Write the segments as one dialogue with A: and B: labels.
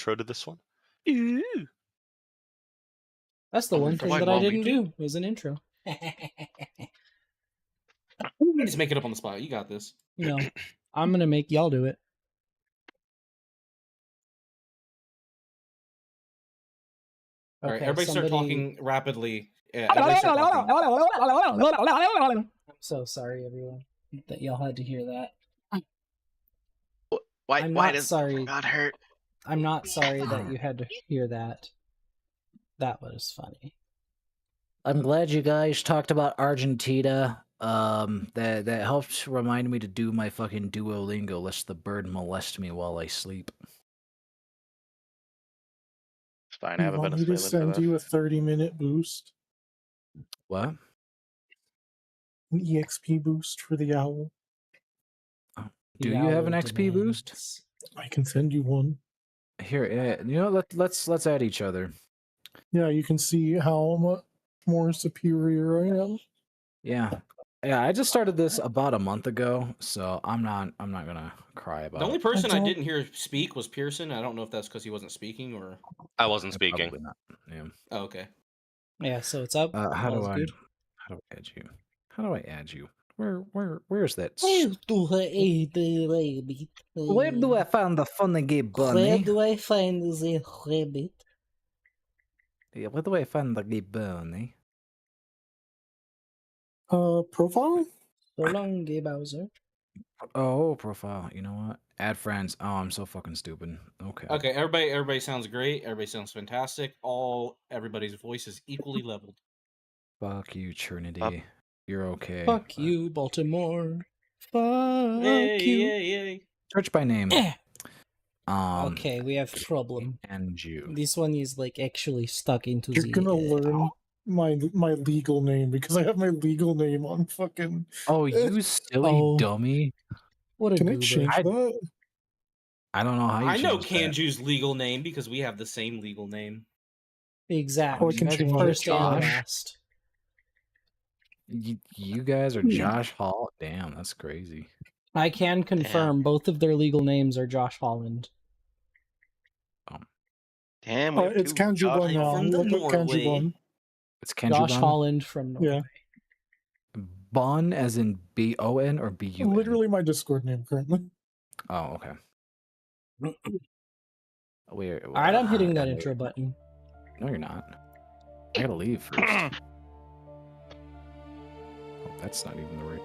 A: intro to this one. Ooh.
B: That's the one thing that I didn't do, was an intro.
C: Just make it up on the spot. You got this.
B: No, I'm going to make y'all do it.
C: All right, everybody start talking rapidly. Yeah,
B: I'm so sorry, everyone, that y'all had to hear that.
D: Why does
B: sorry.
D: not hurt?
B: I'm not sorry that you had to hear that. That was funny.
E: I'm glad you guys talked about Argentina. That helped remind me to do my fucking Duolingo, lest the bird molest me while I sleep.
D: It's fine. I have a
F: Want me to
D: Venezuelan
F: send you a 30-minute boost?
E: What?
F: An EXP boost for the owl?
E: Do you have an XP boost?
F: I can send you one.
E: Here, you know, let's add each other.
F: Yeah, you can see how much more superior I am.
E: Yeah, I just started this about a month ago, so I'm not gonna cry about it.
C: The only person I didn't hear speak was Pearson. I don't know if that's because he wasn't speaking or
A: I wasn't speaking.
E: Probably not. Yeah.
C: Oh, okay.
B: Yeah, so it's up.
E: How do I add you? How do I add you? Where's that? Where do I find the funny gay bunny?
B: Where do I find the rabbit?
E: Yeah, where do I find the gay bunny?
F: Profile?
B: So long, gay Bowser.
E: Oh, profile. You know what? Add friends. Oh, I'm so fucking stupid. Okay.
C: Okay, everybody sounds great. Everybody sounds fantastic. Everybody's voice is equally leveled.
E: Fuck you, Trinity. You're okay.
B: Fuck you, Baltimore. Fuck you.
C: Yay.
E: Search by name.
B: Okay, we have problem.
E: And you.
B: This one is like actually stuck into
F: You're
B: the...
F: gonna learn my legal name because I have my legal name on fucking...
E: Oh, you silly dummy.
B: What a
F: Can I
B: goober.
F: change that?
E: I don't know how you
C: I know
E: change that.
C: Kanju's legal name because we have the same legal name.
B: Exactly.
F: Oh, I can change it.
B: First and
E: Josh.
B: last.
E: You guys are Josh Hall? Damn, that's crazy.
B: I can confirm both of their legal names are Josh Holland.
D: Damn,
F: It's Kanju Bun now.
C: from the
F: Look up Kanju
C: Norway.
F: Bun.
E: It's Kenji
B: Josh
E: Bun?
B: Holland from Norway.
F: Yeah.
E: Bun as in B-O-N or B-U-N?
F: Literally my Discord name currently.
E: Oh, okay.
B: Alright, I'm hitting that intro button.
E: No, you're not. I gotta leave first. Oh, that's not even the right...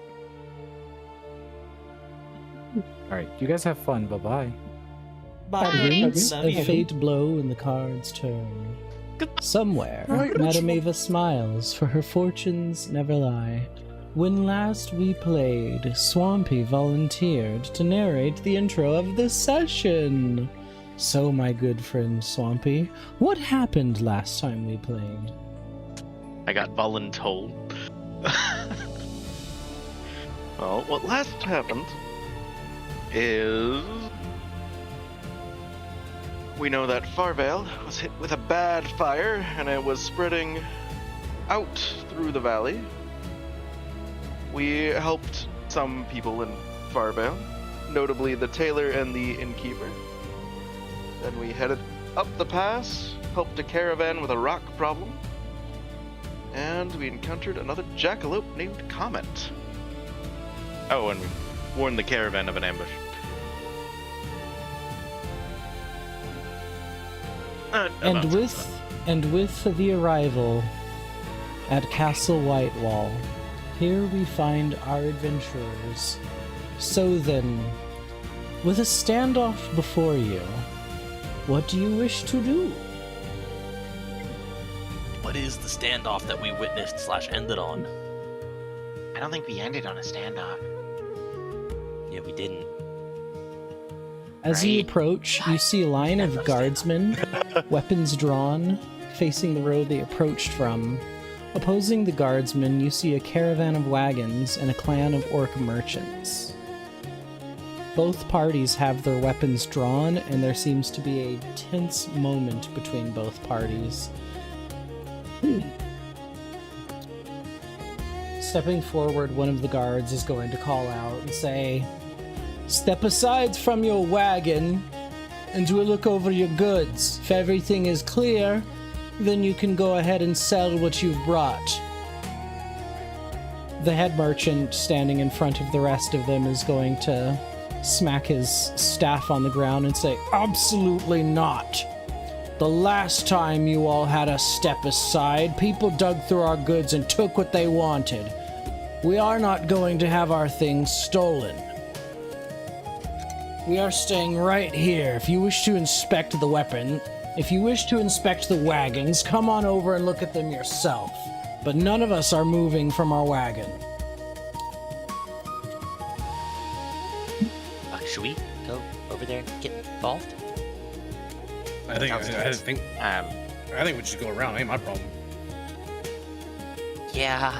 E: Alright, you guys have fun. Bye-bye.
B: Winds of fate blow and the cards turn. Somewhere, Madame Ava smiles, for her fortunes never lie. When last we played, Swampy volunteered to narrate the intro of this session. So, my good friend Swampy, what happened last time we played?
D: I got voluntold. Well, what last happened is we know that Farvale was hit with a bad fire and it was spreading out through the valley. We helped some people in Farvale, notably the tailor and the innkeeper. Then we headed up the pass, helped a caravan with a rock problem, and we encountered another jackalope named Comet. Oh, and we warned the caravan of an ambush.
B: And with the arrival at Castle Whitewall, here we find our adventurers. So then, with a standoff before you, what do you wish to do?
A: What is the standoff that we witnessed / ended on?
D: I don't think we ended on a standoff.
A: Yeah, we didn't.
B: As you approach, you see a line of guardsmen, weapons drawn, facing the road they approached from. Opposing the guardsmen, you see a caravan of wagons and a clan of orc merchants. Both parties have their weapons drawn, and there seems to be a tense moment between both parties. Stepping forward, one of the guards is going to call out and say, "Step aside from your wagon. and we'll look over your goods. If everything is clear, then you can go ahead and sell what you've brought. The head merchant standing in front of the rest of them is going to smack his staff on the ground and say, absolutely not. The last time you all had us step aside, people dug through our goods and took what they wanted. We are not going to have our things stolen. We are staying right here. If you wish to inspect the weapon, if you wish to inspect the wagons, come on over and look at them yourself. But none of us are moving from our wagon.
A: Should we go over there and get involved?
C: I think we should go around. Ain't my problem.
A: Yeah,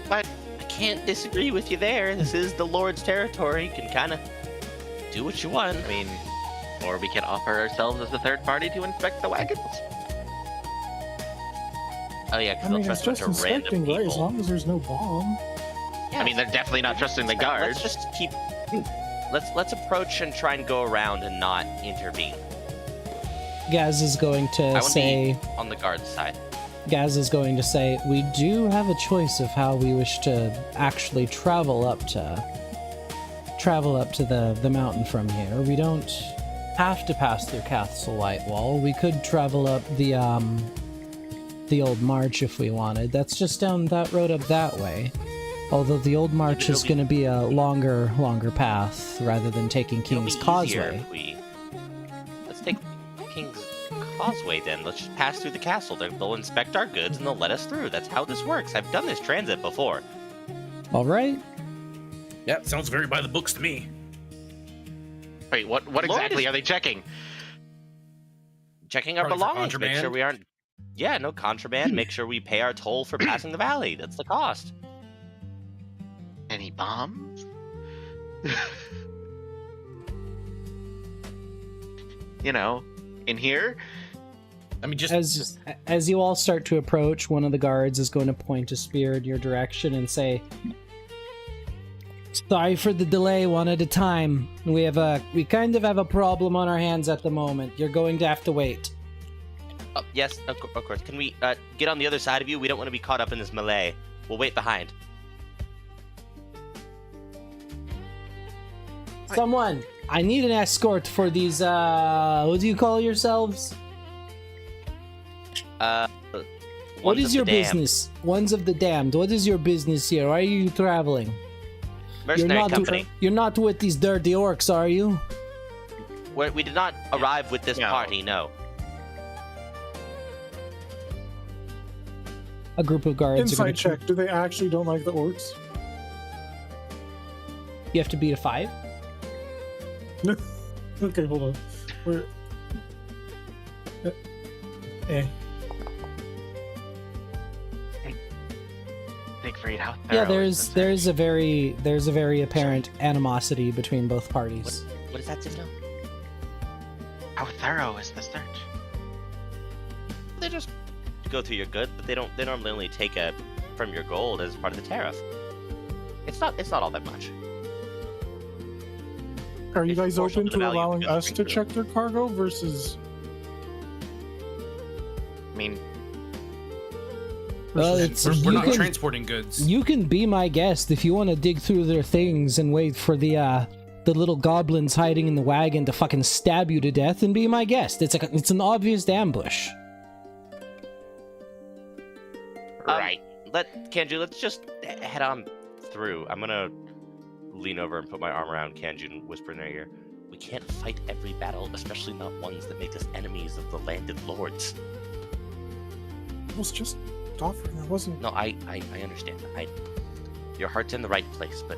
A: but I can't disagree with you there. This is the Lord's territory. You can kind of do what you want.
G: I mean, or we can offer ourselves as a third party to inspect the wagons.
A: Oh yeah, because
F: I
A: they'll
F: mean, it's
A: trust a bunch
F: just
A: of random
F: inspecting, right? As
A: people.
F: long as there's no bomb.
A: Yeah,
G: I mean, they're definitely not trusting the guards.
A: Let's just keep. Let's approach and try and go around and not intervene.
B: Gaz is going
A: I
B: to
A: want
B: say,
A: to be on the guard's side.
B: Gaz is going to say, we do have a choice of how we wish to actually travel up to the mountain from here. We don't have to pass through Castle Whitewall. We could travel up the Old March if we wanted. That's just down that road up that way. Although the Old March is going to be a longer path rather than taking King's Causeway.
A: Let's take King's Causeway then. Let's just pass through the castle. They'll inspect our goods and they'll let us through. That's how this works. I've done this transit before.
B: All right.
C: Yep, sounds very by the books to me.
G: Wait, what exactly are they checking?
A: Checking our
C: Probably for
A: belongings. Make sure
C: contraband?
A: we aren't. Yeah, no contraband. Make sure we pay our toll for passing the valley. That's the cost.
G: Any bombs? You know, in here?
C: I mean,
B: As you all start to approach, one of the guards is going to point a spear in your direction and say, sorry for the delay, one at a time. We kind of have a problem on our hands at the moment. You're going to have to wait.
A: Yes, of course. Can we get on the other side of you? We don't want to be caught up in this melee. We'll wait behind.
B: Someone, I need an escort for these, what do you call yourselves? What is your business? Ones of the Damned. What is your business here? Why are you traveling?
A: Mercenary company.
B: You're not with these dirty orcs, are you?
A: We did not arrive with this
G: No.
A: party, no.
B: A group of guards are
F: Inside
B: gonna
F: check. Do they actually don't like the orcs?
B: You have to beat a 5?
F: Okay, hold on. Where? Eh.
G: Siegfried, how
B: Yeah,
G: thorough is
B: there's
G: this
B: a very apparent animosity between both parties.
A: What is that, Tifno?
G: search? How thorough is the search?
A: They just go through your goods, but they normally only take from your gold as part of the tariff. It's not all that much.
F: Are you
A: It's
F: guys
A: proportional
F: open
A: to the
F: to
A: value of
F: allowing
A: the
F: us
A: goods
F: to
A: bring
F: check their cargo versus?
G: I mean,
B: Well,
C: we're not
B: can-
C: transporting goods.
B: You can be my guest if you want to dig through their things and wait for the little goblins hiding in the wagon to fucking stab you to death, and be my guest. It's an obvious ambush.
G: right.
A: Kanju, let's just head on through. I'm gonna lean over and put my arm around Kanju and whisper in her ear. We can't fight every battle, especially not ones that make us enemies of the landed lords.
F: I was just offering. I wasn't.
A: No, I understand. Your heart's in the right place, but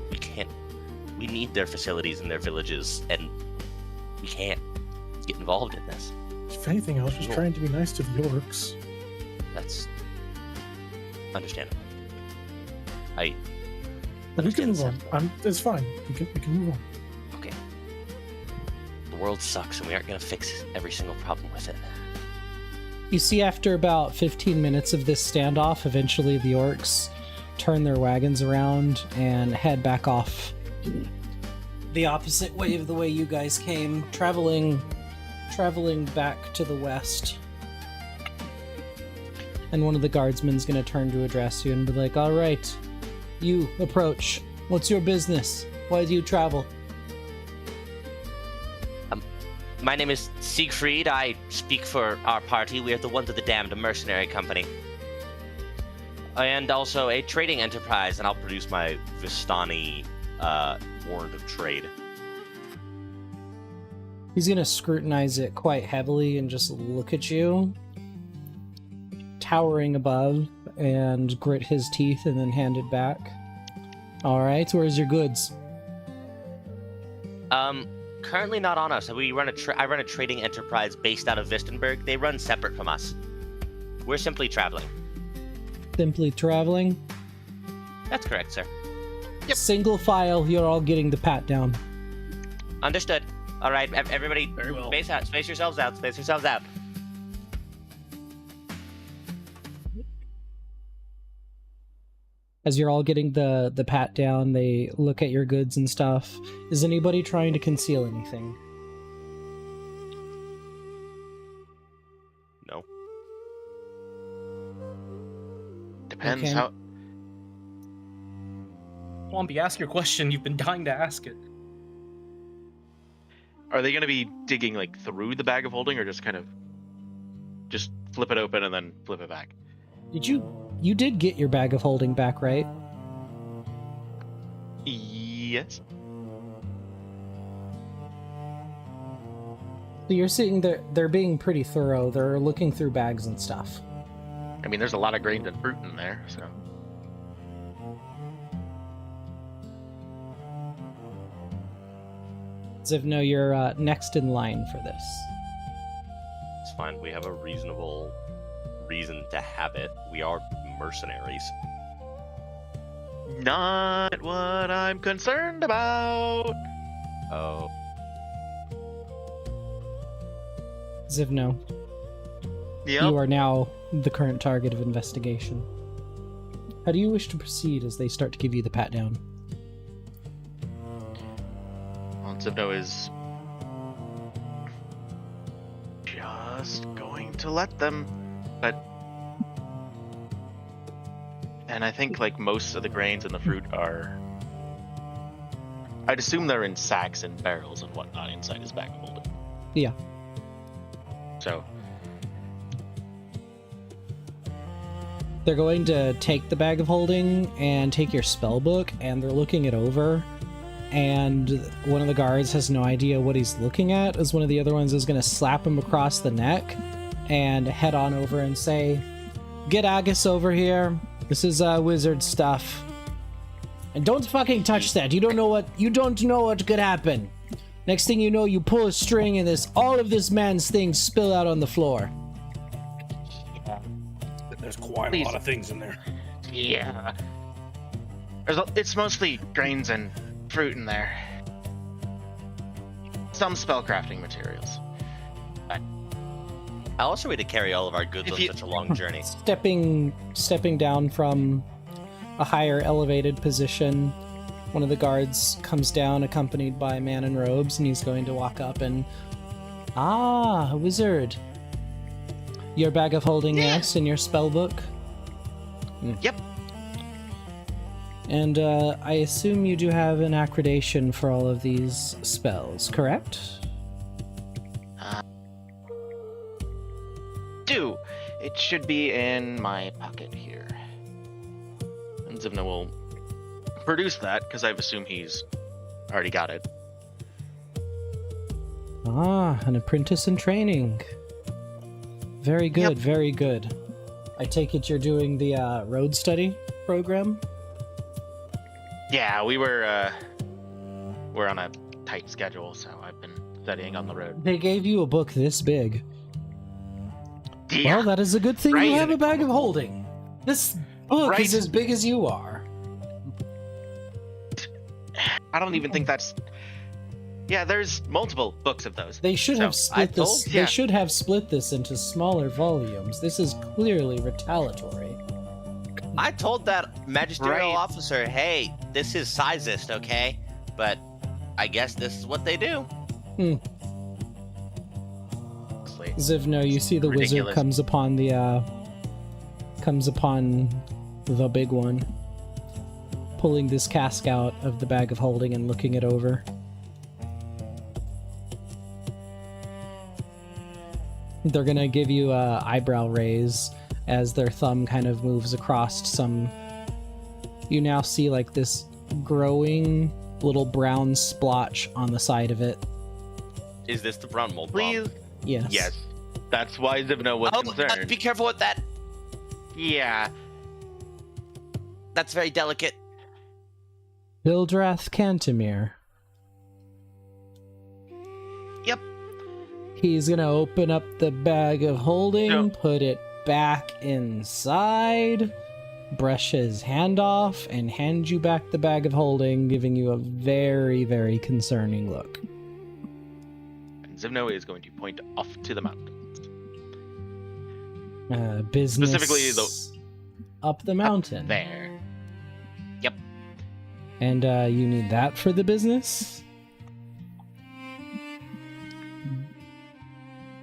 A: we can't. We need their facilities and their villages, and we can't get involved in this.
F: If anything, I was just trying to be nice to the orcs.
A: That's understandable. I
F: But we can
A: understand
F: move
A: the
F: on. It's fine. We can move on.
A: Okay. The world sucks, and we aren't gonna fix every single problem with it.
B: You see, after about 15 minutes of this standoff, eventually the orcs turn their wagons around and head back off the opposite way of the way you guys came, traveling traveling back to the west. And one of the guardsmen's gonna turn to address you and be like, all right, you approach. What's your business? Why do you travel?
A: My name is Siegfried. I speak for our party. We are the Ones of the Damned, a mercenary company. And also a trading enterprise, and I'll produce my Vistani warrant of trade.
B: He's gonna scrutinize it quite heavily and just look at you, towering above, and grit his teeth and then hand it back. Alright, where's your goods?
A: Currently not on us. I run a trading enterprise based out of Vistenberg. They run separate from us. We're simply traveling.
B: Simply traveling?
A: That's correct, sir.
B: Yep. Single file, you're all getting the pat down.
A: Understood. All right, everybody,
C: Very well.
A: Space yourselves out. Space yourselves out.
B: As you're all getting the pat down, they look at your goods and stuff. Is anybody trying to conceal anything?
A: No.
D: Depends
B: Okay.
D: how.
H: Swampy, ask your question. You've been dying to ask it.
D: Are they going to be digging like through the bag of holding, or just kind of just flip it open and then flip it back?
B: You did get your bag of holding back, right?
D: Yes.
B: So you're seeing they're being pretty thorough. They're looking through bags and stuff.
D: I mean, there's a lot of grains and fruit in there, so.
B: Zivno, you're next in line for this.
A: It's fine. We have a reasonable reason to have it. We are mercenaries.
D: Not what I'm concerned about.
A: Oh.
B: Zivno,
D: Yep.
B: you are now the current target of investigation. How do you wish to proceed as they start to give you the pat down?
D: Well, Zivno is just going to let them, but. And I think like most of the grains and the fruit are. I'd assume they're in sacks and barrels and whatnot inside his bag of holding.
B: Yeah.
D: So.
B: They're going to take the bag of holding and take your spell book, and they're looking it over. And one of the guards has no idea what he's looking at, as one of the other ones is going to slap him across the neck and head on over and say, "Get Agus over here. This is wizard stuff. And don't fucking touch that. You don't know what could happen. Next thing you know, you pull a string and all of this man's things spill out on the floor."
H: There's quite
D: Please.
H: a lot of things in there.
D: Yeah. It's mostly grains and fruit in there. Some spellcrafting materials.
A: How else are we to carry all of our goods
D: If
A: on
D: you-
A: such a long journey?
B: Stepping down from a higher elevated position, one of the guards comes down accompanied by a man in robes, and he's going to walk up and, a wizard. Your bag of holding, yes, and your spell book?
D: Yep.
B: And I assume you do have an accreditation for all of these spells, correct?
D: It should be in my pocket here. And Zivna will produce that, because I assume he's already got it.
B: An apprentice in training. Very good,
D: Yep.
B: very good. I take it you're doing the road study program?
D: Yeah, we're on a tight schedule, so I've been studying on the road.
B: They gave you a book this big.
D: Yeah.
B: Well, that is a good thing
D: Right.
B: you have a bag of holding. This book
D: Right.
B: is as big as you are.
D: I don't even think that's. Yeah, there's multiple books of those.
B: They should
D: So,
B: have
A: I
B: split this.
A: told
B: They
D: ya.
B: should have split this into smaller volumes. This is clearly retaliatory.
A: I told that magisterial
D: Right.
A: officer, hey, this is sizist, okay? But I guess this is what they do.
B: Zivno, you see the wizard
G: Ridiculous.
B: comes upon the big one, pulling this cask out of the bag of holding and looking it over. They're gonna give you a eyebrow raise as their thumb kind of moves across some. You now see like this growing little brown splotch on the side of it.
A: Is this the brown mold
G: Please.
A: bomb?
B: Yes.
G: Yes. That's why Zivno was concerned.
A: Be careful with that.
G: Yeah.
A: That's very delicate.
B: Bildrath Cantemir.
G: Yep.
B: He's gonna open up the bag of holding,
G: No.
B: put it back inside, brush his hand off, and hand you back the bag of holding, giving you a very, very concerning look.
G: And Zivno is going to point off to the mountains.
B: Business
G: Specifically,
B: up the mountain.
G: There. Yep.
B: And you need that for the business?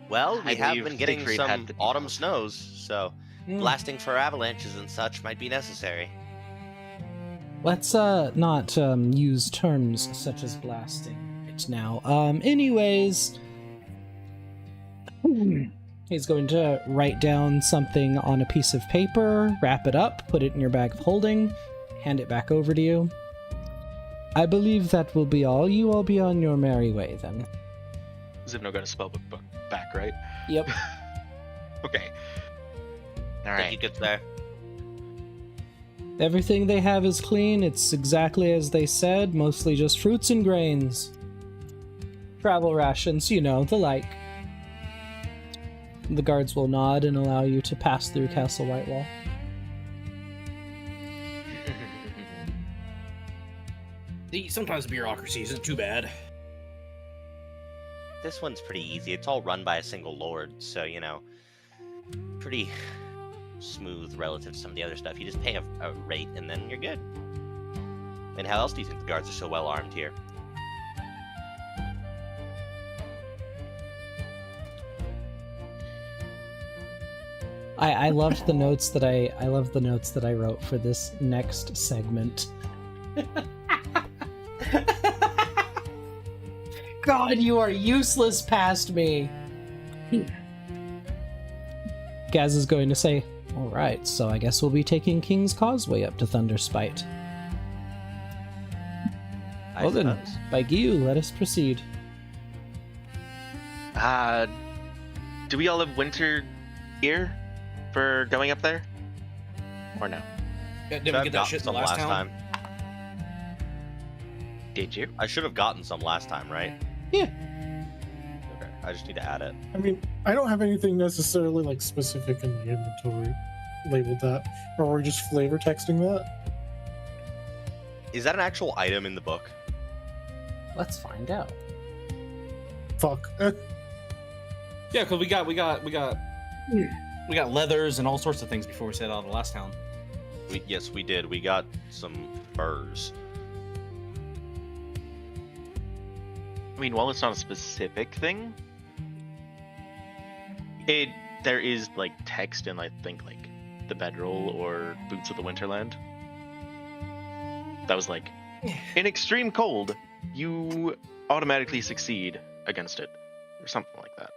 A: Well,
G: I
A: we have
G: believe
A: been getting
G: Siegfried had
A: some
G: the
A: autumn
G: details.
A: snows, so blasting for avalanches and such might be necessary.
B: Let's not use terms such as blasting right now. Anyways, he's going to write down something on a piece of paper, wrap it up, put it in your bag of holding, hand it back over to you. I believe that will be all. You all be on your merry way then.
G: Zivno got a spellbook book back, right?
B: Yep.
G: Okay. All
A: Thank you,
G: right.
A: good sir.
B: Everything they have is clean. It's exactly as they said, mostly just fruits and grains. Travel rations, you know, the like. The guards will nod and allow you to pass through Castle Whitewall.
H: Sometimes bureaucracy isn't too bad.
A: This one's pretty easy. It's all run by a single lord, so, you know, pretty smooth relative to some of the other stuff. You just pay a rate and then you're good. And how else do you think the guards are so well armed here?
B: I loved the notes that I love the notes that I wrote for this next segment. God, you are useless past me. Gaz is going to say, "All right, so I guess we'll be taking King's Causeway up to Thunderspite."
A: I
B: Well then,
A: suppose.
B: by Gyu, let us proceed.
G: Do we all have winter gear for going up there? Or no?
H: Did
A: Should
H: we
A: have
H: get that
A: gotten
H: shit in the
A: some
H: last town?
A: time.
G: Did you?
A: I should have gotten some last time, right?
B: Yeah.
A: Okay, I just need to add it.
F: I mean, I don't have anything necessarily like specific in the inventory labeled that, or we're just flavor texting that.
A: Is that an actual item in the book?
B: Let's find out.
F: Fuck.
H: Yeah, because we got leathers and all sorts of things before we set out of the last town.
A: Yes, we did. We got some furs.
G: I mean, while it's not a specific thing, there is like text in, I think, like the bedroll or Boots of the Winterland. That was like, in extreme cold, you automatically succeed against it, or something like that.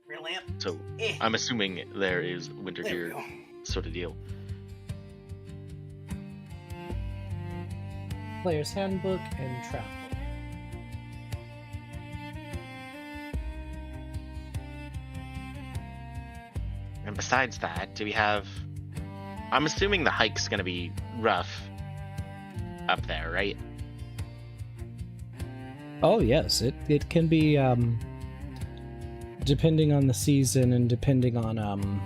H: Real lamp.
G: So I'm assuming there is winter
H: There we
G: gear
H: go.
G: sort of deal.
B: Player's Handbook and Travel.
G: And besides that, do we have? I'm assuming the hike's gonna be rough up there, right?
B: Oh yes, it can be depending on the season and depending on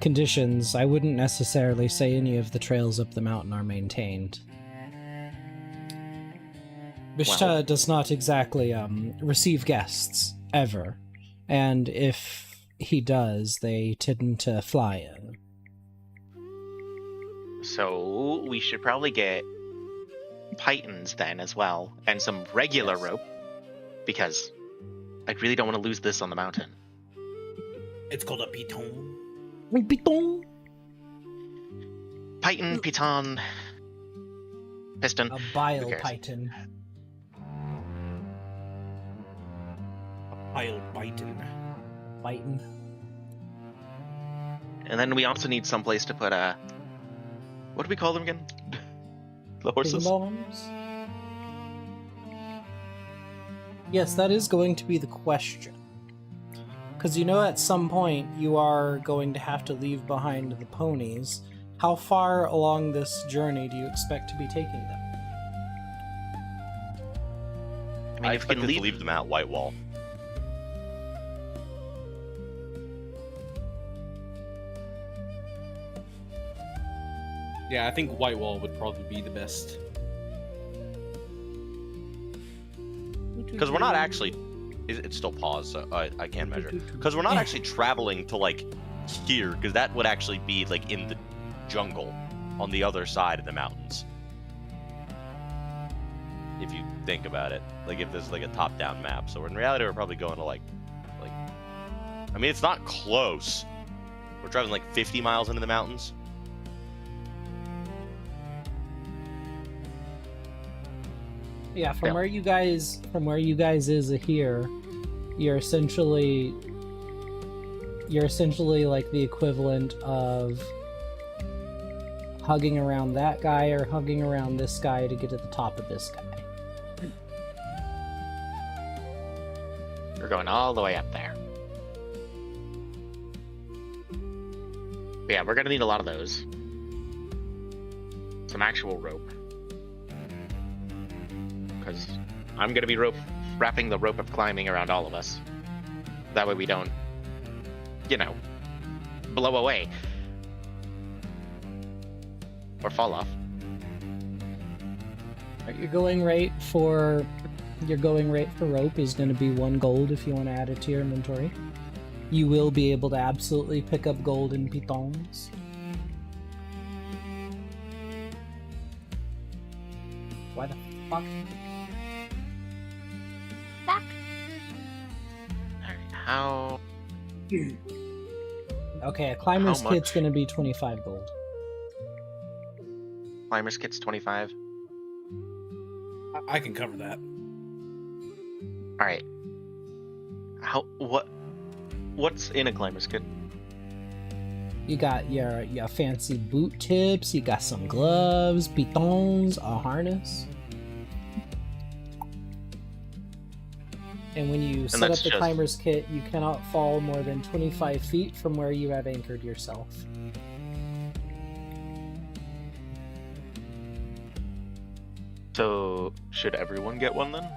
B: conditions. I wouldn't necessarily say any of the trails up the mountain are maintained. Bishta
G: Well-
B: does not exactly receive guests ever, and if he does, they tend to fly in.
G: So we should probably get pythons then as well, and some regular rope. because I really don't want to lose this on the mountain.
H: It's called a piton.
B: Piton.
G: Python, piton, piston.
B: A bile
G: cares?
B: python.
H: I'll biting.
B: Biting.
G: And then we also need someplace to put what do we call them again? The horses?
B: Bombs? Yes, that is going to be the question. Because you know at some point you are going to have to leave behind the ponies. How far along this journey do you expect to be taking them?
G: I mean, if we
A: expect
G: can
A: to leave them at Whitewall.
C: Yeah, I think Whitewall would probably be the best.
A: Because we're not actually... It's still paused, so I can't measure. Because we're not actually traveling to, like, here, because that would actually be, like, in the jungle on the other side of the mountains. If you think about it. Like, if there's, like, a top-down map. So in reality, we're probably going to, like... I mean, it's not close. We're driving, like, 50 miles into the mountains.
B: Yeah, from
G: Yeah.
B: where you guys is here, you're essentially like the equivalent of hugging around that guy or hugging around this guy to get to the top of this guy.
G: We're going all the way up there. But yeah, we're gonna need a lot of those. Some actual rope. Because I'm gonna be wrapping the rope of climbing around all of us. That way we don't, you know, blow away. Or fall off.
B: You're going right for rope is going to be 1 gold if you want to add it to your inventory. You will be able to absolutely pick up gold in pitons. Why the fuck?
G: Alright, how...
B: Okay, a climber's
G: How
B: kit's
G: much?
B: going to be 25 gold.
G: Climber's kit's 25.
H: I can cover that.
G: Alright. What's in a climber's kit?
B: You got your fancy boot tips, you got some gloves, pitons, a harness. And when you set up
G: that's
B: the
G: just-
B: climber's kit, you cannot fall more than 25 feet from where you have anchored yourself.
G: So, should everyone get one then?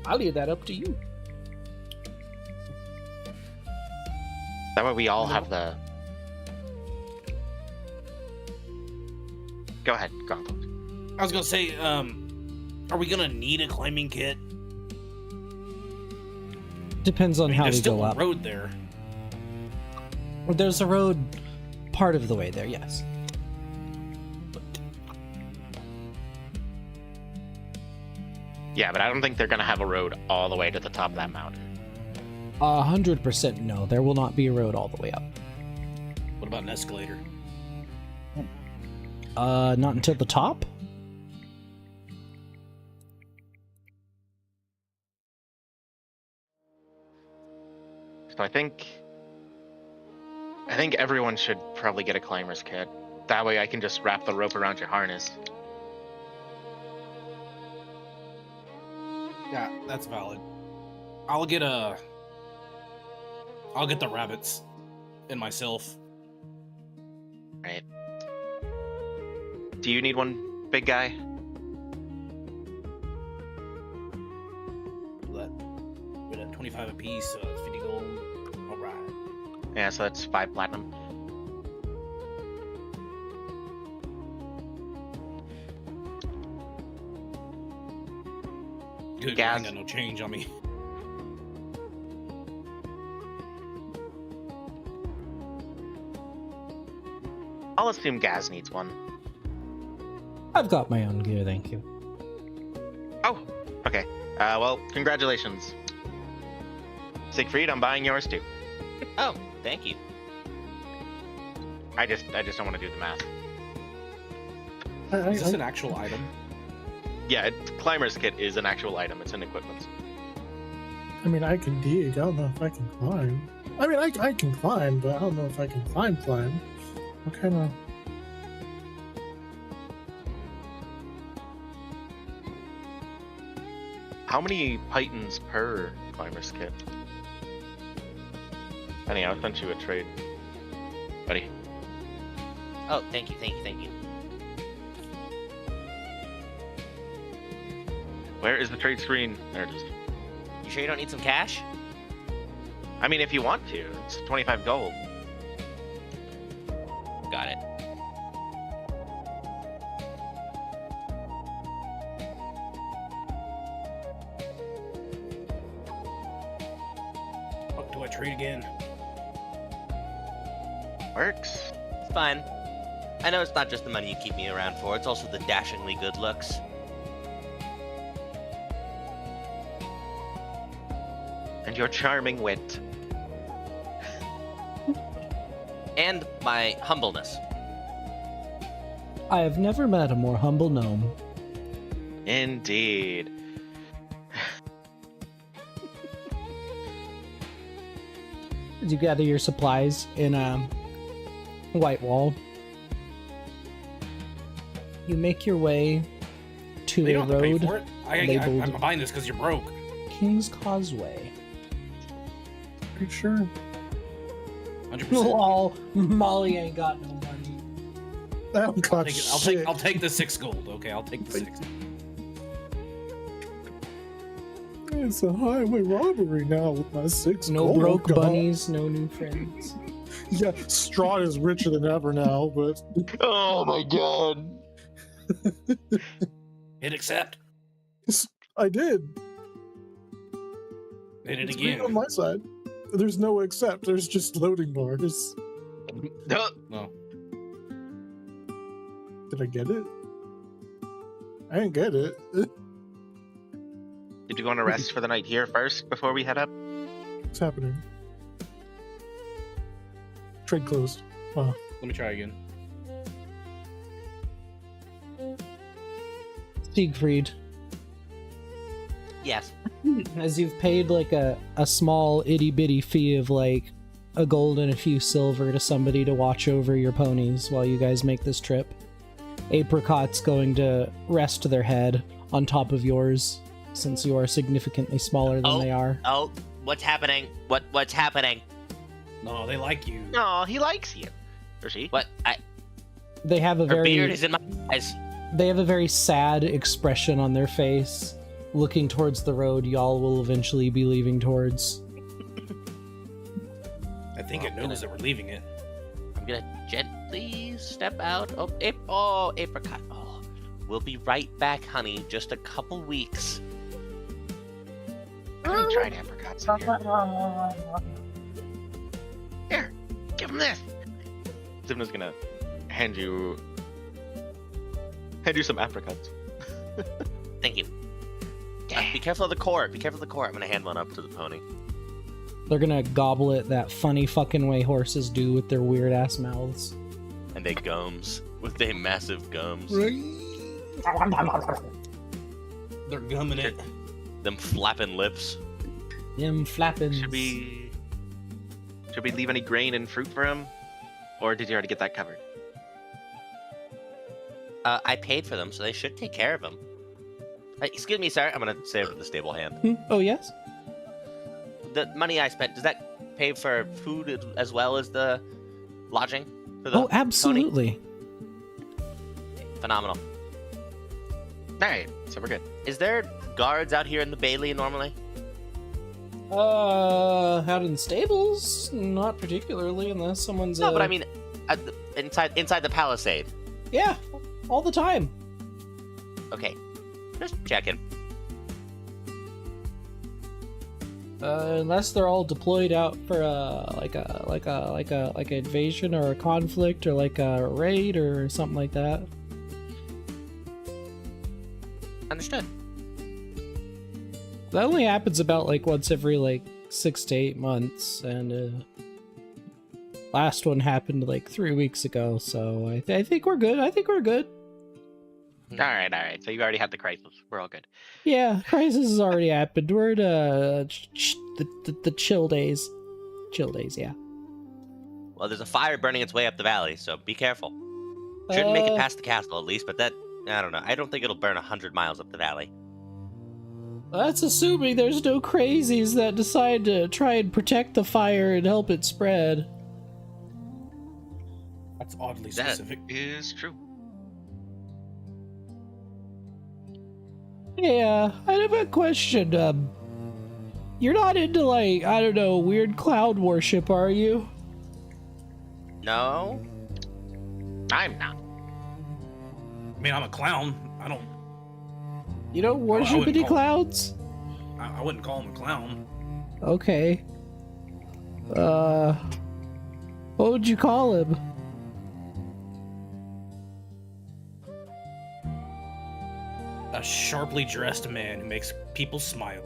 B: I'll leave that up to you.
G: That way we all have the... Go ahead, Gauntlet.
H: I was gonna say, are we gonna need a climbing kit?
B: Depends on
H: I mean,
B: how
H: there's
B: we
H: still
B: go
H: a
B: up.
H: road there.
B: There's a road part of the way there, yes.
G: Yeah, but I don't think they're gonna have a road all the way to the top of that mountain.
B: 100% no, there will not be a road all the way up.
H: What about an escalator?
B: Not until the top?
G: So I think everyone should probably get a climber's kit. That way I can just wrap the rope around your harness.
H: Yeah, that's valid. I'll get the rabbits and myself.
G: Right. Do you need one, big guy?
H: We're at 25 apiece, so it's 50 gold. All right.
G: Yeah, so that's 5 platinum.
H: Good,
G: Gas.
H: I ain't got no change on me.
G: I'll assume Gaz needs one.
B: I've got my own gear, thank you.
G: Oh, okay. Well, congratulations. Siegfried, I'm buying yours too.
A: Oh, thank you.
G: I just don't want to do the math.
C: Is this an actual item?
G: Yeah, Climber's Kit is an actual item. It's an equipment.
F: I mean, I can dig. I don't know if I can climb. I mean, I can climb, but I don't know if I can climb. What kind of...
G: How many pythons per Climber's Kit? Anyhow, I'll send you a trade. Buddy.
A: Oh, thank you, thank you, thank you.
G: Where is the trade screen? There it is.
A: You sure you don't need some cash?
G: I mean, if you want to. It's 25 gold.
A: Got it.
H: What do I trade again?
G: Works.
A: It's fine. I know it's not just the money you keep me around for, it's also the dashingly good looks.
G: And your charming wit.
A: And my humbleness.
B: I have never met a more humble gnome.
G: Indeed.
B: As you gather your supplies in a white wall, you make your way to
H: They
B: a
H: don't have to pay
B: road
H: for it.
B: labeled
H: I'm buying this because you're broke.
B: King's Causeway.
F: Are you sure?
H: 100%.
B: Lol, Molly ain't got no money.
F: I don't got
H: I'll take the 6 gold. Okay, I'll take the 6.
F: It's a highway robbery now with my 6
B: No
F: gold.
B: broke
F: God.
B: bunnies, no new friends.
F: Yeah, Straw is richer than ever now, but
G: Oh my god.
H: Hit accept.
F: I did.
H: Hit it
F: It's green on
H: again.
F: my side. There's no accept. There's just loading bars.
H: No.
F: Did I get it? I didn't get it.
G: Did you want to rest for the night here first before we head up?
F: What's happening? Trade closed. Wow.
H: Let me try again.
B: Siegfried,
A: Yes.
B: as you've paid like a small itty bitty fee of like a gold and a few silver to somebody to watch over your ponies while you guys make this trip, Apricot's going to rest their head on top of yours since you are significantly smaller than they are.
A: Oh, what's happening? What's happening?
H: No, they like you.
G: No, he likes you. Or she.
A: What?
B: They have a
A: Her beard
B: very
A: is in my eyes.
B: they have a very sad expression on their face, looking towards the road y'all will eventually be leaving towards.
H: I think it knows that we're leaving it.
A: I'm gonna gently step out. Oh, apricot. Oh, we'll be right back, honey. Just a couple weeks.
G: I tried apricots in here. Here, give him this. Zimna's gonna hand you some apricots.
A: Thank you. Be careful of the core. Be careful of the core. I'm gonna hand one up to the pony.
B: They're gonna gobble it that funny fucking way horses do with their weird ass mouths.
A: And they gums with their massive gums.
H: They're gumming it.
A: Them flapping lips.
B: Them flappins.
G: Should we leave any grain and fruit for him? Or did you already get that covered?
A: I paid for them, so they should take care of them. Excuse me, sir. I'm gonna say over the stable hand.
B: Oh yes?
A: The money I spent, does that pay for food as well as the lodging for the
B: Oh, absolutely.
A: pony? Phenomenal.
G: Alright, so we're good.
A: Is there guards out here in the Bailey normally?
B: Out in the stables? Not particularly, unless someone's
A: No, but I mean, inside the palisade.
B: yeah, all the time.
A: Okay, just checking.
B: Unless they're all deployed out for like an invasion or a conflict or like a raid or something like that.
A: Understood.
B: That only happens about like once every like 6 to 8 months, and last one happened like 3 weeks ago. So I think we're good. I think we're good.
G: All right. So you already had the crisis. We're all good.
B: Yeah, crisis has already happened. We're in the chill days. Chill days, yeah.
A: Well, there's a fire burning its way up the valley, so be careful. Shouldn't make it past the castle at least, but that, I don't know. I don't think it'll burn 100 miles up the valley.
B: That's assuming there's no crazies that decide to try and protect the fire and help it spread.
H: That's oddly
G: That
H: specific.
G: is true.
B: Yeah, I have a question. You're not into, like, I don't know, weird cloud worship, are you?
A: No?
G: I'm not.
H: I mean, I'm a clown. I don't.
B: You don't worship
H: wouldn't
B: any
H: call-
B: clouds?
H: I wouldn't call him a clown.
B: Okay. What would you call him?
H: A sharply dressed man who makes people smile.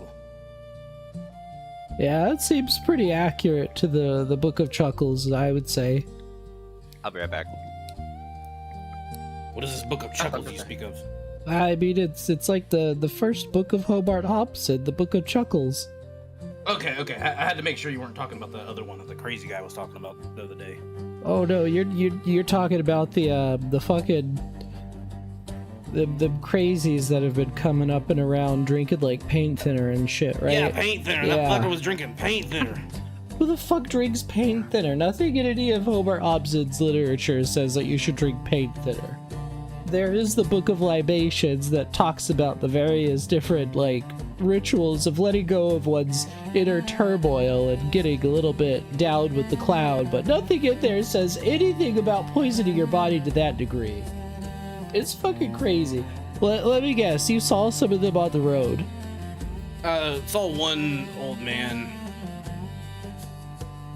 B: Yeah, that seems pretty accurate to the Book of Chuckles, I would say.
A: I'll be right back.
H: What is this book of chuckles you speak of?
B: I mean, it's like the first book of Hobart Hobson, the Book of Chuckles.
H: Okay. I had to make sure you weren't talking about the other one that the crazy guy was talking about the other day.
B: Oh no, you're talking about the fucking the crazies that have been coming up and around drinking like paint thinner and shit, right?
H: Yeah, paint thinner.
B: Yeah.
H: That fucker was drinking paint thinner.
B: Who the fuck drinks paint thinner? Nothing in any of Hobart Hobson's literature says that you should drink paint thinner. There is the Book of Libations that talks about the various different, like, rituals of letting go of one's inner turmoil and getting a little bit down with the cloud, but nothing in there says anything about poisoning your body to that degree. It's fucking crazy. Let me guess, you saw some of them on the road.
H: Saw one old man.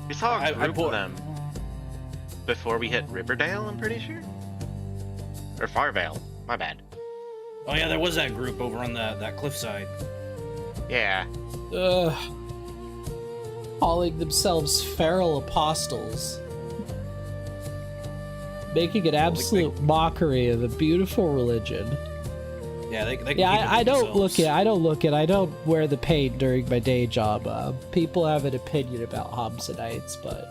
G: We saw a
H: I
G: group
H: bought-
G: of them before we hit Riverdale, I'm pretty sure. Or Farvale. My bad.
H: Oh yeah, there was that group over on that cliffside.
G: Yeah.
B: Ugh. Calling themselves feral apostles. Making an absolute mockery of a beautiful religion.
H: Yeah, they can
B: Yeah,
H: keep it
B: I
H: to
B: don't
H: themselves.
B: I don't wear the paint during my day job. People have an opinion about Hobsonites, but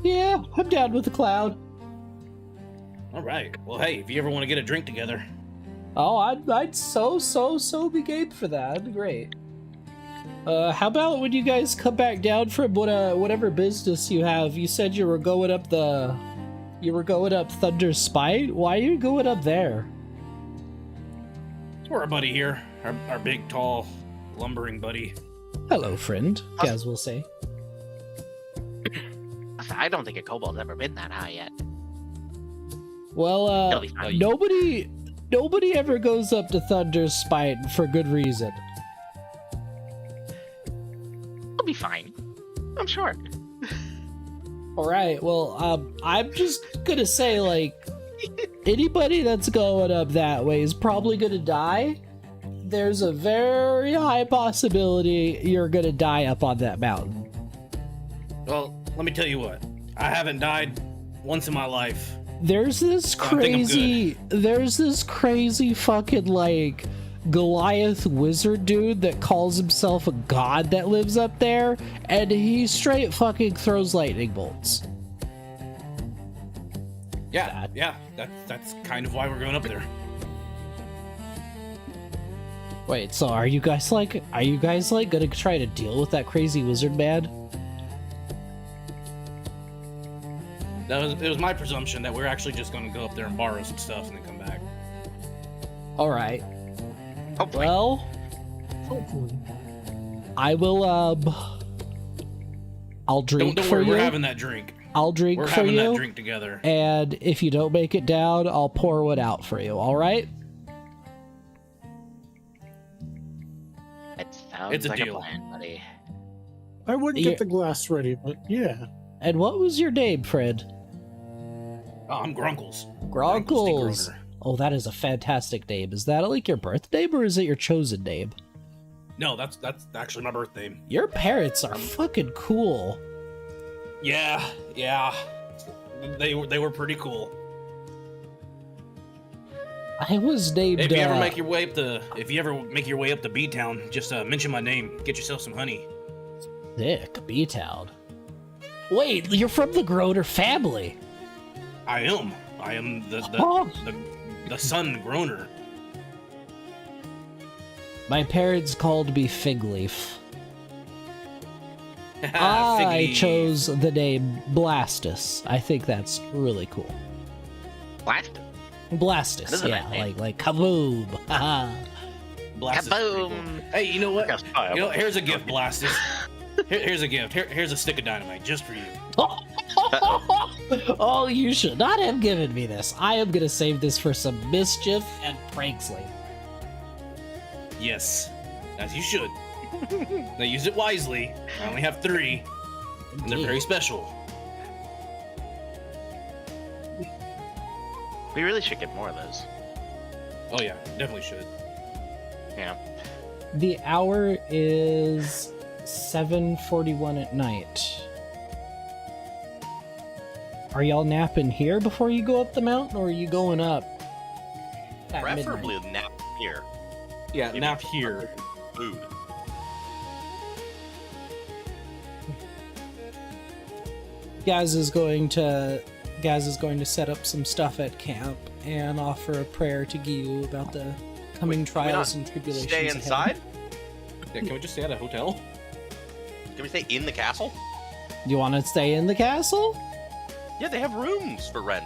B: yeah, I'm down with the cloud.
H: All right. Well, hey, if you ever want to get a drink together,
B: Oh, I'd so be game for that. That'd be great. How about when you guys come back down from whatever business you have? You said you were going up Thunder's Spite. Why are you going up there?
H: we're our buddy here, our big, tall, lumbering buddy.
B: Hello, friend. Gaz will say.
G: I don't think a kobold's ever been that high yet.
B: Well,
G: It'll be fine.
B: nobody ever goes up to Thunder's Spite for good reason.
G: It'll be fine. I'm sure.
B: All right. Well, I'm just gonna say, like, anybody that's going up that way is probably gonna die. There's a very high possibility you're gonna die up on that mountain.
H: Well, let me tell you what. I haven't died once in my life.
B: There's this
H: I think I'm
B: crazy fucking, like, Goliath wizard dude that calls himself a god that lives up there, and he straight fucking throws lightning bolts.
H: Yeah. That's kind of why we're going up there.
B: Wait, so are you guys gonna try to deal with that crazy wizard man?
H: It was my presumption that we're actually just going to go up there and borrow some stuff and then come back.
B: All right.
G: Hopefully.
B: Well,
F: Hopefully.
B: I will. I'll drink
H: Don't
B: for
H: worry,
B: you.
H: we're having that drink.
B: I'll drink
H: We're
B: for
H: having
B: you.
H: that drink together.
B: And if you don't make it down, I'll pour one out for you. All right?
G: It's Sounds
H: It's a
G: like
H: deal.
G: a plan, buddy.
F: I wouldn't
B: Yeah.
F: get the glass ready, but yeah.
B: And what was your name, Fred?
H: Oh, I'm Grunkles.
B: Gronkles.
H: the Groner.
B: Oh, that is a fantastic name. Is that like your birth name or is it your chosen name?
H: No, that's actually my birth name.
B: Your parents are fucking cool.
H: Yeah. They were pretty cool.
B: I was named.
H: If you ever make your way up to B Town, just mention my name. Get yourself some honey.
B: Sick, B-Town. Wait, you're from the Groner family.
H: I am
B: Oh.
H: the son Groner.
B: My parents called me Figleaf. I
H: Figgy.
B: chose the name Blastus. I think that's really cool.
G: What? That
B: Blastus,
G: is a
B: yeah,
G: nice name.
B: like kaboom. Haha.
H: Blastus is pretty cool.
G: Kaboom!
H: Hey, you know what?
G: Yes, fire.
H: You know, here's a gift, Blastus. Here's a gift. Here's a stick of dynamite just for you.
B: Oh, you should not have given me this. I am gonna save this for some mischief and pranks later.
H: Yes, as you should. Now use it wisely. I only have 3, and they're very special.
G: We really should get more of those.
H: Oh yeah, definitely should.
G: Yeah.
B: The hour is 7:41 at night. Are y'all napping here before you go up the mountain, or are you going up at
A: Preferably
B: midnight?
A: a nap here.
H: Yeah,
A: Maybe
H: nap here.
A: Food.
B: Gaz is going to set up some stuff at camp and offer a prayer to Giyu about the coming
A: Wait, can we
B: trials
A: not
B: and tribulations.
A: Stay
B: ahead.
A: inside?
H: Yeah, can we just stay at a hotel?
A: Can we stay in the castle?
B: You want to stay in the castle?
A: Yeah, they have rooms for rent.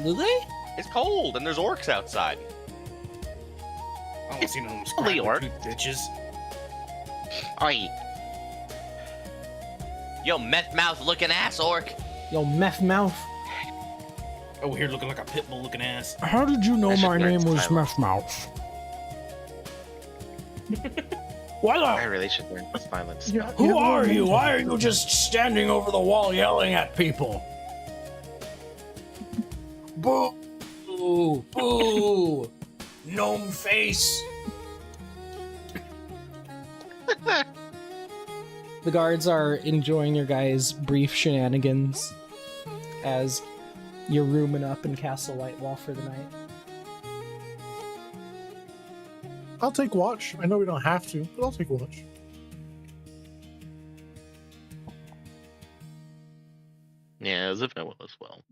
B: Do they?
A: It's cold and there's orcs outside.
H: I don't want to see none of them
G: Only
H: scrapping
G: orc.
H: tooth bitches.
G: Oi!
A: Yo, meth mouth looking ass orc.
B: Yo, meth mouth.
H: Over here looking like a pit bull looking ass.
B: How did you know
G: I should
B: my
G: learn
B: name was
G: silence.
B: Meth Mouth? What
G: I
B: the?
G: really should learn violence.
F: Yeah,
B: Who
F: yeah,
B: are you?
F: yeah.
B: Why are you just standing over the wall yelling at people? Boo! Boo! Boo! Gnome face! The guards are enjoying your guys' brief shenanigans as you're rooming up in Castle Whitewall for the night.
F: I'll take watch. I know we don't have to, but I'll take watch.
G: Yeah, as if no one as well.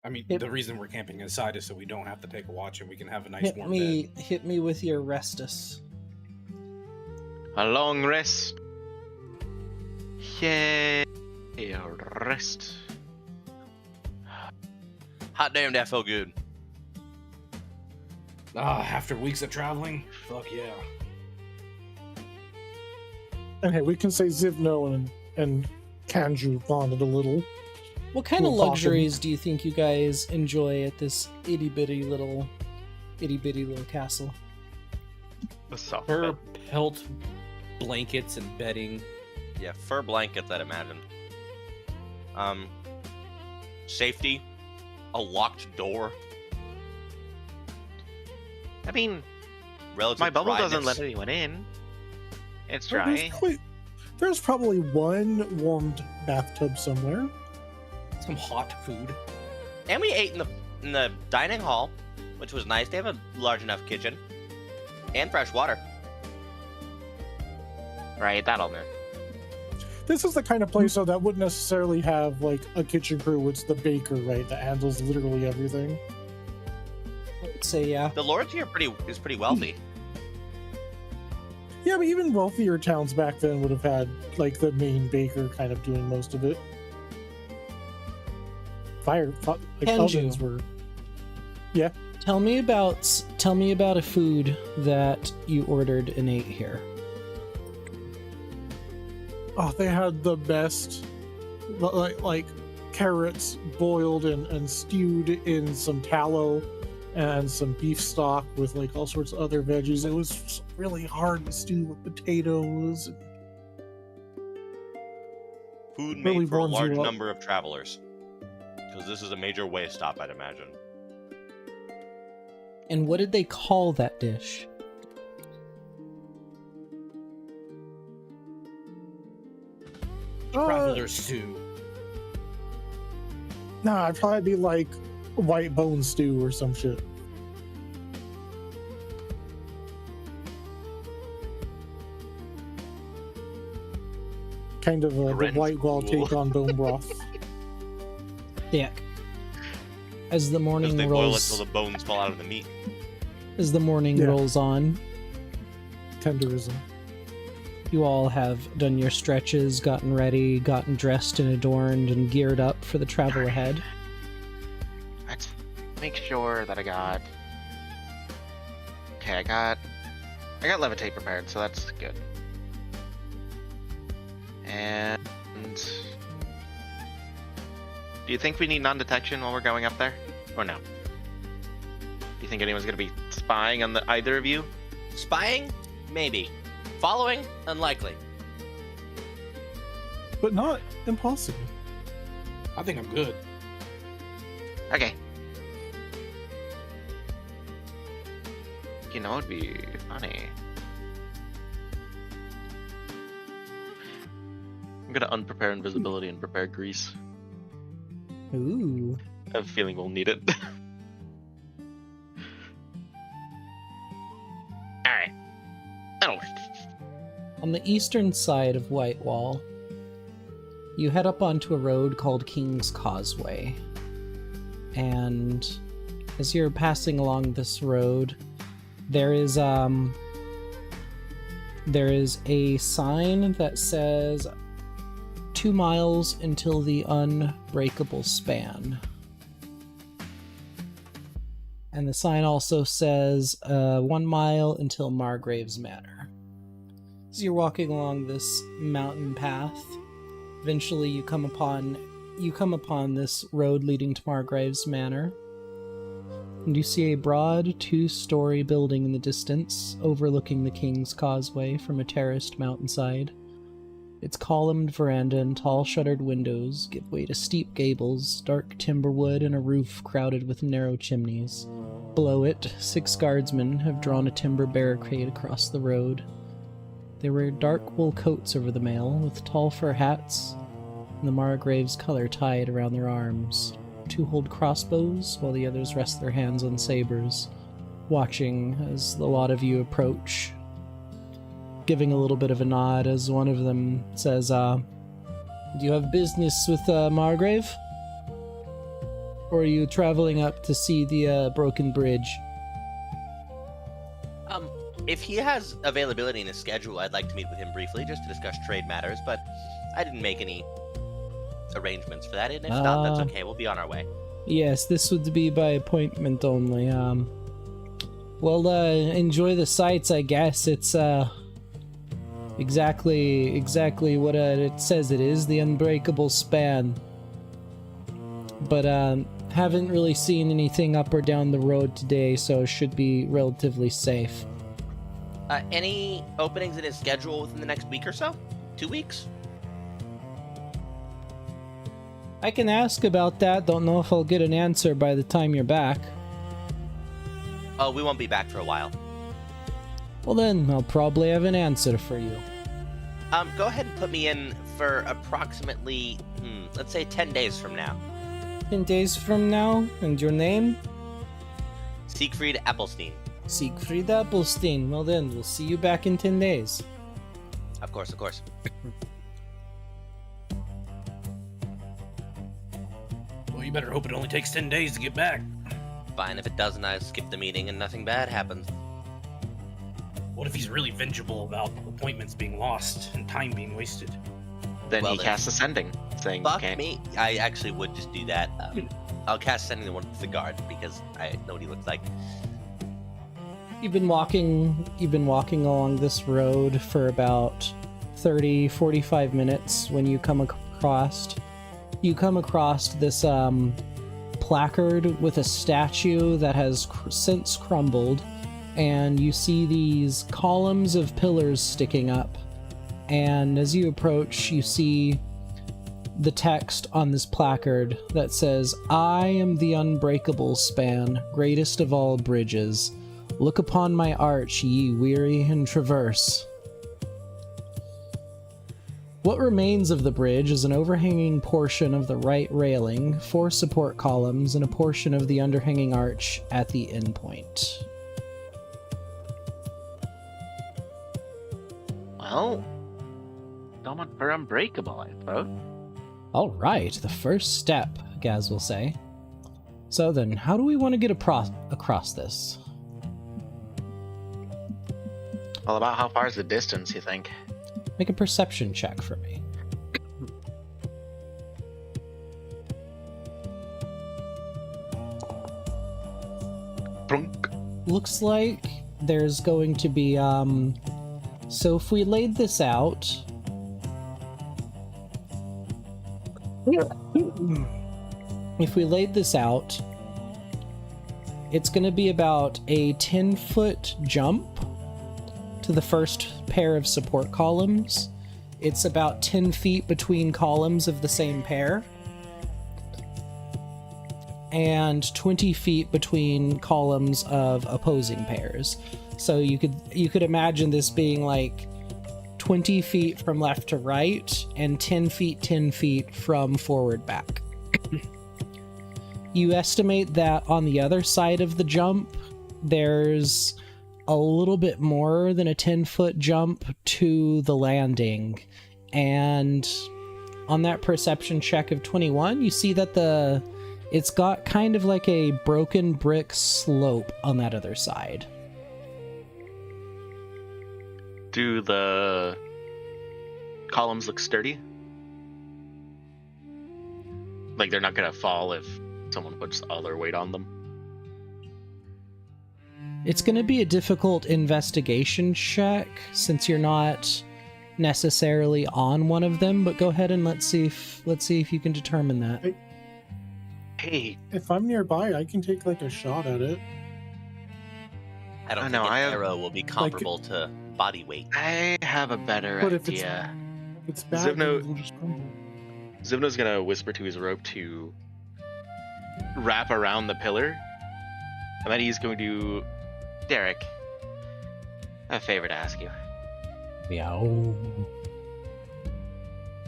H: I mean,
B: Hit-
H: the reason we're camping inside is so we don't have to take a watch and we can have a nice warm bed.
B: Hit me with your Restus.
G: A long rest. Yay! A rest.
A: Hot damn, that felt good.
H: After weeks of traveling, fuck yeah.
F: And hey, we can say Zivno and Kanju bonded a little.
B: What kind of
F: We'll talk
B: luxuries do you think you guys enjoy at this itty bitty little castle?
G: The soft
H: Fur
G: bed.
H: pelt blankets and bedding.
A: Yeah, fur blankets, I'd imagine. Safety, a locked door,
G: I mean,
A: relative
G: my bubble doesn't
A: dryness.
G: let anyone in. It's
F: Well,
G: dry.
F: There's probably one warmed bathtub somewhere.
H: Some hot food.
A: And we ate in the dining hall, which was nice. They have a large enough kitchen and fresh water.
G: Right, that'll do.
F: This is the kind of place though that wouldn't necessarily have like a kitchen crew. It's the baker, right, that handles literally everything.
B: I'd say yeah.
A: The lord here is pretty wealthy.
F: Yeah, but even wealthier towns back then would have had like the main baker kind of doing most of it. Like
B: Kenju.
F: ovens were.
B: Tell me about a food that you ordered and ate here.
F: Oh, they had the best, like carrots boiled and stewed in some tallow, and some beef stock with like all sorts of other veggies. It was really hard to stew with potatoes.
A: Food made
F: Really
A: for a
F: warms you
A: large
F: up.
A: number of travelers. Because this is a major way stop, I'd imagine.
B: And what did they call that dish?
H: Traveler stew.
F: Nah, I'd probably be like white bone stew or some shit. Kind of the
G: Ren's
F: white wall
G: cool.
F: take on bone broth.
B: Yeah. As the
A: Because
B: morning
A: they boil it
B: rolls,
A: till the bones fall out of the meat.
B: as the morning
F: Yeah.
B: rolls on,
F: Tenderism.
B: you all have done your stretches, gotten ready, gotten dressed and adorned, and geared up for the travel ahead.
G: Let's make sure that I got. Okay, I got levitate prepared, so that's good. And do you think we need non-detection while we're going up there, or no? Do you think anyone's gonna be spying on either of you?
A: Spying? Maybe. Following? Unlikely.
F: But not impossible.
H: I think I'm good.
G: Okay. You know, it'd be funny. I'm gonna unprepare invisibility and prepare grease.
B: Ooh.
G: I have a feeling we'll need it. Alright. That'll work.
B: On the eastern side of Whitewall, you head up onto a road called King's Causeway. And as you're passing along this road, there is a sign that says 2 miles until the unbreakable span. And the sign also says 1 mile until Margrave's Manor. As you're walking along this mountain path, eventually you come upon this road leading to Margrave's Manor. And you see a broad 2-story building in the distance, overlooking the King's Causeway from a terraced mountainside. Its columned veranda and tall shuttered windows give way to steep gables, dark timber wood, and a roof crowded with narrow chimneys. Below it, 6 guardsmen have drawn a timber barricade across the road. They wear dark wool coats over the mail, with tall fur hats, and the Margrave's color tied around their arms. 2 hold crossbows, while the others rest their hands on sabers, watching as the lot of you approach, giving a little bit of a nod as one of them says, do you have business with Margrave? Or are you traveling up to see the broken bridge?
A: If he has availability in his schedule, I'd like to meet with him briefly just to discuss trade matters, but I didn't make any arrangements for that, and if not, that's okay. We'll be on our way.
B: Yes, this would be by appointment only. Enjoy the sights, I guess. It's exactly what it says it is, the unbreakable span. But haven't really seen anything up or down the road today, so it should be relatively safe.
A: Any openings in his schedule within the next week or so? 2 weeks?
B: I can ask about that. Don't know if I'll get an answer by the time you're back.
A: Oh, we won't be back for a while.
B: Well then, I'll probably have an answer for you.
A: Go ahead and put me in for approximately, let's say 10 days from now.
B: 10 days from now? And your name?
A: Siegfried Appelstein.
B: Siegfried Appelstein. Well then, we'll see you back in 10 days.
A: Of course, of course.
H: Well, you better hope it only takes 10 days to get back.
A: Fine, if it doesn't, I skip the meeting and nothing bad happens.
H: What if he's really vengeable about appointments being lost and time being wasted?
G: Then
A: Well,
G: he
A: then-
G: casts Ascending, saying you
A: Fuck
G: can't.
A: me. I actually would just do that. I'll cast sending the one with the guard because I know what he looks like.
B: You've been walking along this road for about 30-45 minutes when you come across this placard with a statue that has since crumbled, and you see these columns of pillars sticking up. And as you approach, you see the text on this placard that says, "I am the unbreakable span, greatest of all bridges. Look upon my arch, ye weary and traverse." What remains of the bridge is an overhanging portion of the right railing, 4 support columns, and a portion of the underhanging arch at the endpoint.
G: Well, going for unbreakable, I suppose.
B: All right, the first step, Gaz will say. So then, how do we want to get across this?
G: Well, about how far is the distance, you think?
B: Make a perception check for me.
G: Plunk.
B: Looks like there's going to be, so if we laid this out... If we laid this out, it's going to be about a 10-foot jump to the first pair of support columns. It's about 10 feet between columns of the same pair, and 20 feet between columns of opposing pairs. So you could imagine this being like 20 feet from left to right and 10 feet from forward back. You estimate that on the other side of the jump, there's a little bit more than a 10-foot jump to the landing. And on that perception check of 21, you see that it's got kind of like a broken brick slope on that other side.
G: Do the columns look sturdy? Like they're not gonna fall if someone puts all their weight on them?
B: It's going to be a difficult investigation check since you're not necessarily on one of them, but go ahead and let's see if you can determine that.
G: Hey,
F: If I'm nearby, I can take like a shot at it.
A: I don't
G: I
A: think
G: know,
A: an
G: I have-
A: arrow will be comparable to body weight.
G: I have a better
F: But if it's-
G: idea.
F: It's bad.
G: Zivno-
F: it'll just crumble.
G: Zivno's gonna whisper to his rope to wrap around the pillar, and then he's going to... Derek, I have a favor to ask you.
B: Meow.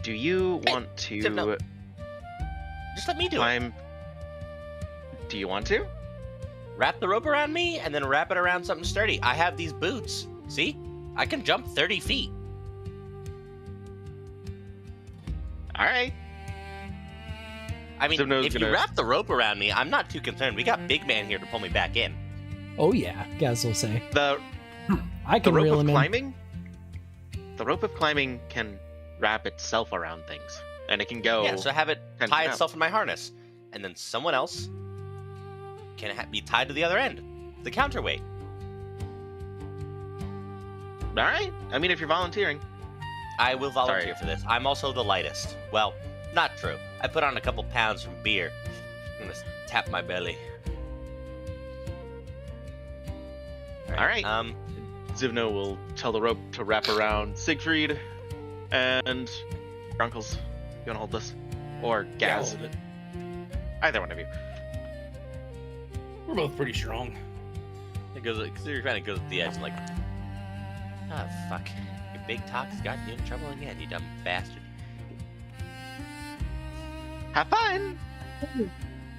G: Do you
A: Hey,
G: want to
A: Zivno. Just let me do it.
G: climb... Do you want to?
A: Wrap the rope around me and then wrap it around something sturdy. I have these boots. See? I can jump 30 feet.
G: Alright.
A: I mean,
G: Zivno's
A: if you
G: gonna-
A: wrap the rope around me, I'm not too concerned. We got Big Man here to pull me back in.
B: Oh yeah, Gaz will say.
G: The
B: I can
G: rope
B: reel
G: of
B: him in.
G: climbing? The rope of climbing can wrap itself around things. And it can go...
A: Yeah, so have it
G: 10
A: tie
G: feet up.
A: itself in my harness. And then someone else can be tied to the other end. The counterweight.
G: Alright. I mean, if you're volunteering.
A: I will volunteer
G: Sorry.
A: for this. I'm also the lightest. Well, not true. I put on a couple pounds from beer. I'm gonna tap my belly.
G: Alright. Zivno will tell the rope to wrap around Siegfried and your uncles. You wanna hold this? Or
H: Yeah, I'll
G: Gaz.
H: hold it.
G: Either one of you.
H: We're both pretty strong.
A: It goes. You're trying to go to the edge and like, ah, fuck. Your big talk's got you in trouble again, you dumb bastard.
G: Have fun!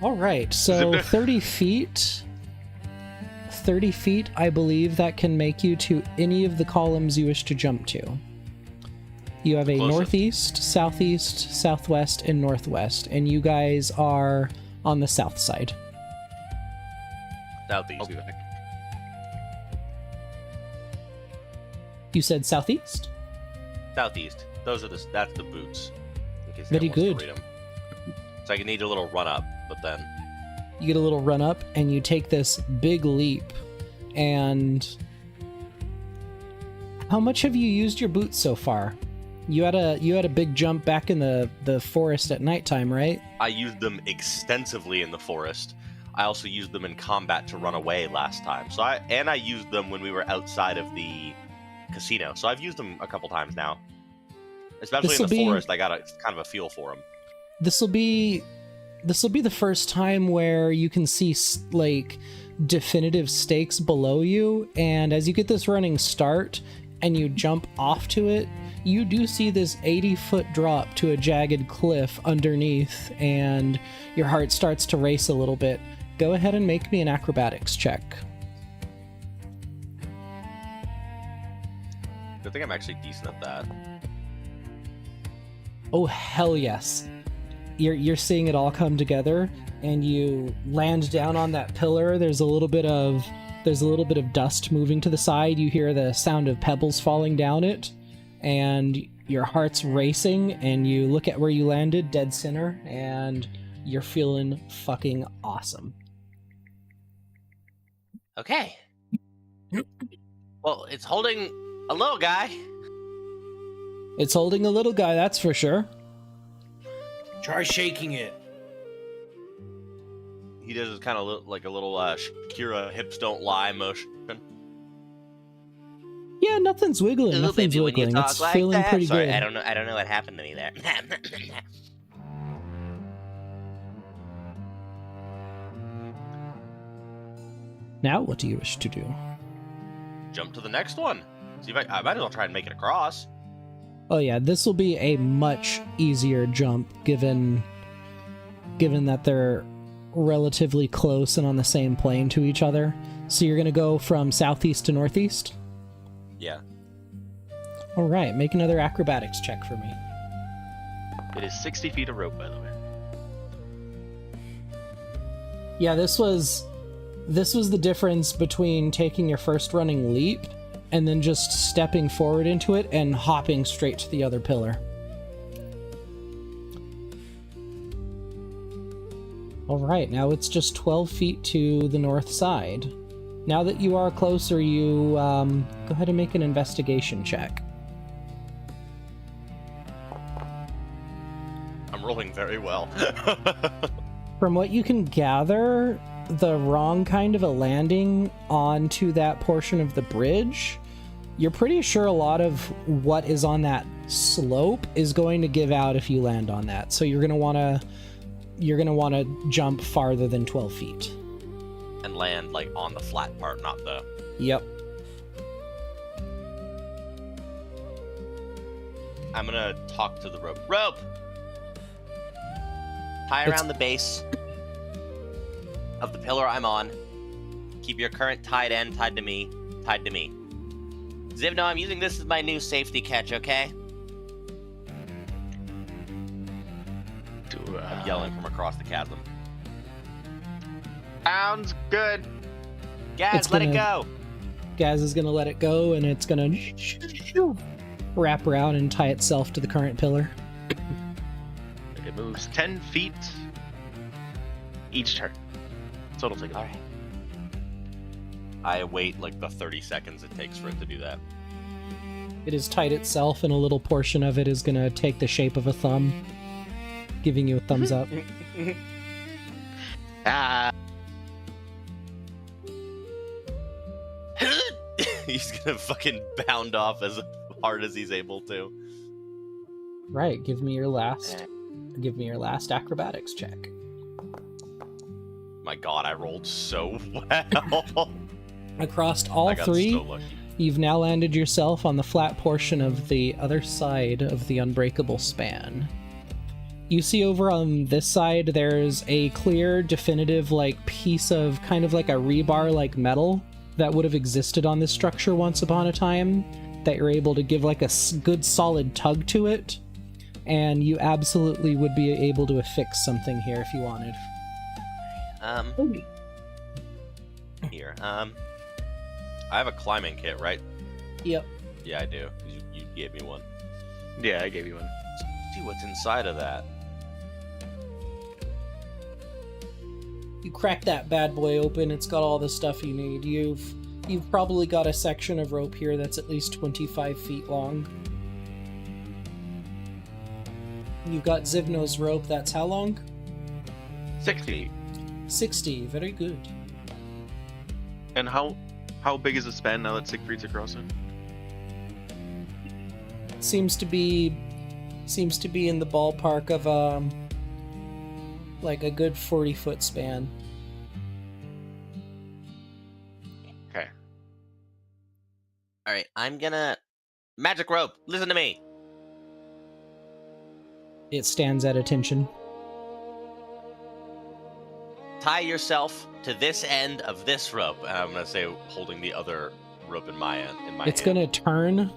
B: All right, so
G: Zip-
B: 30 feet. 30 feet, I believe that can make you to any of the columns you wish to jump to. You have a
A: Closest.
B: northeast, southeast, southwest, and northwest, and you guys are on the south side.
A: Southeast.
G: I'll be back.
B: You said southeast?
A: Southeast. Those are that's the boots. In case
B: Very
A: anyone wants
B: good.
A: to read 'em. So I need a little run up, but then
B: You get a little run up, and you take this big leap. And how much have you used your boots so far? You had a big jump back in the forest at nighttime, right?
A: I used them extensively in the forest. I also used them in combat to run away last time. So I used them when we were outside of the casino. So I've used them a couple times now. Especially in the forest, I got kind of a feel for them.
B: This will be the first time where you can see like definitive stakes below you, and as you get this running start and you jump off to it, you do see this 80-foot drop to a jagged cliff underneath, and your heart starts to race a little bit. Go ahead and make me an acrobatics check.
A: I think I'm actually decent at that.
B: Oh, hell yes. You're seeing it all come together, and you land down on that pillar. There's a little bit of dust moving to the side. You hear the sound of pebbles falling down it, and your heart's racing, and you look at where you landed, dead center, and you're feeling fucking awesome.
A: Okay. Well, it's holding a little guy.
B: It's holding a little guy, that's for sure.
H: Try shaking it.
A: He does kind of like a little Shakira hips don't lie motion.
B: Yeah, nothing's wiggling.
A: Ooh,
B: Nothing's
A: baby, when you
B: wiggling.
A: talk
B: It's
A: like
B: feeling
A: that.
B: pretty
A: Sorry,
B: good.
A: I don't know what happened to me there.
B: Now, what do you wish to do?
A: Jump to the next one. See if I might as well try and make it across.
B: Oh yeah, this will be a much easier jump given that they're relatively close and on the same plane to each other. So you're going to go from southeast to northeast?
A: Yeah.
B: All right, make another acrobatics check for me.
G: It is 60 feet of rope, by the way.
B: Yeah, this was the difference between taking your first running leap and then just stepping forward into it and hopping straight to the other pillar. All right, now it's just 12 feet to the north side. Now that you are closer, you go ahead and make an investigation check.
A: I'm rolling very well.
B: From what you can gather, the wrong kind of a landing onto that portion of the bridge, you're pretty sure a lot of what is on that slope is going to give out if you land on that. So you're going to want to jump farther than 12 feet.
A: And land like on the flat part, not the...
B: Yep.
A: I'm gonna talk to the rope. Rope! Tie around the base of the pillar I'm on. Keep your current tied end tied to me. Zivno, I'm using this as my new safety catch, okay? I'm yelling from across the chasm.
G: Sounds good.
A: Gaz, let it go!
B: Gaz is going to let it go, and it's going to wrap around and tie itself to the current pillar.
G: It moves 10 feet each turn. So it'll take
A: Alright. I wait like the 30 seconds it takes for it to do that.
B: It is tied itself, and a little portion of it is going to take the shape of a thumb, giving you a thumbs up.
A: He's gonna fucking bound off as hard as he's able to.
B: Right, give me your last acrobatics check.
A: My god, I rolled so well.
B: Across all
A: I got
B: three,
A: so lucky.
B: you've now landed yourself on the flat portion of the other side of the unbreakable span. You see over on this side, there's a clear, definitive, like, piece of kind of like a rebar-like metal that would have existed on this structure once upon a time, that you're able to give like a good solid tug to it, and you absolutely would be able to affix something here if you wanted.
A: Here, I have a climbing kit, right?
B: Yep.
A: Yeah, I do. You gave me one.
G: Yeah, I gave you one.
A: Let's see what's inside of that.
B: You crack that bad boy open, it's got all the stuff you need. You've probably got a section of rope here that's at least 25 feet long. You've got Zivno's rope, that's how long?
D: 60.
B: 60. Very good.
G: And how big is the span now that Siegfried's across it?
B: Seems to be in the ballpark of like a good 40-foot span.
A: Okay. All right, I'm gonna magic rope. Listen to me.
B: It stands at attention.
A: Tie yourself to this end of this rope. And I'm gonna say, holding the other rope in my hand.
B: It's gonna turn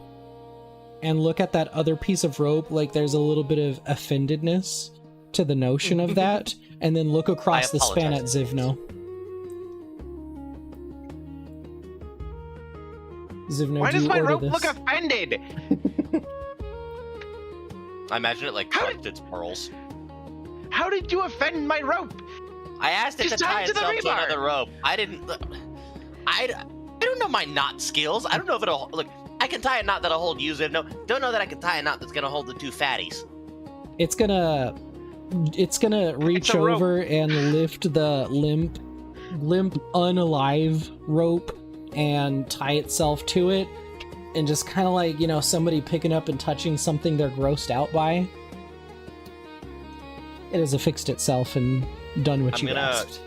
B: and look at that other piece of rope like there's a little bit of offendedness to the notion of that, and then look across the span at Zivno. Zivno,
G: Why
B: do
G: does
B: you
G: my
B: order
G: rope
B: this?
G: look offended?
A: I imagine it like dropped its pearls.
G: How did you offend my rope?
A: I asked it
G: Just
A: to
G: tie
A: tie
G: it to the
A: itself to
G: rebar.
A: another rope. I don't know my knot skills. I don't know if it'll look. I can tie a knot that'll hold you, Zivno. Don't know that I can tie a knot that's gonna hold the two fatties.
B: It's gonna reach
G: a rope.
B: over and lift the limp unalive rope and tie itself to it, and just kind of like, you know, somebody picking up and touching something they're grossed out by. It has affixed itself and done what
A: I'm
B: you
A: gonna,
B: asked.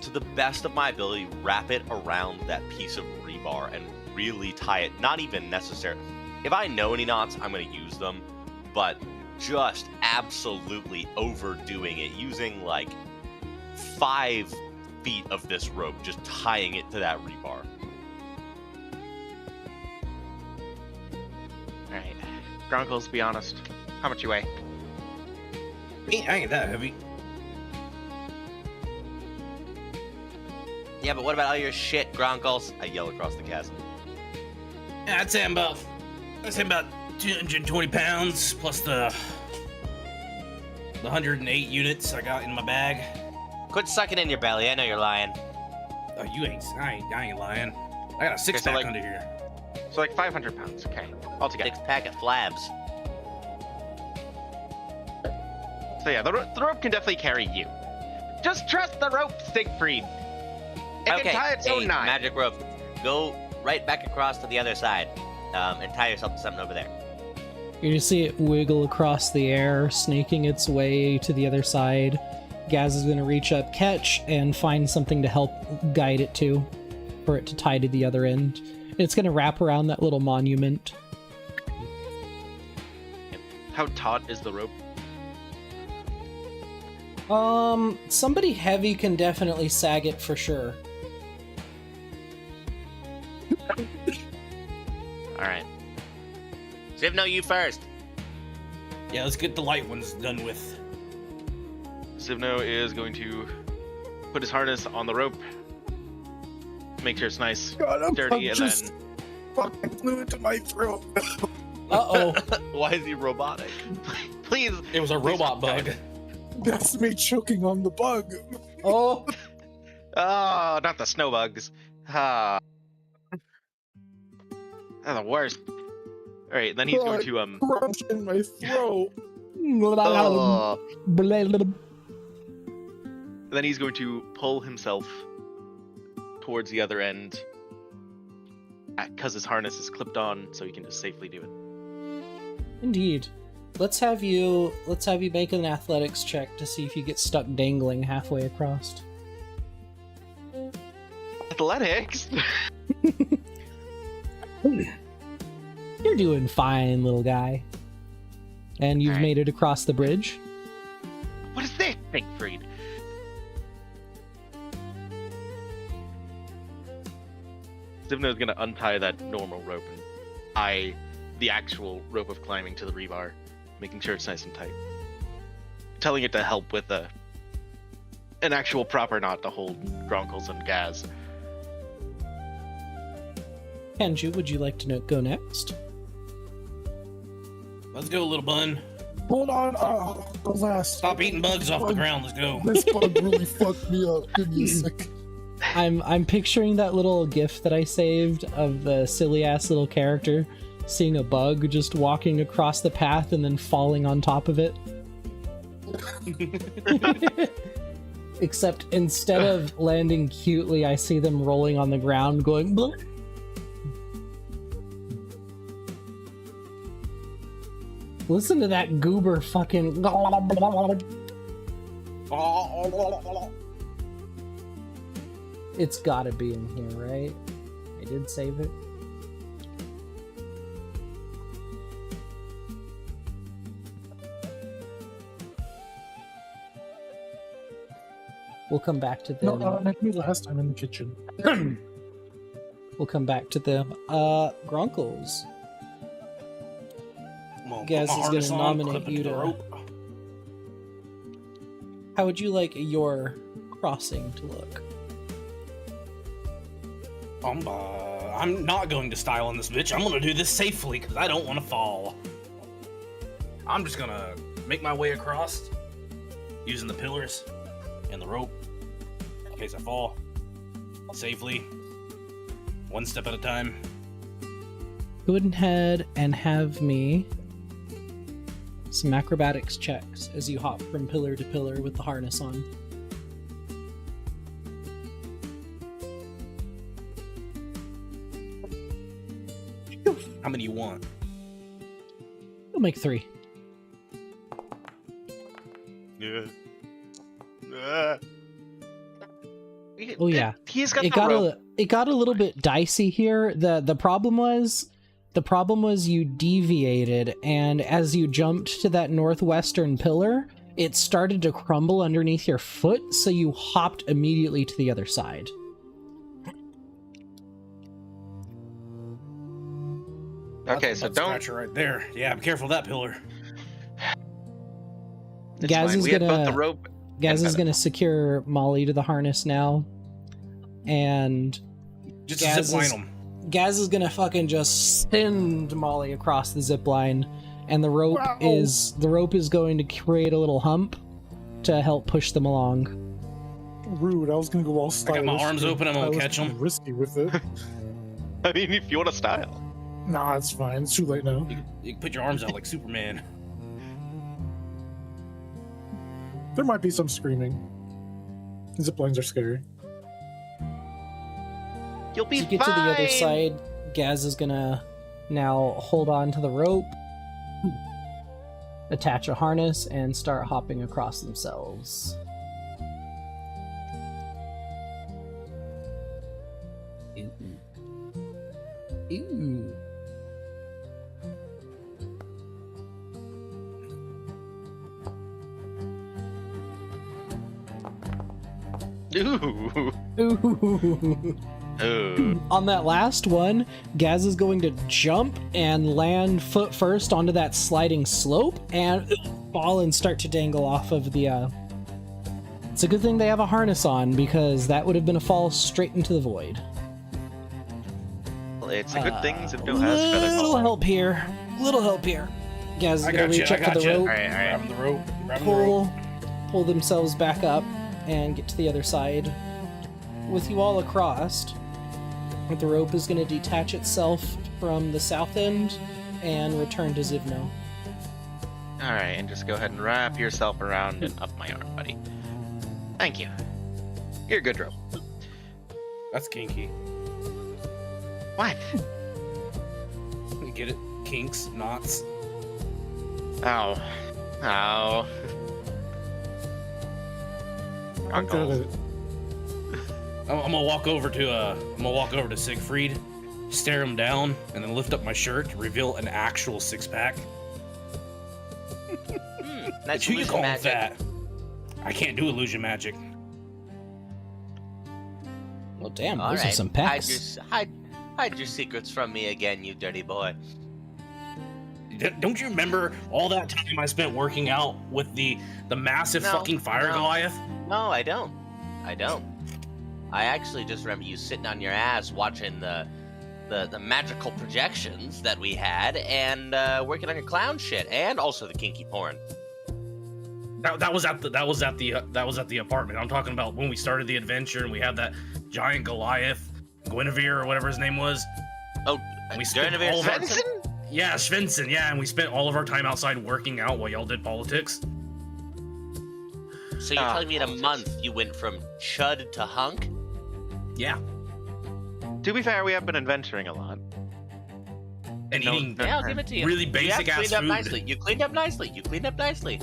A: to the best of my ability, wrap it around that piece of rebar and really tie it. Not even necessary. If I know any knots, I'm gonna use them, but just absolutely overdoing it, using like 5 feet of this rope, just tying it to that rebar.
G: Alright. Gronkles, be honest. How much you weigh?
H: I ain't that heavy.
A: Yeah, but what about all your shit, Gronkles? I yell across the chasm.
H: Yeah, I'd say about 220 pounds plus the 108 units I got in my bag.
A: Quit sucking in your belly. I know you're lying.
H: Oh, I ain't lying. I got a six pack
G: like-
H: under here.
G: So like 500 pounds, okay. Altogether.
A: 6-pack of flabs.
G: So yeah, the rope can definitely carry you. Just trust the rope, Siegfried. It
A: Okay,
G: can tie its
A: hey,
G: own knot.
A: magic rope. Go right back across to the other side, and tie yourself to something over there.
B: You see it wiggle across the air, snaking its way to the other side. Gaz is going to reach up, catch, and find something to help guide it to, for it to tie to the other end. And it's going to wrap around that little monument.
G: How taut is the rope?
B: Somebody heavy can definitely sag it for sure.
G: Alright.
A: Zivno, you first.
H: Yeah, let's get the light ones done with.
G: Zivno is going to put his harness on the rope. Make sure it's nice, dirty, and then...
F: fucking flew into my throat.
B: Uh-oh.
A: Why is he robotic?
G: Please.
H: It was a robot bug.
F: That's me choking on the bug.
B: Oh,
G: Oh, not the snow bugs. Ah. They're the worst. Alright, then he's going to,
F: Crunch in my throat.
G: oh. Then he's going to pull himself towards the other end because his harness is clipped on, so he can just safely do it.
B: Indeed. Let's have you make an athletics check to see if you get stuck dangling halfway across.
G: Athletics?
B: You're doing fine, little guy. And you've
G: Alright.
B: made it across the bridge.
G: What is this, Siegfried? Zivno's gonna untie that normal rope and tie the actual rope of climbing to the rebar, making sure it's nice and tight. Telling it to help with an actual proper knot to hold Gronkles and Gaz.
B: Kenju, would you like to go next?
H: Let's go, little bun.
F: Hold on. Oh, the last.
H: Stop eating bugs off the ground. Let's go.
F: This bug really fucked me up. Give me a sec.
B: I'm picturing that little gif that I saved of the silly ass little character seeing a bug just walking across the path and then falling on top of it. Except instead of landing cutely, I see them rolling on the ground going bleh. Listen to that goober fucking It's gotta be in here, right? I did save it. We'll come back to
F: No,
B: them.
F: met me last time in the kitchen.
B: We'll come back to them. Gronkles. Gaz is gonna nominate you to. How would you like your crossing to look?
H: I'm not going to style on this bitch. I'm gonna do this safely because I don't want to fall. I'm just gonna make my way across using the pillars and the rope in case I fall safely, one step at a time.
B: Go ahead and have me some acrobatics checks as you hop from pillar to pillar with the harness on.
H: How many you want?
B: We'll make 3.
A: Yeah.
B: Oh yeah,
G: He's got
B: it got a little bit dicey here. The problem was you deviated, and as you jumped to that northwestern pillar, it started to crumble underneath your foot, so you hopped immediately to the other side.
D: Okay, so
H: Butt
D: don't.
H: scratcher right there. Yeah, be careful of that pillar.
D: It's
B: Gaz
D: fine.
B: is
D: We had both
B: gonna-
D: the rope.
B: Gaz
D: and
B: is gonna secure Molly to the harness now, and
H: Just
B: Gaz
H: zip line
B: is-
H: them.
B: Gaz is gonna fucking just send Molly across the zip line, and the rope
F: Wow.
B: is going to create a little hump to help push them along.
F: Rude. I was gonna go all
H: I
F: stylish.
H: got my arms
F: but
H: open, I'm gonna
F: I was
H: catch 'em.
F: being risky with it.
G: I mean, if you want to style.
F: Nah, it's fine. It's too late now.
H: You can put your arms out like Superman.
F: There might be some screaming. Zip lines are scary.
G: You'll be
B: To get
G: fine.
B: to the other side, Gaz is gonna now hold on to the rope, attach a harness, and start hopping across themselves. Ooh.
G: Ooh.
B: Ooh.
G: Ooh.
B: On that last one, Gaz is going to jump and land foot first onto that sliding slope and fall and start to dangle off of the. It's a good thing they have a harness on, because that would have been a fall straight into the void.
G: Well, it's a good thing Zinfandel has feather
B: Little
G: fall.
B: help here. Little help here. Gaz is
H: I
B: gonna
H: got you.
B: reach
H: I
B: up to
H: got
B: the
H: you.
B: rope,
G: Alright, alright.
H: Grab the rope. Grab the rope.
B: pull themselves back up, and get to the other side. With you all across, the rope is going to detach itself from the south end and return to Zivno.
G: Alright, and just go ahead and wrap yourself around and up my arm, buddy. Thank you. You're a good rope.
H: That's kinky.
G: What?
H: You get it? Kinks, knots.
G: Ow. Ow.
F: I got it.
H: I'm gonna walk over to Siegfried, stare him down, and then lift up my shirt to reveal an actual six-pack.
A: That's
H: Who you
A: illusion
H: call
A: magic.
H: that? I can't do illusion magic.
B: Well, damn,
A: All
B: those are
A: right,
B: some packs.
A: hide your secrets from me again, you dirty boy.
H: Don't you remember all that time I spent working out with the massive
A: No,
H: fucking fire
A: no.
H: Goliath?
A: No, I don't. I actually just remember you sitting on your ass watching the magical projections that we had, and working on your clown shit, and also the kinky porn.
H: That was at the apartment. I'm talking about when we started the adventure and we had that giant Goliath, Guinevere or whatever his name was.
A: Oh,
H: We spent
A: Guinevere
H: all of our-
A: Svensson?
H: Yeah, Svensson. Yeah, and we spent all of our time outside working out while y'all did politics.
A: So you're telling me in a month you went from chud to hunk?
H: Yeah.
G: To be fair, we have been adventuring a lot.
H: And
G: No,
H: eating
G: no,
A: Yeah, I'll give it to you.
H: really basic
A: you have
H: ass
A: cleaned up
H: food.
A: nicely. You cleaned up nicely. You cleaned up nicely.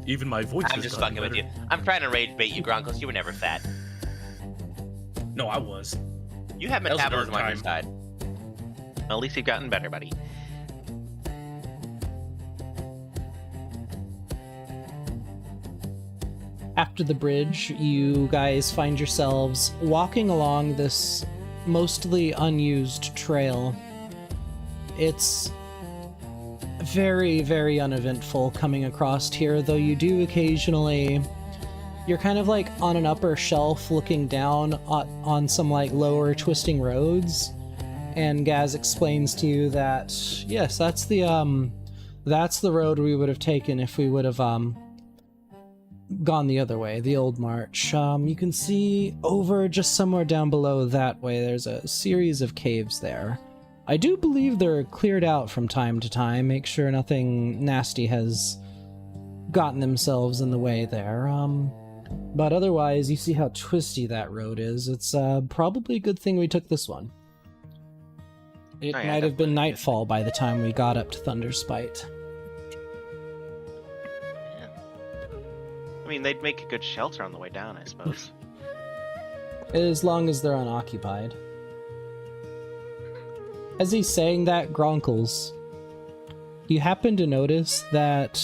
H: Even my voice
A: I'm just fucking with you. I'm trying to rage bait you, Gronkles. You were never fat.
H: No, I was.
A: You have
H: That was a dark
A: metabolism on your
H: time.
A: side.
G: At least you've gotten better, buddy.
B: After the bridge, you guys find yourselves walking along this mostly unused trail. It's very, very uneventful coming across here, though you do occasionally... You're kind of like on an upper shelf looking down on some like lower twisting roads, and Gaz explains to you that, yes, that's the road we would have taken if we would have gone the other way, the old march. You can see over just somewhere down below that way, there's a series of caves there. I do believe they're cleared out from time to time, make sure nothing nasty has gotten themselves in the way there. But otherwise, you see how twisty that road is. It's probably a good thing we took this one. It
G: Oh, yeah,
B: might have been
G: definitely.
B: nightfall by the time we got up to Thunderspite.
G: I mean, they'd make a good shelter on the way down, I suppose.
B: As long as they're unoccupied. As he's saying that, Gronkles, you happen to notice that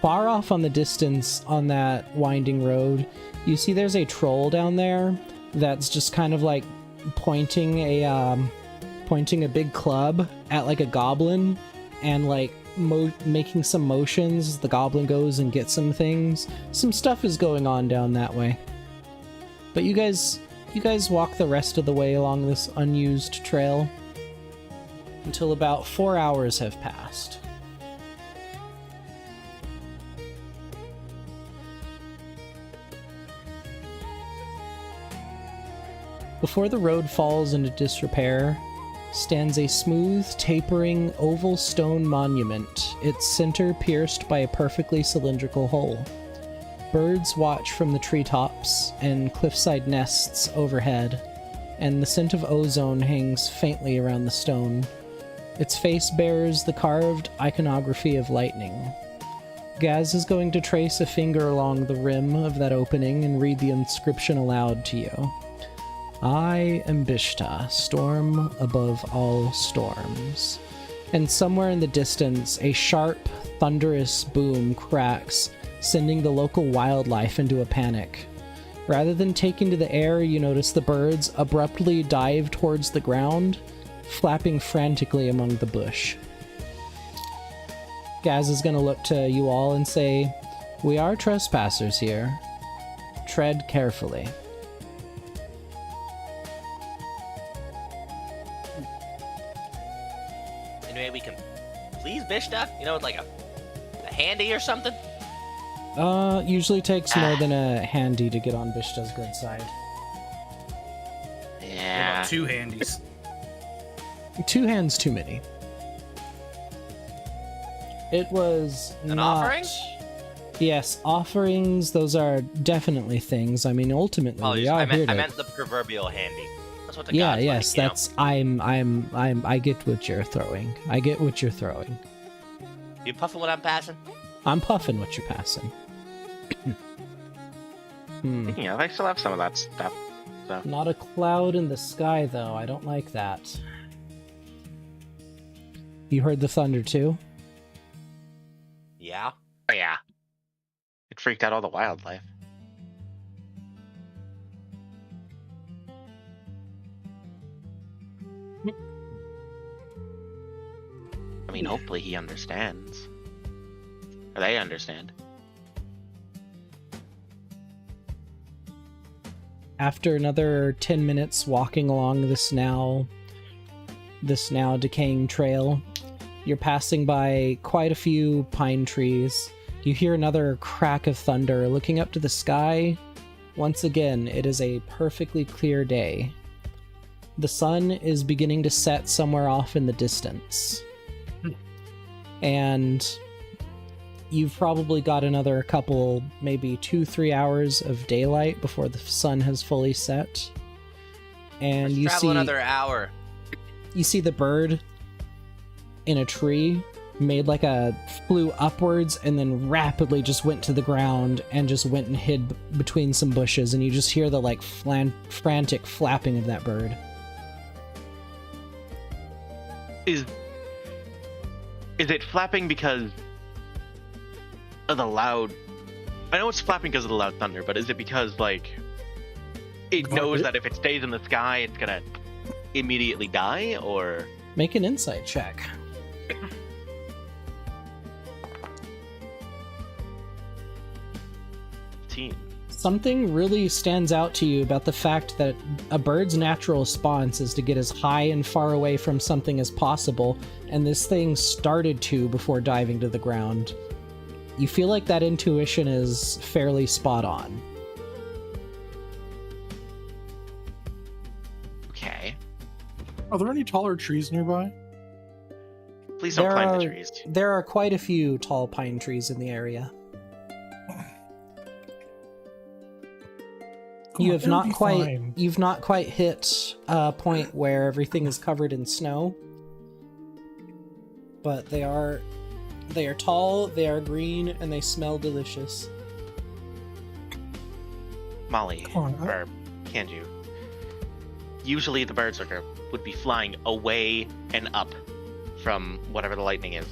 B: far off on the distance on that winding road, you see there's a troll down there that's just kind of like pointing a big club at like a goblin and like making some motions as the goblin goes and gets some things. Some stuff is going on down that way. But you guys walk the rest of the way along this unused trail until about 4 hours have passed. Before the road falls into disrepair stands a smooth, tapering, oval stone monument, its center pierced by a perfectly cylindrical hole. Birds watch from the treetops and cliffside nests overhead, and the scent of ozone hangs faintly around the stone. Its face bears the carved iconography of lightning. Gaz is going to trace a finger along the rim of that opening and read the inscription aloud to you. I am Bishta, storm above all storms. And somewhere in the distance, a sharp, thunderous boom cracks, sending the local wildlife into a panic. Rather than taking to the air, you notice the birds abruptly dive towards the ground, flapping frantically among the bush. Gaz is going to look to you all and say, "We are trespassers here. Tread carefully."
A: Anyway, we can please Bishta? You know, with like a handy or something?
B: Usually takes more than a handy to get on Bishta's good side.
H: What
G: Yeah.
H: about 2 handies?
B: 2 hands too many. It was
A: An
B: not...
A: offering?
B: Yes, offerings, those are definitely things. I mean, ultimately, we are
A: I
B: here
A: meant,
B: to...
A: the proverbial handy. That's what the
B: Yeah,
A: gods
B: yes,
A: like,
B: that's... I get what you're throwing. I get what you're throwing.
A: You puffing what I'm passing?
B: I'm puffing what you're passing.
G: Speaking of, I still have some of that stuff. So.
B: Not a cloud in the sky, though. I don't like that. You heard the thunder, too?
A: Yeah.
G: Oh, yeah. It freaked out all the wildlife. I mean, hopefully he understands. Or they understand.
B: After another 10 minutes walking along this now decaying trail, you're passing by quite a few pine trees. You hear another crack of thunder. Looking up to the sky, once again, it is a perfectly clear day. The sun is beginning to set somewhere off in the distance. And you've probably got another couple, maybe 2-3 hours of daylight before the sun has fully set. And
A: Let's
B: you
A: travel
B: see
A: another hour.
B: you see the bird in a tree made like flew upwards and then rapidly just went to the ground and just went and hid between some bushes, and you just hear the like frantic flapping of that bird.
G: Is it flapping because of the loud? I know it's flapping because of the loud thunder, but is it because like it knows that if it stays in the sky, it's gonna immediately die? Or
B: Make an insight check. Something really stands out to you about the fact that a bird's natural response is to get as high and far away from something as possible, and this thing started to before diving to the ground. You feel like that intuition is fairly spot on.
G: Okay.
F: Are there any taller trees nearby?
G: Please don't climb the trees.
B: There are quite a few tall pine trees in the area. You've not quite hit a point where everything is covered in snow, but they are tall, they are green, and they smell delicious.
G: Molly, or Kanju, usually the birds would be flying away and up from whatever the lightning is.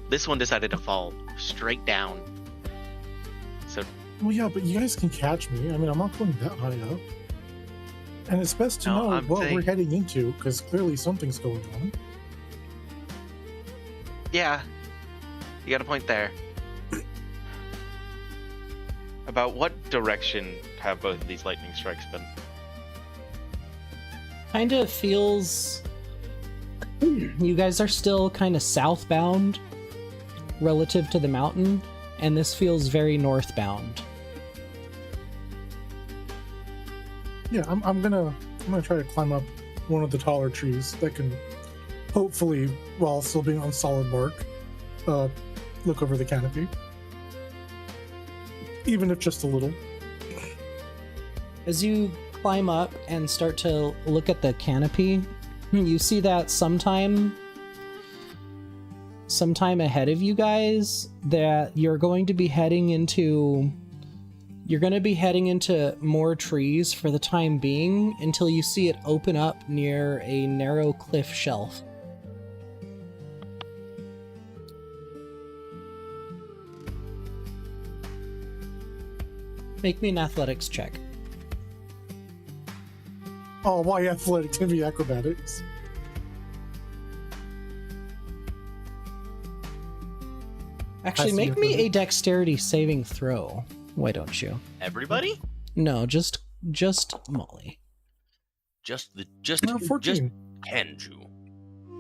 G: This one decided to fall straight down. So.
F: Well, yeah, but you guys can catch me. I mean, I'm not going that high up. And it's best to know what we're heading into, because clearly something's going on.
G: Yeah, you got a point there. About what direction have both of these lightning strikes been?
B: Kind of feels... You guys are still kind of southbound relative to the mountain, and this feels very northbound.
F: Yeah, I'm gonna try to climb up one of the taller trees that can hopefully, while still being on solid bark, look over the canopy. Even if just a little.
B: As you climb up and start to look at the canopy, you see that sometime ahead of you guys that you're going to be heading into more trees for the time being until you see it open up near a narrow cliff shelf. Make me an athletics check.
F: Oh, why athletics can be acrobatics?
B: Actually, make me a dexterity saving throw. Why don't you?
A: Everybody?
B: No, just Molly.
A: Just
F: 14.
A: Kanju.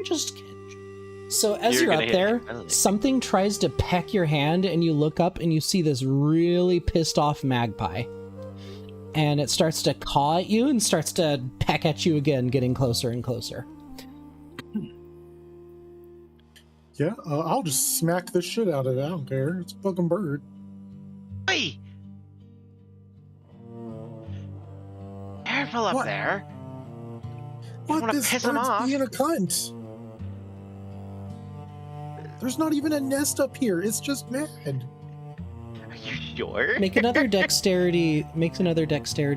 B: Just Kenji. So as you're up there, something tries to peck your hand, and you look up and you see this really pissed off magpie. And it starts to caw at you and starts to peck at you again, getting closer and closer.
F: Yeah, I'll just smack the shit out of it. I don't care. It's a fucking bird.
G: Hey! Careful up there. You want to piss him off?
F: Being a cunt. There's not even a nest up here. It's just mad.
G: Are you sure?
B: Make another dexterity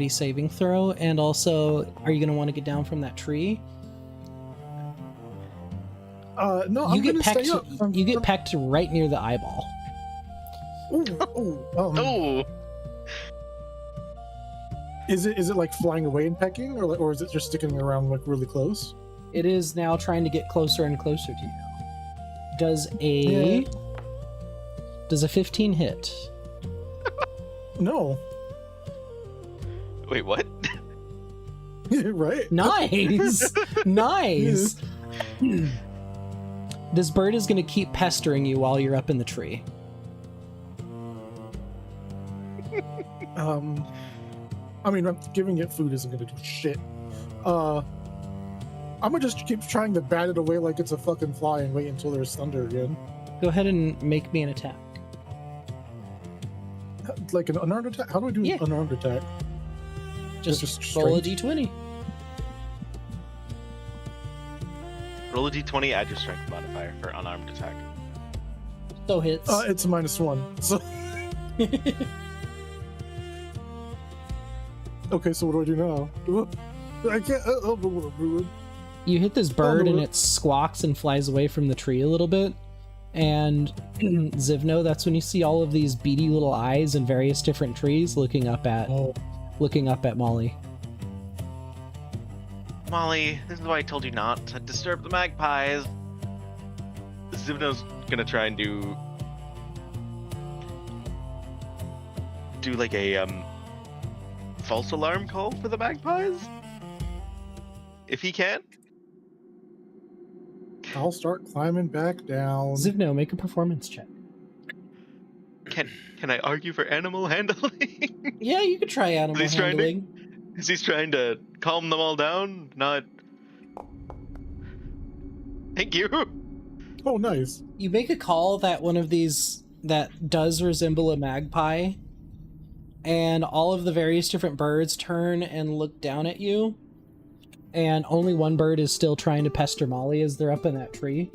B: saving throw, and also, are you going to want to get down from that tree?
F: No, I'm gonna stay up.
B: You get pecked right near the eyeball.
G: Oh.
F: Is it like flying away and pecking, or is it just sticking around like really close?
B: It is now trying to get closer and closer to you. Does a 15 hit?
F: No.
G: Wait, what?
F: Right.
B: Nice. Nice. This bird is going to keep pestering you while you're up in the tree.
F: I mean, giving it food isn't gonna do shit. I'm gonna just keep trying to bat it away like it's a fucking fly and wait until there's thunder again.
B: Go ahead and make me an attack.
F: like an unarmed attack? How do I do
B: Yeah.
F: an unarmed attack?
B: Just roll a
F: strength?
B: d20.
G: Roll a d20, add your strength modifier for unarmed attack.
B: So hits.
F: It's a -1. So okay, so what do I do now? I can't. I don't know what I'm doing.
B: You hit this bird
F: no,
B: and
F: it-
B: it squawks and flies away from the tree a little bit. And Zivno, that's when you see all of these beady little eyes in various different trees looking up at
F: Oh,
B: Molly.
G: Molly, this is why I told you not to disturb the magpies. Zivno's gonna try and do like a false alarm call for the magpies, if he can.
F: I'll start climbing back down.
B: Zivno, make a performance check.
G: Can I argue for animal handling?
B: Yeah, you could try animal
G: He's trying to-
B: handling.
G: Is he trying to calm them all down? Not. Thank you.
F: Oh, nice.
B: You make a call that one of these that does resemble a magpie, and all of the various different birds turn and look down at you, and only one bird is still trying to pester Molly as they're up in that tree.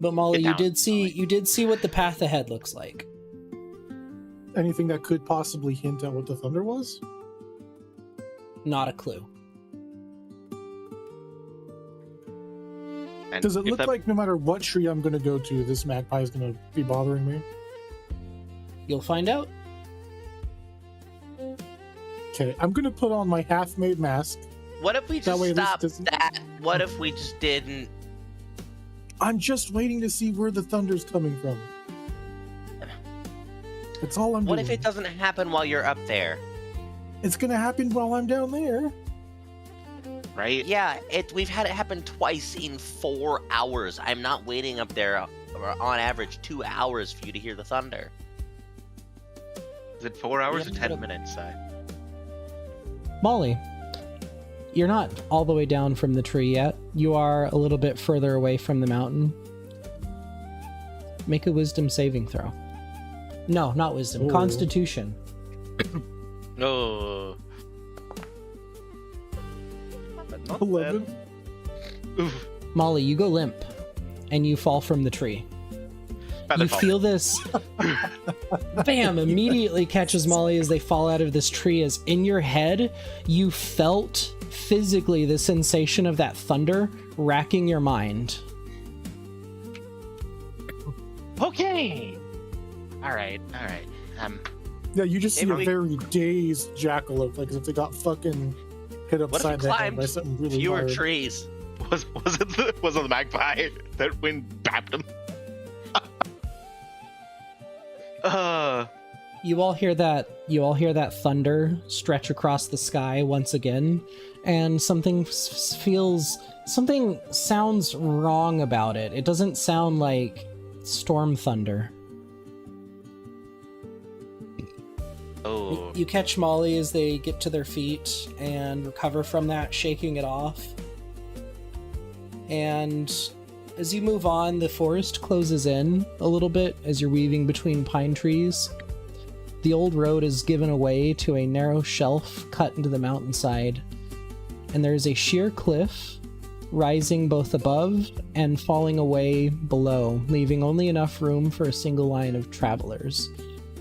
B: But Molly,
G: Get
B: you
G: down,
B: did see what the path ahead looks like.
F: Anything that could possibly hint at what the thunder was?
B: Not a clue.
G: And
F: Does it
G: if
F: look
G: that-
F: like no matter what tree I'm going to go to, this magpie is going to be bothering me?
B: You'll find out.
F: Okay, I'm going to put on my half-made mask.
A: What if we
F: That
A: just
F: way at least
A: stopped
F: doesn't-
A: that? What if we just didn't?
F: I'm just waiting to see where the thunder's coming from. That's all I'm
A: What
F: doing.
A: if it doesn't happen while you're up there?
F: It's going to happen while I'm down there.
G: right?
A: Yeah, we've had it happen twice in 4 hours. I'm not waiting up there on average 2 hours for you to hear the thunder.
G: Is it 4 hours or
A: Yeah,
G: 10
A: but-
G: minutes?
B: Molly, you're not all the way down from the tree yet. You are a little bit further away from the mountain. Make a wisdom saving throw. No, not wisdom.
F: Ooh.
B: Constitution.
G: No. Not
F: 11.
G: bad. Oof.
B: Molly, you go limp, and you fall from the tree.
G: Feather
B: You
G: fall.
B: feel this bam immediately catches Molly as they fall out of this tree, as in your head you felt physically the sensation of that thunder racking your mind.
G: Okay. All right.
F: Yeah, you just see
A: Maybe
F: a
A: we-
F: very dazed jackalope, like as if they got fucking hit
A: What if
F: upside
A: we
F: the head
A: climbed
F: by something really
A: fewer
F: hard.
A: trees?
G: Was it the magpie that wind bapped him?
B: You all hear that thunder stretch across the sky once again, and something sounds wrong about it. It doesn't sound like storm thunder.
G: Oh.
B: You catch Molly as they get to their feet and recover from that, shaking it off. And as you move on, the forest closes in a little bit as you're weaving between pine trees. The old road is given away to a narrow shelf cut into the mountainside, and there is a sheer cliff rising both above and falling away below, leaving only enough room for a single line of travelers.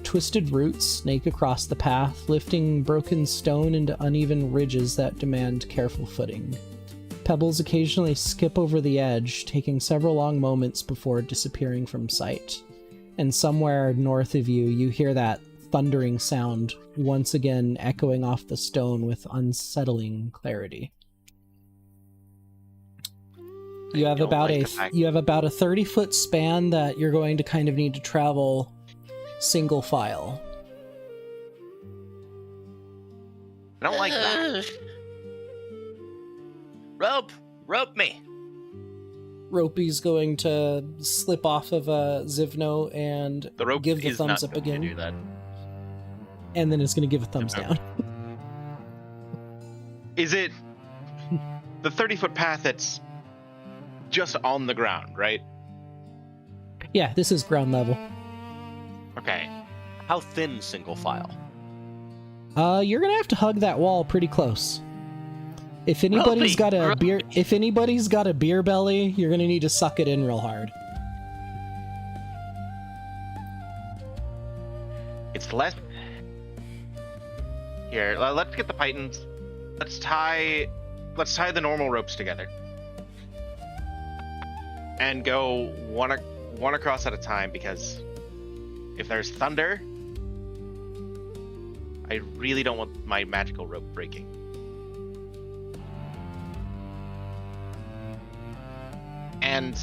B: Twisted roots snake across the path, lifting broken stone into uneven ridges that demand careful footing. Pebbles occasionally skip over the edge, taking several long moments before disappearing from sight. And somewhere north of you, you hear that thundering sound once again echoing off the stone with unsettling clarity. You have
G: don't
B: about
G: like the fact-
B: a 30-foot span that you're going to kind of need to travel single file.
G: I don't like that.
A: Rope me.
B: Ropey's going to slip off of Zivno and
G: The rope
B: give the
G: is
B: thumbs
G: not
B: up
G: going
B: again,
G: to do that.
B: and then it's going to give a thumbs
G: No.
B: down.
G: Is it the 30-foot path that's just on the ground, right?
B: Yeah, this is ground level.
G: Okay.
A: How thin single file?
B: You're gonna have to hug that wall pretty close. If anybody's got a beer, if anybody's got a beer belly, you're gonna need to suck it in real hard.
G: It's less. Here, let's get the pythons. Let's tie the normal ropes together, and go one across at a time. Because if there's thunder, I really don't want my magical rope breaking. And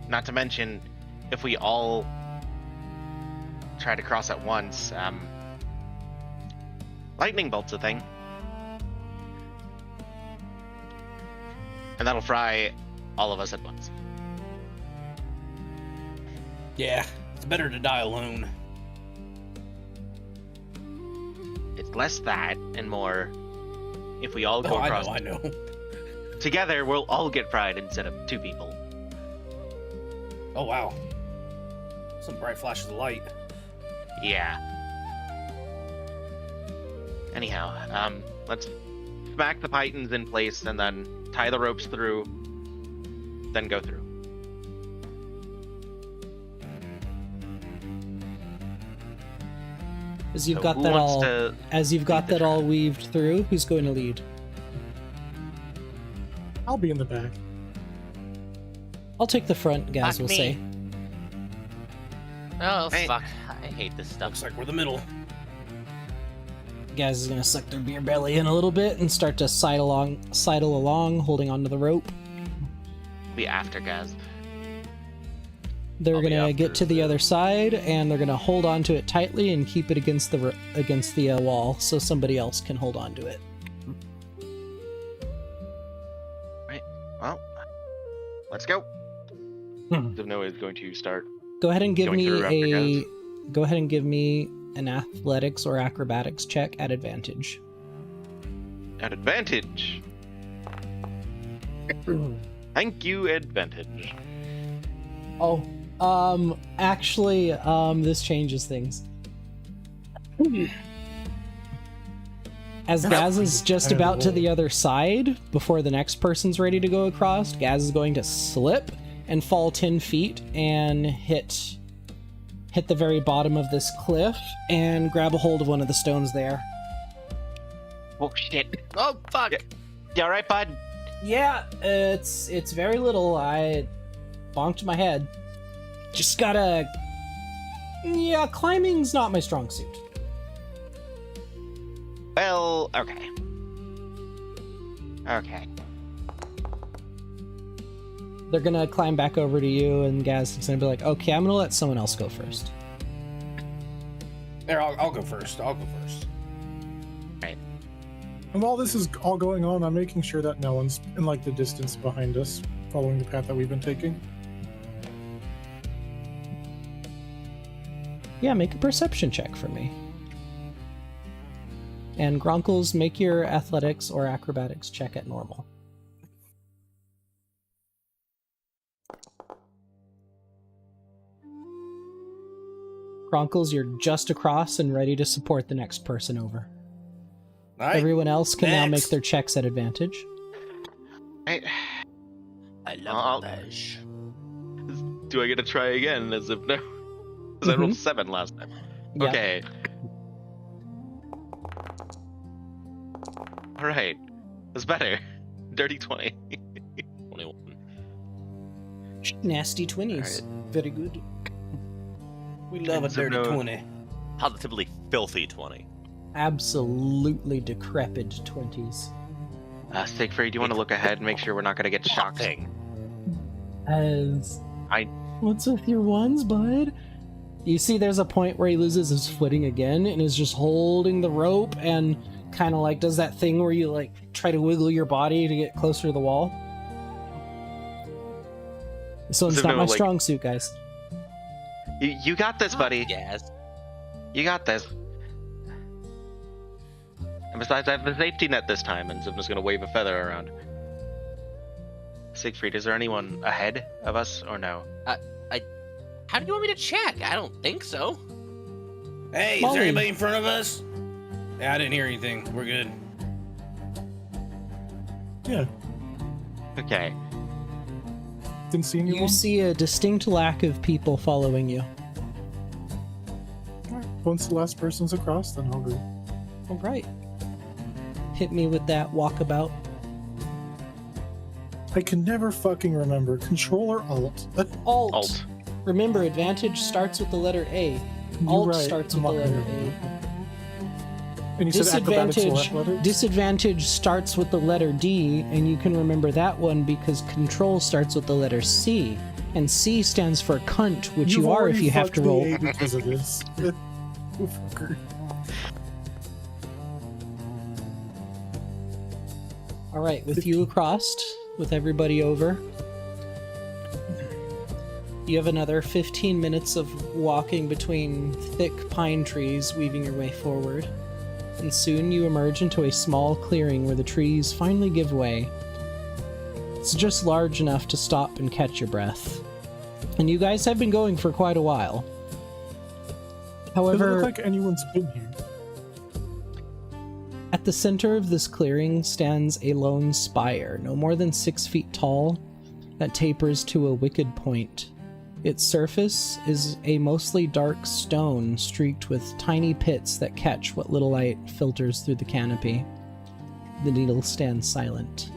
G: not to mention, if we all try to cross at once, lightning bolt's a thing. And that'll fry all of us at once.
H: Yeah, it's better to die alone.
G: It's less that and more if we all go across.
H: I know.
G: Together, we'll all get fried instead of two people.
H: Oh, wow. Some bright flashes of light.
G: Yeah. Anyhow, let's smack the pythons in place and then tie the ropes through, then go through.
B: As you've
G: So
B: got
G: who
B: that
G: wants
B: all,
G: to
B: as you've got
G: lead the
B: that all weaved through, who's going to lead?
F: I'll be in the back.
B: I'll take the front, Gaz
A: Fuck
B: will
A: me.
B: say.
A: Oh,
G: Hey.
A: fuck. I hate this stuff.
H: Looks like we're the middle.
B: Gaz is gonna suck their beer belly in a little bit and start to sidle along, holding onto the rope.
G: be after Gaz?
B: They're
A: I'll be
B: gonna get
A: after
B: to the other side, and they're gonna hold onto it tightly and keep it against the wall, so somebody else can hold onto it.
G: Well, let's go.
B: Hmm.
G: Zivno is going to start.
B: Go ahead and give
G: Going
B: me
G: through after
B: Go ahead and give me an athletics or acrobatics check at advantage.
G: At advantage. Thank you, advantage.
B: Oh, actually, this changes things. As Gaz is just about to the other side, before the next person's ready to go across, Gaz is going to slip and fall 10 feet and hit the very bottom of this cliff and grab a hold of one of the stones there.
G: Oh shit!
A: Oh, fuck.
G: You all right, bud?
B: Yeah, it's very little. I bonked my head. Just gotta... Yeah, climbing's not my strong suit.
G: Well, okay. Okay.
B: They're gonna climb back over to you, and Gaz is gonna be like, okay, I'm gonna let someone else go first.
H: There, I'll go first. I'll go first.
F: And while this is all going on, I'm making sure that no one's in like the distance behind us, following the path that we've been taking.
B: Yeah, make a perception check for me. And Gronkles, make your athletics or acrobatics check at normal. Gronkles, you're just across and ready to support the next person over.
H: All right.
B: Everyone else can now make
H: next.
B: their checks at advantage.
G: Hey,
A: I
G: I'll-
A: love Dash.
G: do I get to try again? As if no, because I rolled 7 last time.
B: Yeah.
G: Okay. All right, that's better. Dirty 20.
A: 21.
B: Nasty 20s. Very good.
H: We love a
G: So
H: dirty
G: no-
H: 20.
A: Positively filthy 20.
B: Absolutely decrepit 20s.
G: Siegfried, do you want to look ahead and make sure we're not going to get shocked?
A: Thing.
B: As
G: I-
B: What's with your ones, bud? You see there's a point where he loses his footing again and is just holding the rope and kind of like does that thing where you like try to wiggle your body to get closer to the wall. This one's
G: So
B: not
G: no,
B: my
G: like-
B: strong suit, guys.
G: You got this, buddy.
A: Yes.
G: You got this. And besides, I have the safety net this time, and Zivna's going to wave a feather around. Siegfried, is there anyone ahead of us or no?
A: How do you want me to check? I don't think so.
H: Hey, is
B: Molly.
H: there anybody in front of us? Yeah, I didn't hear anything. We're good.
F: Yeah,
G: Okay.
F: didn't see anyone.
B: You see a distinct lack of people following you.
F: Alright, once the last person's across, then I'll go.
B: All right. Hit me with that walkabout.
F: I can never fucking remember. Control or Alt?
B: Alt.
G: Alt.
B: Remember, advantage starts with the letter A.
F: You're
B: Alt
F: right,
B: starts with
F: I'm
B: the
F: not
B: letter
F: gonna-
B: A.
F: And you said acrobatics or
B: Disadvantage.
F: athletics?
B: Disadvantage starts with the letter D, and you can remember that one because control starts with the letter C, and C stands for cunt, which
F: You've
B: you are if
F: already
B: you have to
F: fucked the
B: roll.
F: A because of this. You fucker.
B: All right, with you across, with everybody over, you have another 15 minutes of walking between thick pine trees, weaving your way forward. And soon you emerge into a small clearing where the trees finally give way. It's just large enough to stop and catch your breath. And you guys have been going for quite a while.
F: Doesn't
B: However,
F: look like anyone's been here.
B: at the center of this clearing stands a lone spire, no more than 6 feet tall, that tapers to a wicked point. Its surface is a mostly dark stone streaked with tiny pits that catch what little light filters through the canopy. The needle stands silent.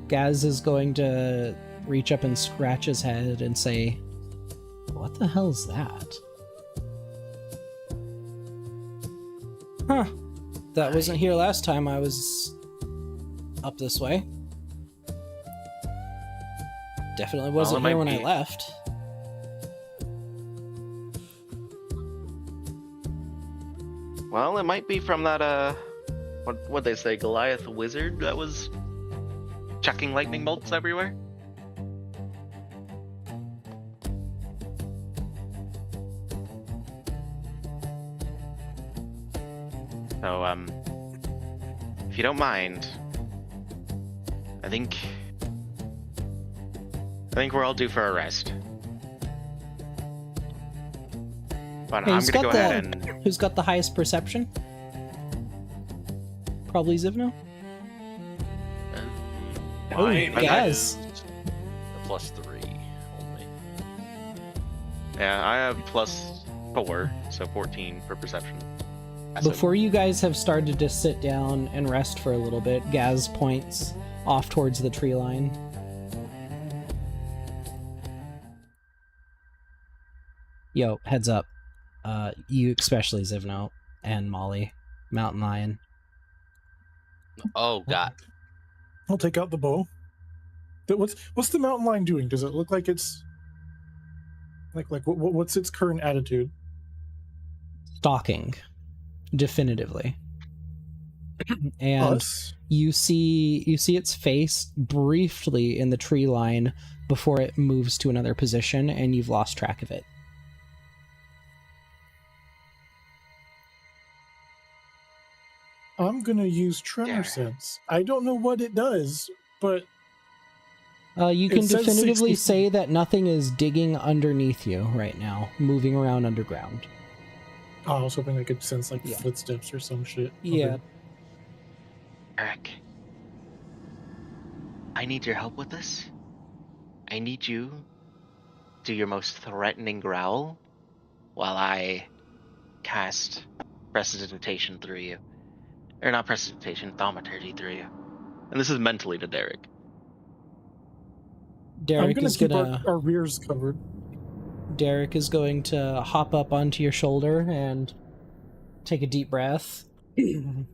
B: Gaz is going to reach up and scratch his head and say, "What the hell's that?" Huh. That wasn't here last time I was up this way. Definitely wasn't
G: it
B: here
G: might
B: when I
G: be.
B: left.
G: Well, it might be from that, what they say, Goliath wizard that was chucking lightning bolts everywhere? So, if you don't mind, I think we're all due for a rest. But
B: Hey,
G: I'm
B: who's
G: gonna go
B: got
G: ahead
B: the-
G: and
B: Who's got the highest perception? Probably Zivno? Oh,
H: Mine
B: Gaz.
A: A +3 only.
G: yeah, I have +4, so 14 for perception.
B: Before you guys have started to sit down and rest for a little bit, Gaz points off towards the tree line. Yo, heads up. You especially, Zivno, and Molly, Mountain Lion.
A: Oh god.
F: I'll take out the bow. What's the mountain lion doing? Does it look like it's what's its current attitude?
B: Stalking. Definitively. And
F: Us?
B: you see its face briefly in the tree line before it moves to another position, and you've lost track of it.
F: I'm gonna use tremor
G: There.
F: sense. I don't know what it does, but
B: You can
F: It says
B: definitively
F: 60
B: say that nothing is digging underneath you right now, moving around underground.
F: I was hoping I could sense like
B: Yeah.
F: footsteps or some shit.
B: Yeah.
F: Okay.
G: Eric, I need your help with this. I need you to do your most threatening growl while I cast Prestidigitation through you. Or not Prestidigitation, Thaumaturgy through you. And this is mentally to Derek.
F: I'm
B: Derek
F: gonna
B: is
F: keep
B: gonna
F: our rears covered.
B: Derek is going to hop up onto your shoulder and take a deep breath.
G: And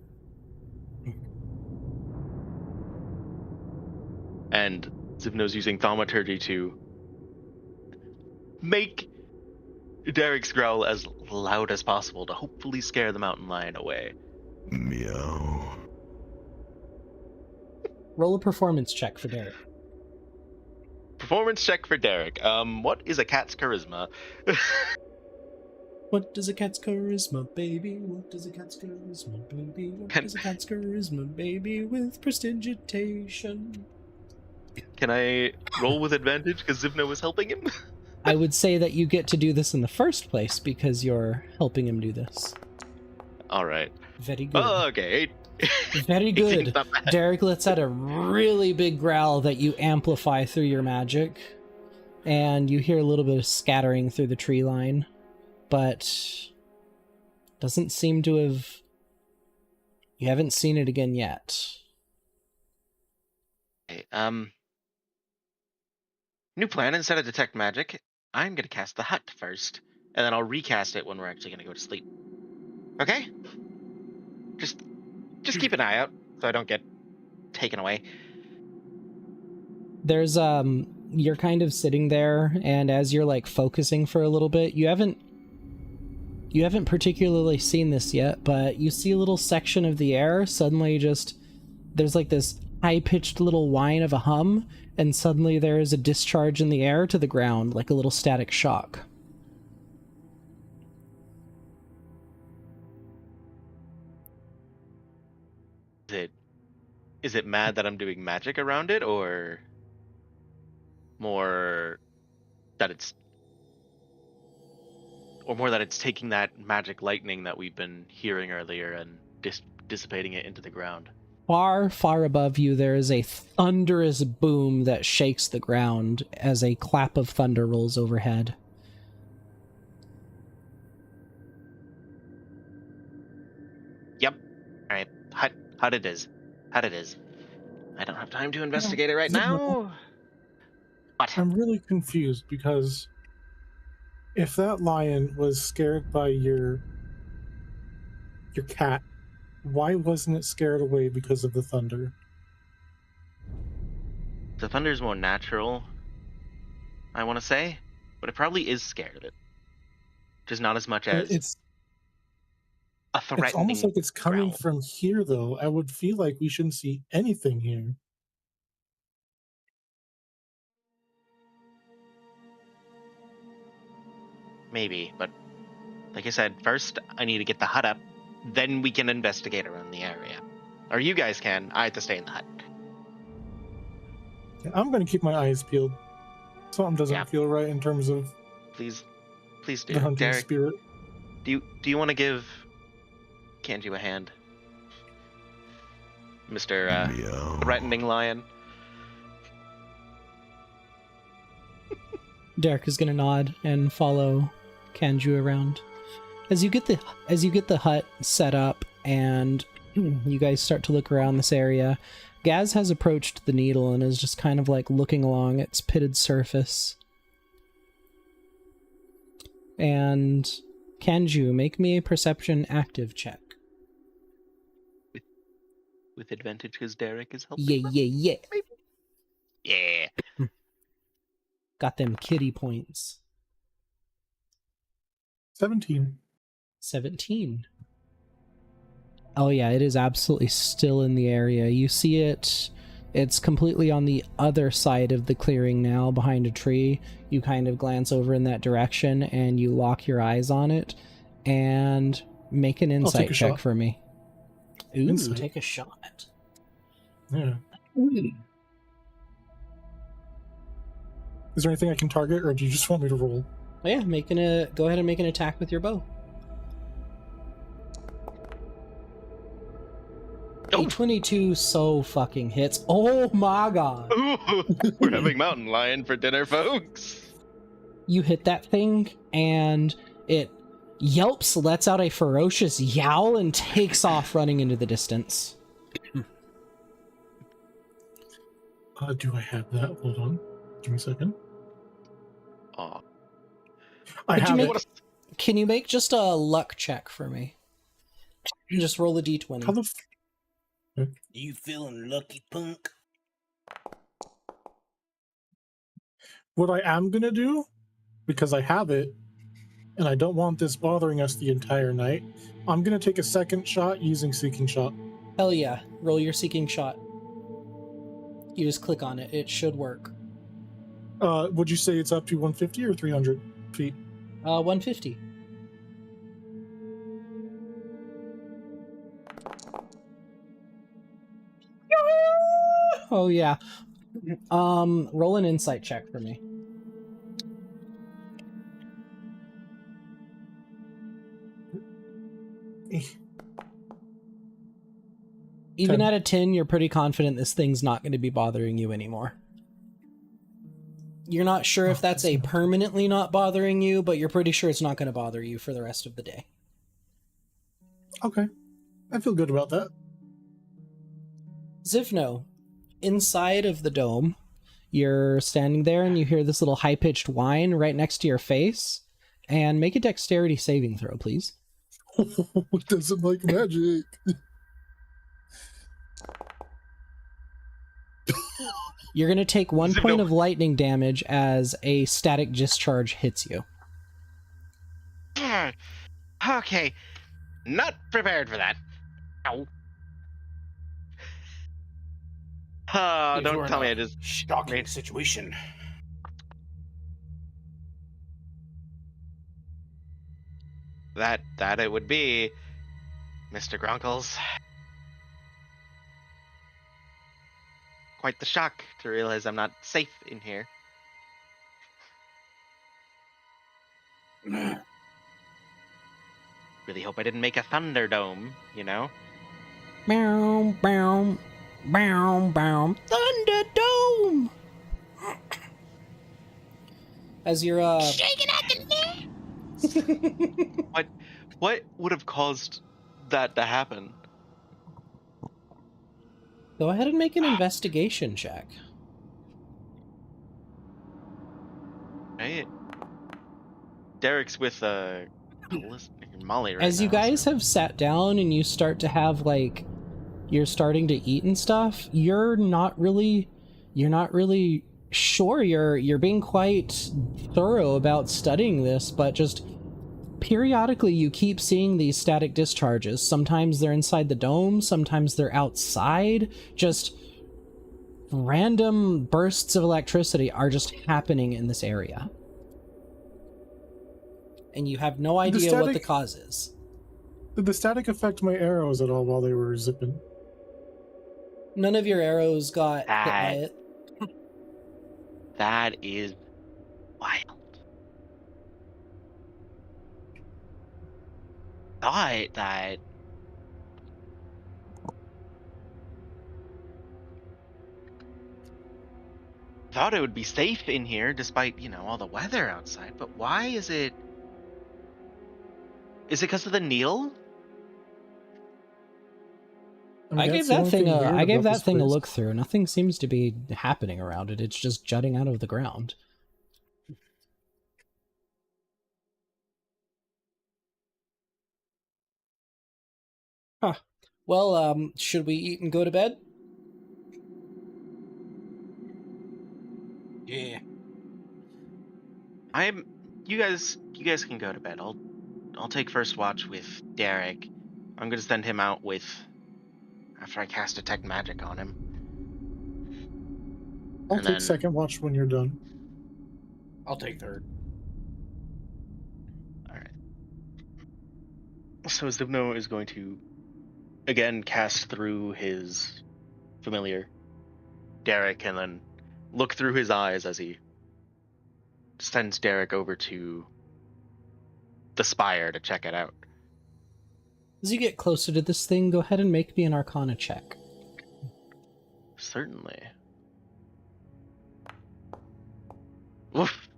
G: Zivno's using Thaumaturgy to make Derek's growl as loud as possible to hopefully scare the mountain lion away.
I: Meow.
B: Roll a performance check for Derek.
G: Performance check for Derek. What is a cat's charisma?
B: What does a cat's charisma, baby? What does a cat's charisma, baby? What
G: Can-
B: does a cat's charisma, baby? With prestidigitation.
G: Can I roll with advantage because Zivno was helping him?
B: I would say that you get to do this in the first place because you're helping him do this.
G: All right.
B: Very good.
G: Oh, okay.
B: Very
G: 18's
B: good.
G: not bad.
B: Derek lets out a really big growl that you amplify through your magic, and you hear a little bit of scattering through the tree line, but doesn't seem to have... You haven't seen it again yet.
G: Okay, new plan. Instead of detect magic, I'm gonna cast the hut first, and then I'll recast it when we're actually gonna go to sleep. Okay? Just keep an eye out so I don't get taken away.
B: There's you're kind of sitting there, and as you're like focusing for a little bit, you haven't particularly seen this yet, but you see a little section of the air suddenly just, there's like this high-pitched little whine of a hum, and suddenly there is a discharge in the air to the ground, like a little static shock.
G: Is it mad that I'm doing magic around it, or more that it's taking that magic lightning that we've been hearing earlier and dissipating it into the ground?
B: Far, far above you, there is a thunderous boom that shakes the ground as a clap of thunder rolls overhead.
G: Yep. All right. Hut it is. Hut it is. I don't have time to investigate it right now. What?
F: I'm really confused because if that lion was scared by your cat, why wasn't it scared away because of the thunder?
G: The thunder's more natural, I want to say, but it probably is scared of it. Just not as much as
F: It's
G: a threatening.
F: It's almost like it's coming
G: growl.
F: from here, though. I would feel like we shouldn't see anything here.
G: Maybe, but like I said, first I need to get the hut up, then we can investigate around the area. Or you guys can. I have to stay in the hut.
F: I'm going to keep my eyes peeled. Something doesn't
G: Yeah.
F: feel right in terms of
G: Please do.
F: the hunting
G: Derek,
F: spirit.
G: do you want to give Kanju a hand, Mr.
I: Meow.
G: Threatening Lion?
B: Derek is gonna nod and follow Kanju around. As you get the hut set up and you guys start to look around this area, Gaz has approached the needle and is just kind of like looking along its pitted surface. And Kanju, make me a perception active check.
G: With advantage because Derek is helping.
B: Yeah.
G: Yeah.
B: Got them kitty points.
F: 17.
B: 17. Oh yeah, it is absolutely still in the area. You see it. It's completely on the other side of the clearing now, behind a tree. You kind of glance over in that direction and you lock your eyes on it and make an insight
F: a
B: check
F: shot.
B: for me. Ooh,
F: Insight.
B: take a shot.
F: Yeah. Is there anything I can target, or do you just want me to roll?
B: Oh yeah, go ahead and make an attack with your bow.
G: Oh.
B: A 22 so fucking hits. Oh my god.
G: Ooh, we're having mountain lion for dinner, folks.
B: You hit that thing, and it yelps, lets out a ferocious yowl, and takes off running into the distance.
F: Do I have that? Hold on. Give me a second.
G: Aw.
F: I
B: Could you
F: have
B: make-
F: it.
B: Can you make just a luck check for me? Just roll a d20.
F: How the
H: You feeling lucky, punk?
F: What I am going to do, because I have it, and I don't want this bothering us the entire night, I'm going to take a second shot using Seeking Shot.
B: Hell yeah. Roll your seeking shot. You just click on it. It should work.
F: Would you say it's up to 150 or 300 feet?
B: 150. Oh yeah. Roll an insight check for me. Even
F: 10.
B: at a 10, you're pretty confident this thing's not going to be bothering you anymore. You're not sure if that's a permanently not bothering you, but you're pretty sure it's not going to bother you for the rest of the day.
F: Okay. I feel good about that.
B: Zivno, inside of the dome, you're standing there and you hear this little high-pitched whine right next to your face. And make a dexterity saving throw, please.
F: It doesn't like magic.
B: You're going to take 1
G: Zivno.
B: point of lightning damage as a static discharge hits you.
G: Okay. Not prepared for that. Ow.
H: You're
G: Don't
H: in
G: tell me
H: a
G: I just
H: shocking
G: made-
H: situation.
G: that it would be, Mr. Grunkles. Quite the shock to realize I'm not safe in here. Really hope I didn't make a Thunderdome, you know?
B: Bow, bow, bow, bow. Thunderdome! As you're,
D: What would have caused that to happen?
B: Go ahead and make an investigation check.
G: Right? Derek's with Molly right
B: As you
G: now,
B: guys
G: so-
B: have sat down and you start to have, like, you're starting to eat and stuff, you're not really sure. You're being quite thorough about studying this, but just periodically you keep seeing these static discharges. Sometimes they're inside the dome, sometimes they're outside. Just random bursts of electricity are just happening in this area. And you have no idea what the
F: static-
B: cause is.
F: Did the static affect my arrows at all while they were zipping?
B: None of your arrows got hit by it.
G: That is wild. Thought it would be safe in here despite, all the weather outside, but why is it... Is it because of the Neil?
B: I gave
F: that's the
B: that
F: only
B: thing
F: weird
B: I gave
F: about
B: that
F: this
B: thing a
F: place.
B: look through. Nothing seems to be happening around it. It's just jutting out of the ground. Huh. Well, should we eat and go to bed?
H: Yeah.
G: You guys can go to bed. I'll take first watch with Derek. I'm gonna send him out after I cast Detect Magic on him.
F: I'll
G: and
F: take
G: then-
F: second watch when you're done.
H: I'll take third.
G: Alright. So Zivno is going to again cast through his familiar, Derek, and then look through his eyes as he sends Derek over to the spire to check it out.
B: As you get closer to this thing, go ahead and make me an Arcana check.
G: Certainly. Oof.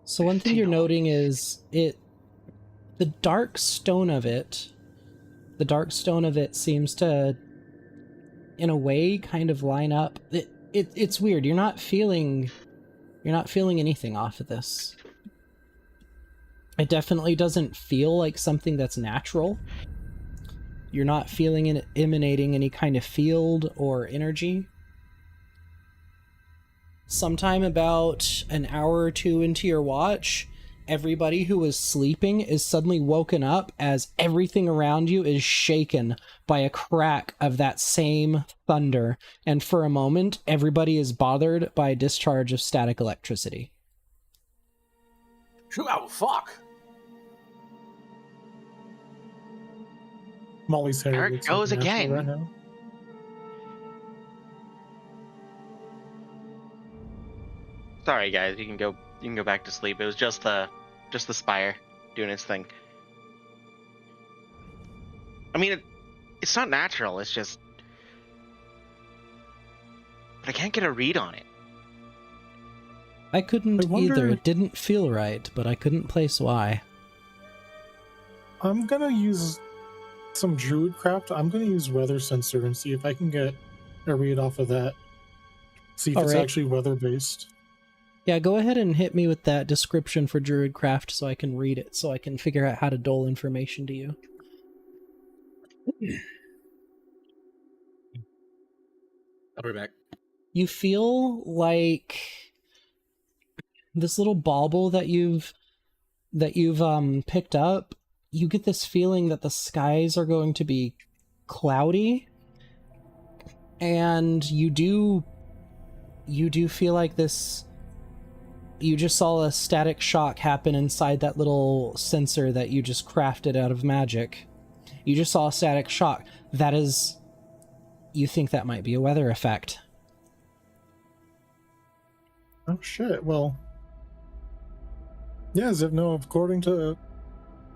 B: So one thing you're
G: 15.
B: noting is the dark stone of it seems to, in a way, kind of line up. It's weird. You're not feeling anything off of this. It definitely doesn't feel like something that's natural. You're not feeling it emanating any kind of field or energy. Sometime about an hour or two into your watch, everybody who was sleeping is suddenly woken up as everything around you is shaken by a crack of that same thunder, and for a moment, everybody is bothered by a discharge of static electricity.
H: Oh, fuck.
F: Molly's hair
G: There it
F: looks
G: goes
F: unnatural
G: again.
F: right now.
G: Sorry guys, you can go back to sleep. It was just the spire doing its thing. I mean, it's not natural. It's just, but I can't get a read on it.
B: I couldn't
F: I wonder-
B: either. It didn't feel right, but I couldn't place why.
F: I'm gonna use some druidcraft. I'm gonna use weather sensor and see if I can get a read off of that. See if it's
B: Alright.
F: actually weather based.
B: Yeah, go ahead and hit me with that description for Druidcraft so I can read it, so I can figure out how to dole information to you.
H: I'll be back.
B: You feel like this little bauble that you've picked up, you get this feeling that the skies are going to be cloudy, and you do feel like this. You just saw a static shock happen inside that little sensor that you just crafted out of magic. You just saw a static shock. That is... You think that might be a weather effect.
F: Oh shit, well... Yeah, Zivno, according to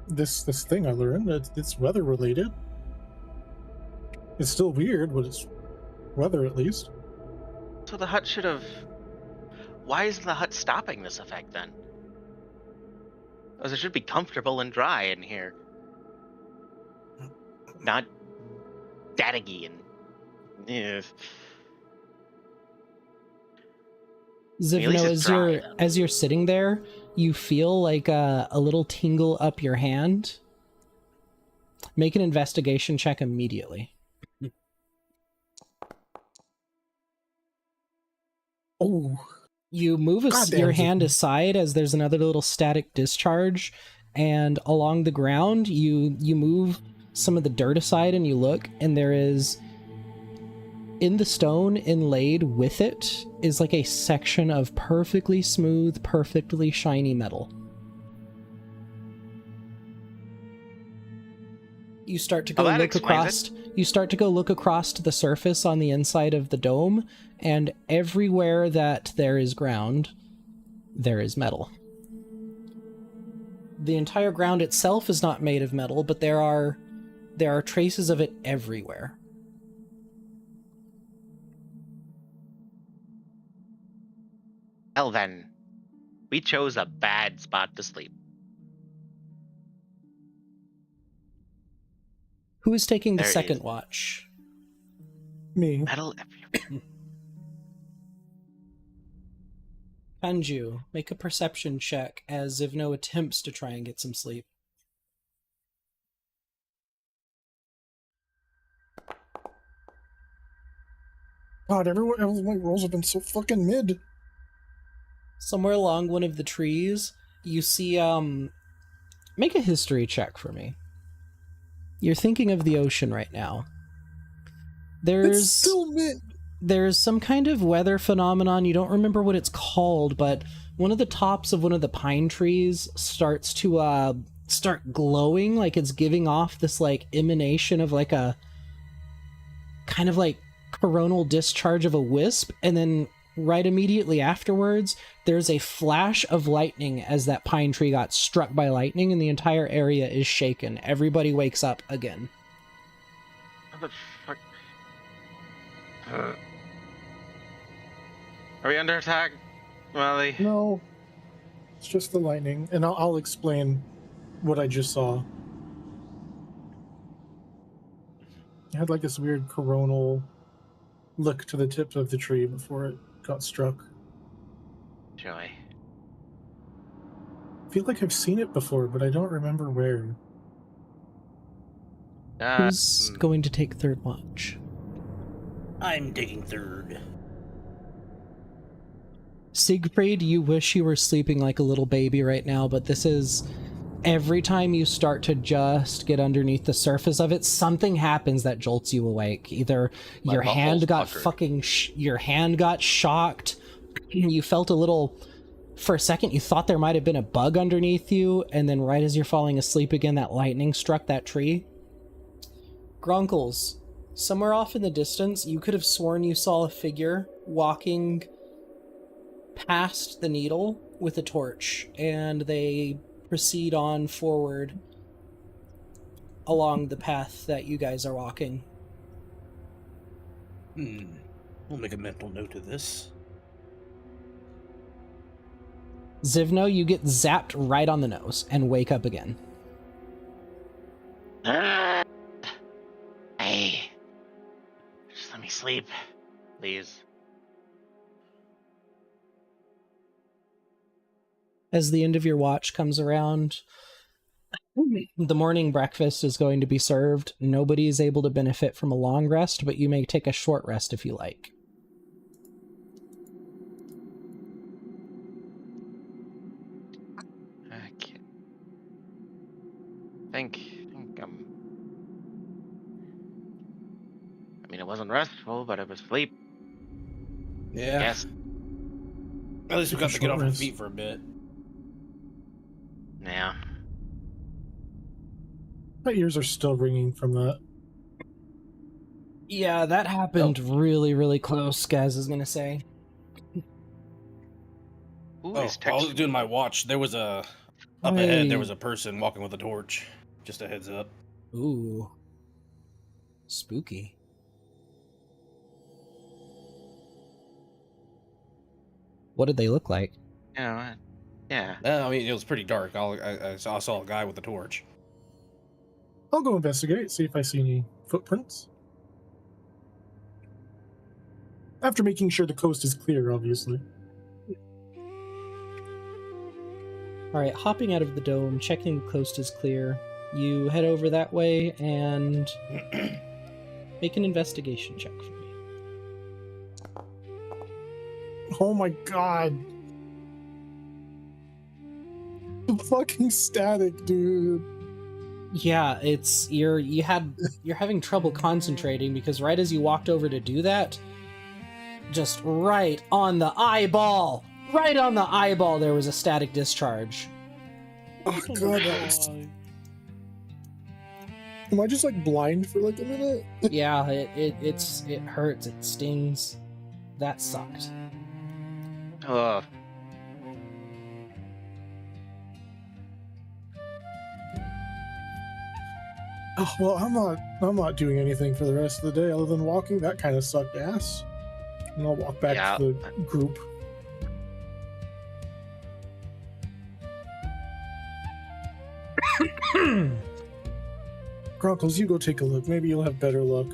F: this thing I learned, it's weather related. It's still weird, but it's weather at least.
G: So the hut should have. Why isn't the hut stopping this effect then? Because it should be comfortable and dry in here. Not staticky and. Yeah. At least
B: Zivno,
G: it's dry, then.
B: as you're sitting there, you feel like a little tingle up your hand. Make an investigation check immediately.
F: Oh,
B: You move
F: Goddamn,
B: your hand
F: Zivno.
B: aside as there's another little static discharge, and along the ground you move some of the dirt aside and you look, and there is, in the stone inlaid with it, is like a section of perfectly smooth, perfectly shiny metal. You start to go
G: that
B: look
G: explains
B: across. You start to go look across to the surface on the inside of the dome, and everywhere that there is ground, there is metal. The entire ground itself is not made of metal, but there are traces of it everywhere.
G: Hell then. We chose a bad spot to sleep.
B: Who is taking the
G: There
B: second
G: is.
B: watch?
F: me.
G: Metal everywhere.
B: Panju, make a perception check as Zivno attempts to try and get some sleep.
F: God, everyone, my rolls have been so fucking mid.
B: Somewhere along one of the trees, you see, make a history check for me. You're thinking of the ocean right now.
F: It's still mid.
B: There's some kind of weather phenomenon, you don't remember what it's called, but one of the tops of one of the pine trees starts to start glowing, like it's giving off this like emanation of like a kind of like coronal discharge of a wisp, and then right immediately afterwards there's a flash of lightning as that pine tree got struck by lightning, and the entire area is shaken. Everybody wakes up again.
G: What the fuck? Are we under attack, Molly?
F: No, it's just the lightning, and I'll explain what I just saw. It had like this weird coronal look to the tips of the tree before it got struck.
G: Joy.
F: I feel like I've seen it before, but I don't remember where.
B: Who's going to take third watch?
H: I'm taking third.
B: Siegfried, you wish you were sleeping like a little baby right now, but this is... Every time you start to just get underneath the surface of it, something happens that jolts you awake. Either
A: My
B: your hand
A: butthole's
B: got
A: puckered.
B: your hand got shocked, you felt a little... For a second, you thought there might have been a bug underneath you, and then right as you're falling asleep again, that lightning struck that tree. Grunkles, somewhere off in the distance, you could have sworn you saw a figure walking past the needle with a torch, and they proceed on forward along the path that you guys are walking.
H: We'll make a mental note of this.
B: Zivno, you get zapped right on the nose and wake up again.
G: Hey, just let me sleep, please.
B: As the end of your watch comes around, the morning breakfast is going to be served. Nobody is able to benefit from a long rest, but you may take a short rest if you like.
G: Okay. think I mean, it wasn't restful, but it was sleep.
H: Yeah.
G: Yes.
H: At least we got to get off our
F: Short
H: feet for a bit.
G: Yeah.
F: My ears are still ringing from that.
B: Yeah, that happened really, really close, Gaz is going to say.
G: Who
H: Oh,
G: is
H: while I was
G: texting?
H: doing my watch, there was a... Up ahead, there was a person walking with a torch. Just a heads up.
B: Ooh. Spooky. What did they look like?
G: Yeah. Yeah.
H: I mean, it was pretty dark. I saw a guy with a torch.
F: I'll go investigate, see if I see any footprints. After making sure the coast is clear, obviously.
B: Alright, hopping out of the dome, checking the coast is clear. You head over that way and make an investigation check for me.
F: Oh my god. The fucking static, dude.
B: Yeah, it's you're having trouble concentrating because right as you walked over to do that, just right on the eyeball, there was a static discharge.
F: Oh god, that was... Am I just like blind for like a minute?
B: Yeah, it hurts, it stings. That sucked.
G: Ugh.
F: Oh, well, I'm not doing anything for the rest of the day other than walking. That kind of sucked ass. And I'll walk back to the group. Gronkles, you go take a look. Maybe you'll have better luck.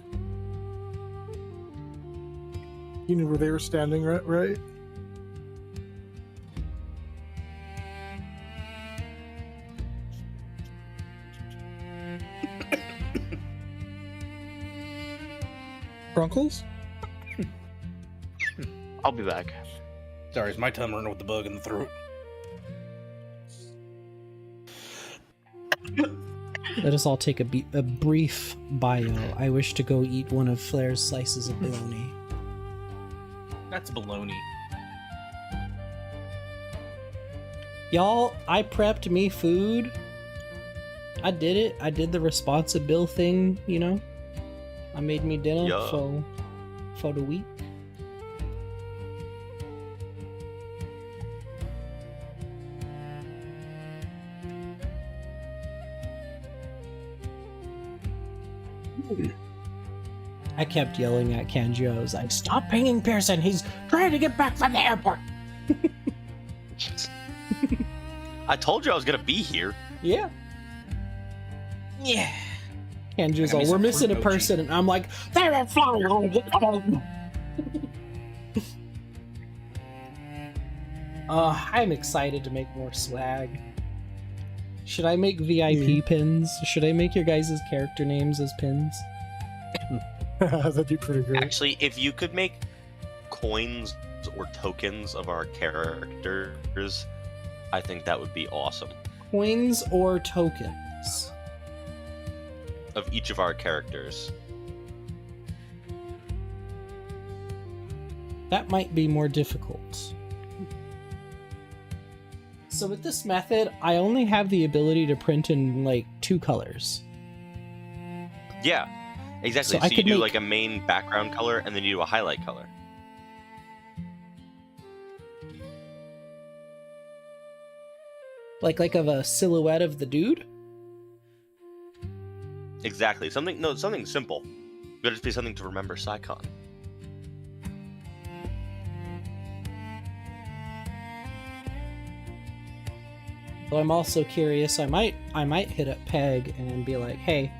F: You knew where they were standing, right? Gronkles?
G: I'll be back.
H: Sorry, it's my time running with the bug in the throat.
B: Let us all take a brief bio. I wish to go eat one of Flair's slices of bologna.
H: That's baloney.
B: Y'all, I prepped me food. I did it. I did the responsible thing, you know? I made me dinner
A: Yeah.
B: for the week. I kept yelling at Kanji. I was like, stop pinging Pearson. He's trying to get back from the airport.
A: I told you I was gonna be here.
B: Yeah.
H: Yeah.
B: Kanji's
H: I got me
B: all, we're
H: some
B: missing a
H: fruit mochi."
B: person. And I'm like, they're a flying. I'm excited to make more swag. Should I make VIP pins? Should I make your guys' character names as pins?
F: That'd be pretty great.
A: Actually, if you could make coins or tokens of our characters, I think that would be awesome.
B: Coins or tokens?
A: Of each of our characters.
B: That might be more difficult. So with this method, I only have the ability to print in like 2 colors.
A: Yeah, exactly.
B: So I
A: So you
B: could
A: do
B: make-
A: like a main background color and then you do a highlight color.
B: Like of a silhouette of the dude?
A: Exactly. Something simple. Could just be something to remember Saicon.
B: So I'm also curious. I might hit up Peg and be like, "Hey,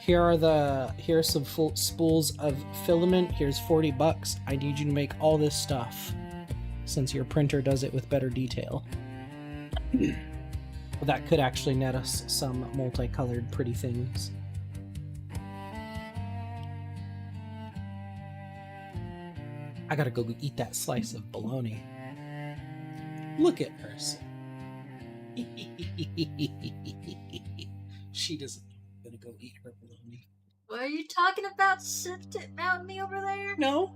B: here's some full spools of filament. Here's $40. I need you to make all this stuff, since your printer does it with better detail." Well, that could actually net us some multicolored pretty things. I gotta go eat that slice of bologna. Look at her. She doesn't know I'm gonna go eat her bologna.
J: What are you talking about? Mountain me over there?
B: No.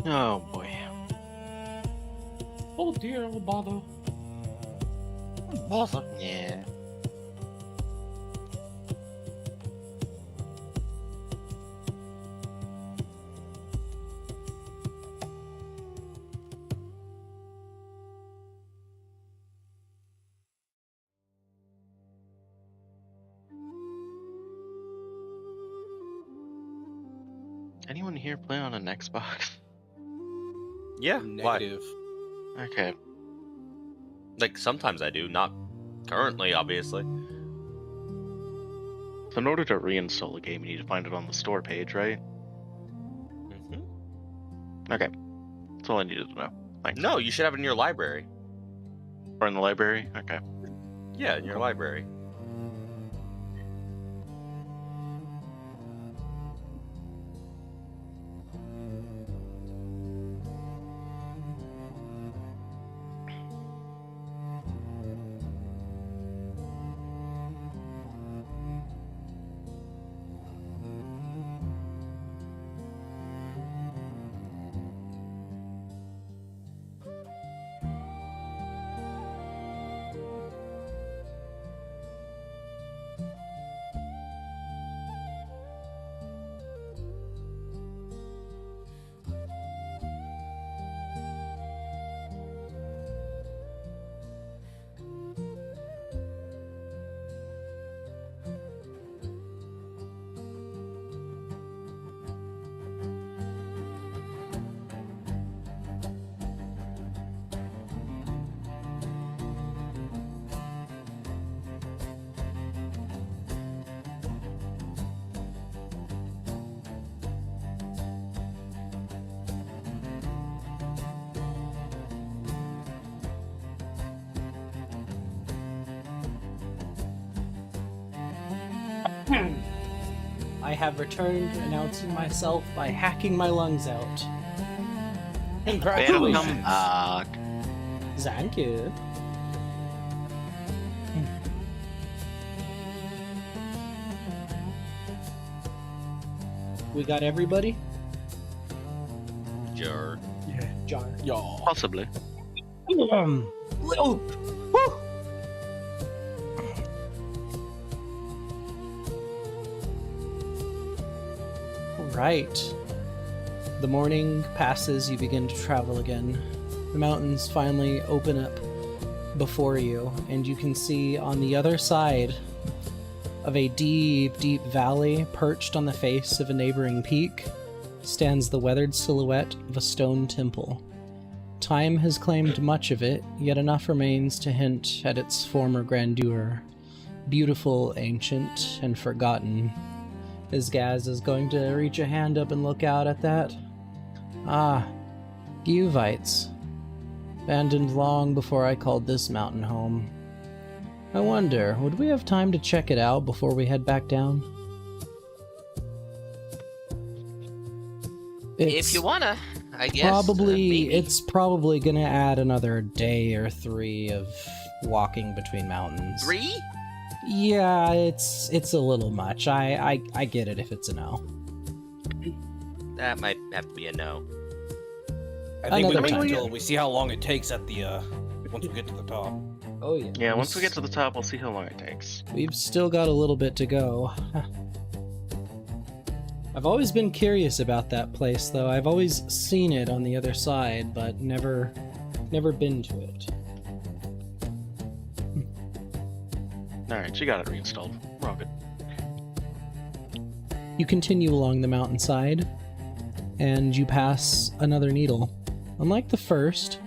G: Oh boy.
H: Oh dear, oh bother.
G: Bother. Yeah. Anyone here play on an Xbox?
A: Yeah. Why?
H: Negative.
G: Okay.
A: Like sometimes I do, not currently, obviously.
G: So in order to reinstall a game, you need to find it on the store page, right?
A: Hmm.
G: Okay. That's all I needed to know. Thanks.
A: No, you should have it in your library.
G: Or in the library? Okay.
A: Yeah, in your library.
B: I have returned, announcing myself by hacking my lungs out.
G: Welcome back.
B: Thank you. We got everybody?
A: Sure.
F: Yeah.
B: Jar.
H: Y'all.
G: Possibly.
B: Oh, woo! Right. The morning passes, you begin to travel again. The mountains finally open up before you, and you can see on the other side of a deep, deep valley, perched on the face of a neighboring peak, stands the weathered silhouette of a stone temple. Time has claimed much of it, yet enough remains to hint at its former grandeur. Beautiful, ancient, and forgotten. As Gaz is going to reach a hand up and look out at that. Ah, Guvites. Abandoned long before I called this mountain home. I wonder, would we have time to check it out before we head back down?
A: If you wanna, I guess.
B: Probably, it's probably gonna add another day or 3 of walking between mountains.
A: 3?
B: Yeah, it's a little much. I get it if it's a no.
A: That might have to be a no.
H: I think we
B: Another
H: wait
B: time.
H: until we see how long it takes at the once we get to the top.
B: Oh yeah.
G: Yeah, once we get to the top, we'll see how long it takes.
B: We've still got a little bit to go. I've always been curious about that place, though. I've always seen it on the other side, but never been to it.
G: Alright, she got it reinstalled. We're all good.
B: You continue along the mountainside, and you pass another needle. Unlike the first,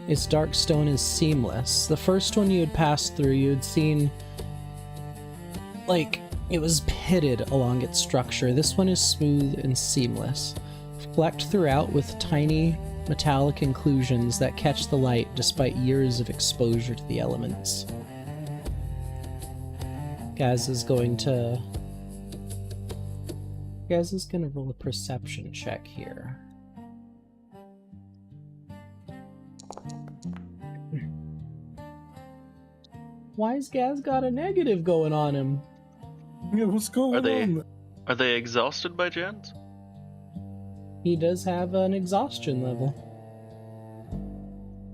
B: its dark stone is seamless. The first one you had passed through, you had seen, like, it was pitted along its structure. This one is smooth and seamless, flecked throughout with tiny metallic inclusions that catch the light despite years of exposure to the elements. Gaz is going to roll a perception check here. Why's Gaz got a negative going on him?
F: Yeah, what's going
G: Are they-
F: on?
G: Are they exhausted by chance?
B: He does have an exhaustion level.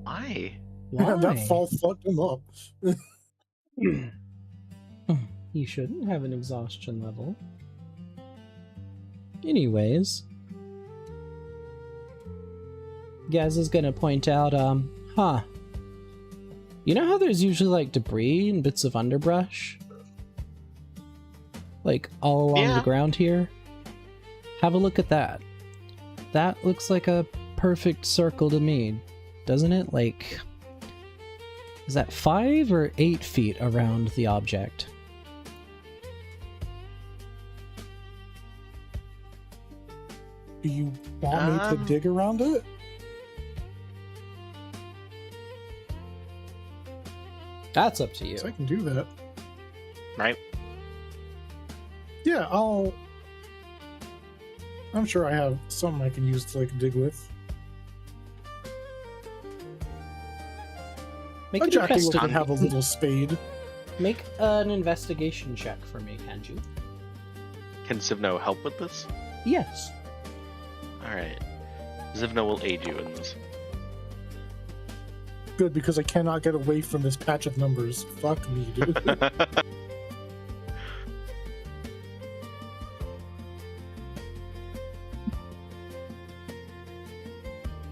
G: I Why?
B: Why?
F: That fall fucked him up.
B: You shouldn't have an exhaustion level. Anyways, Gaz is gonna point out, you know how there's usually like debris and bits of underbrush? Like all along the
G: Yeah.
B: ground here? Have a look at that. That looks like a perfect circle to me, doesn't it? Like, is that 5 or 8 feet around the object?
F: Do you want me to dig around it?
B: That's up to you.
F: So I can do that.
G: Right?
F: Yeah, I'm sure I have some I can use to like dig with.
B: Make
F: A
B: an,
F: jackal would have a little spade.
B: make an investigation check for me, can you?
G: Can Zivno help with this?
B: Yes.
G: Alright. Zivno will aid you in this.
F: Good, because I cannot get away from this patch of numbers. Fuck me, dude.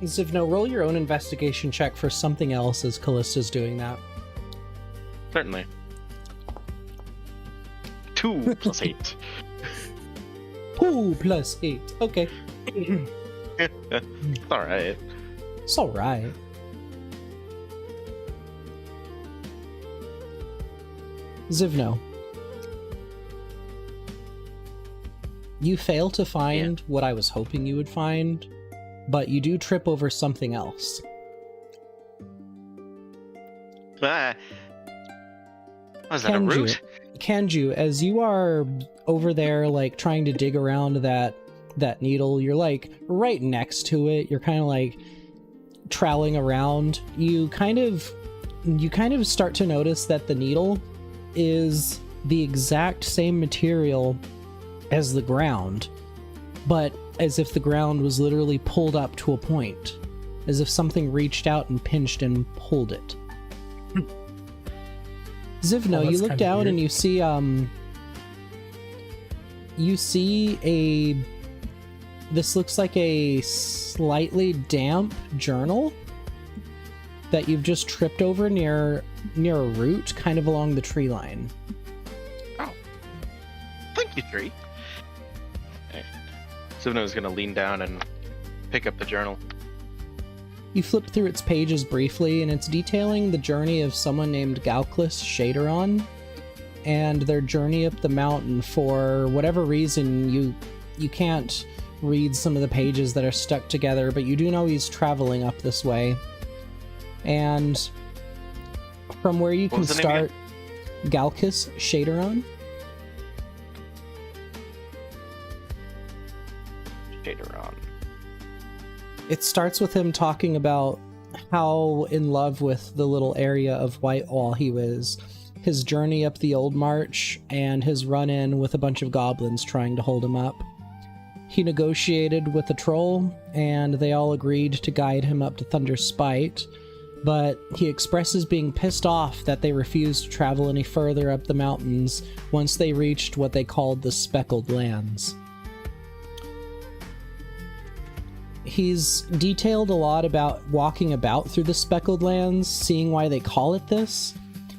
B: Zivno, roll your own investigation check for something else as Callista's doing that.
G: Certainly. 2 plus 8.
B: 2 plus 8. Okay.
G: Alright.
B: It's alright. Zivno. You fail to find what I was hoping you would find, but you do trip over something else.
G: Ah. Was that a root?
B: Kanju, as you are over there, like, trying to dig around that needle, you're, like, right next to it. You're kind of, like, troweling around. You kind of start to notice that the needle is the exact same material as the ground, but as if the ground was literally pulled up to a point, as if something reached out and pinched and pulled it. Zivno,
F: Oh,
B: you
F: that's
B: look
F: kinda
B: down
F: weird.
B: and you see this looks like a slightly damp journal that you've just tripped over near a root, kind of along the tree line.
G: Oh. Thank you, tree. Okay. Zivno's gonna lean down and pick up the journal.
B: You flip through its pages briefly, and it's detailing the journey of someone named Galclis Shaderon, and their journey up the mountain. For whatever reason, you can't read some of the pages that are stuck together, but you do know he's traveling up this way. And from where you
G: What
B: can
G: was the name
B: start, Galcus Shaderon.
G: Shaderon.
B: It starts with him talking about how in love with the little area of Whitewall he was, his journey up the Old March, and his run-in with a bunch of goblins trying to hold him up. He negotiated with the troll, and they all agreed to guide him up to Thunder's Spite, but he expresses being pissed off that they refused to travel any further up the mountains once they reached what they called the Speckled Lands. He's detailed a lot about walking about through the Speckled Lands, seeing why they call it this,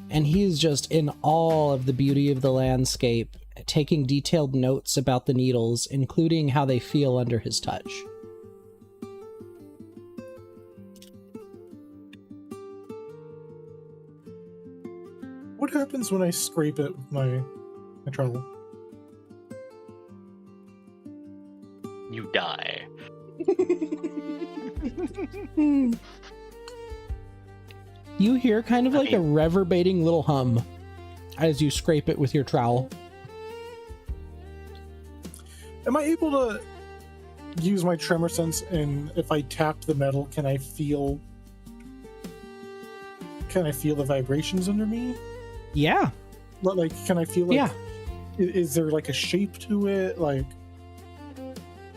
B: and he is just in awe of the beauty of the landscape, taking detailed notes about the needles, including how they feel under his touch.
F: What happens when I scrape it with my trowel?
G: You die.
B: You hear kind of like a reverberating little hum as you scrape it with your trowel.
F: Am I able to use my tremor sense, and if I tap the metal, can I feel the vibrations under me?
B: Yeah.
F: Like, can I feel like,
B: Yeah.
F: Is there like a shape to it? Like,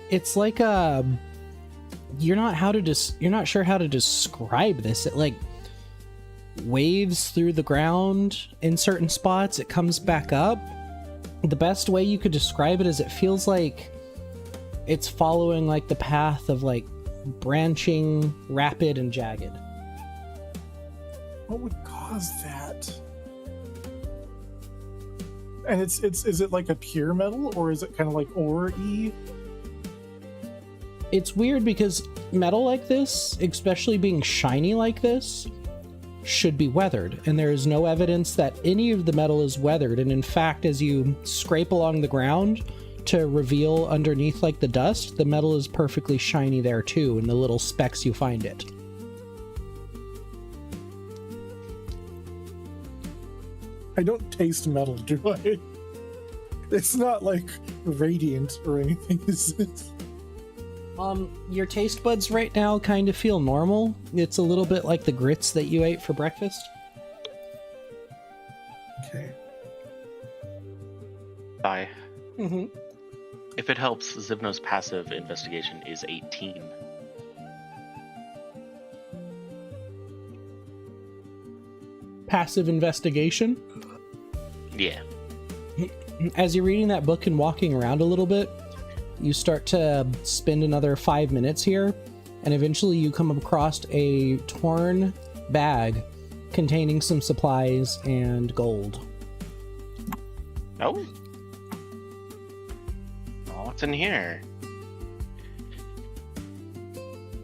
B: It's like a you're not sure how to describe this. It like waves through the ground in certain spots. It comes back up. The best way you could describe it is it feels like it's following like the path of like branching, rapid, and jagged.
F: What would cause that? And is it like a pure metal, or is it kind of like ore-y?
B: It's weird because metal like this, especially being shiny like this, should be weathered, and there is no evidence that any of the metal is weathered. And in fact, as you scrape along the ground to reveal underneath like the dust, the metal is perfectly shiny there too, in the little specks you find it.
F: I don't taste metal, do I? It's not like radiant or anything, is it?
B: Your taste buds right now kind of feel normal. It's a little bit like the grits that you ate for breakfast.
F: Okay.
G: Bye.
B: Mm-hmm.
G: If it helps, Zivno's passive investigation is 18.
B: Passive investigation.
G: Yeah.
B: As you're reading that book and walking around a little bit, you start to spend another 5 minutes here, and eventually you come across a torn bag containing some supplies and gold.
G: Oh. Oh, what's in here?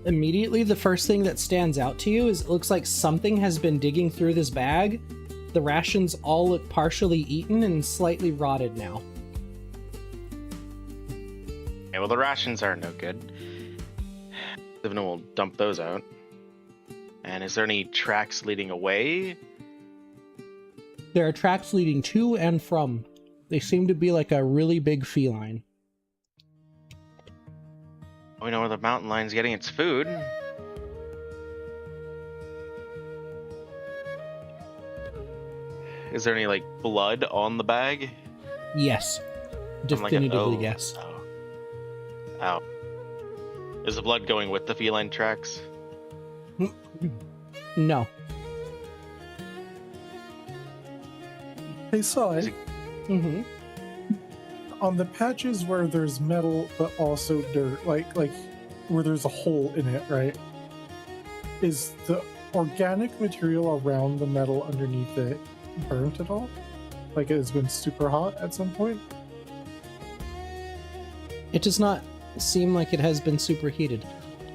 B: Immediately, the first thing that stands out to you is it looks like something has been digging through this bag. The rations all look partially eaten and slightly rotted now.
G: Yeah, well, the rations are no good. Zivno will dump those out. And is there any tracks leading away?
B: There are tracks leading to and from. They seem to be like a really big feline.
G: We know where the mountain lion's getting its food. Is there any, like, blood on the bag?
B: Yes. Definitively yes.
G: Oh. Ow. Is the blood going with the feline tracks?
B: No.
F: Hey, Sai,
B: Mm-hmm.
F: on the patches where there's metal but also dirt, like where there's a hole in it, right? Is the organic material around the metal underneath it burnt at all? Like it has been super hot at some point?
B: It does not seem like it has been superheated.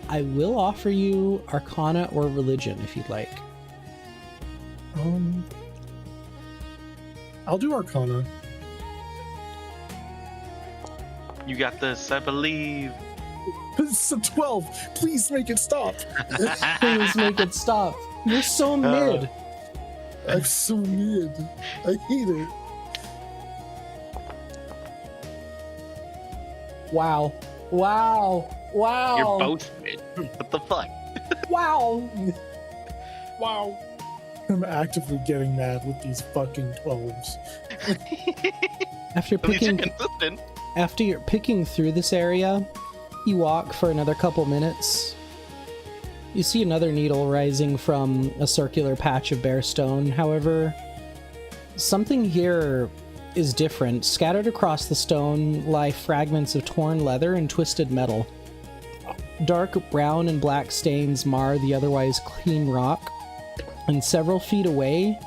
B: I will offer you Arcana or Religion if you'd like.
F: I'll do Arcana.
G: You got this, I believe.
F: It's a 12. Please make it stop.
B: Please make it stop. You're so mid.
F: I'm so mid. I hate it.
B: Wow. Wow. Wow.
G: You're both mid. What the fuck?
B: Wow.
F: Wow. I'm actively getting mad with these fucking 12s.
B: After
G: At least you're
B: picking,
G: consistent.
B: after you're picking through this area, you walk for another couple minutes. You see another needle rising from a circular patch of bare stone. However, something here is different. Scattered across the stone lie fragments of torn leather and twisted metal. Dark brown and black stains mar the otherwise clean rock, and several feet away,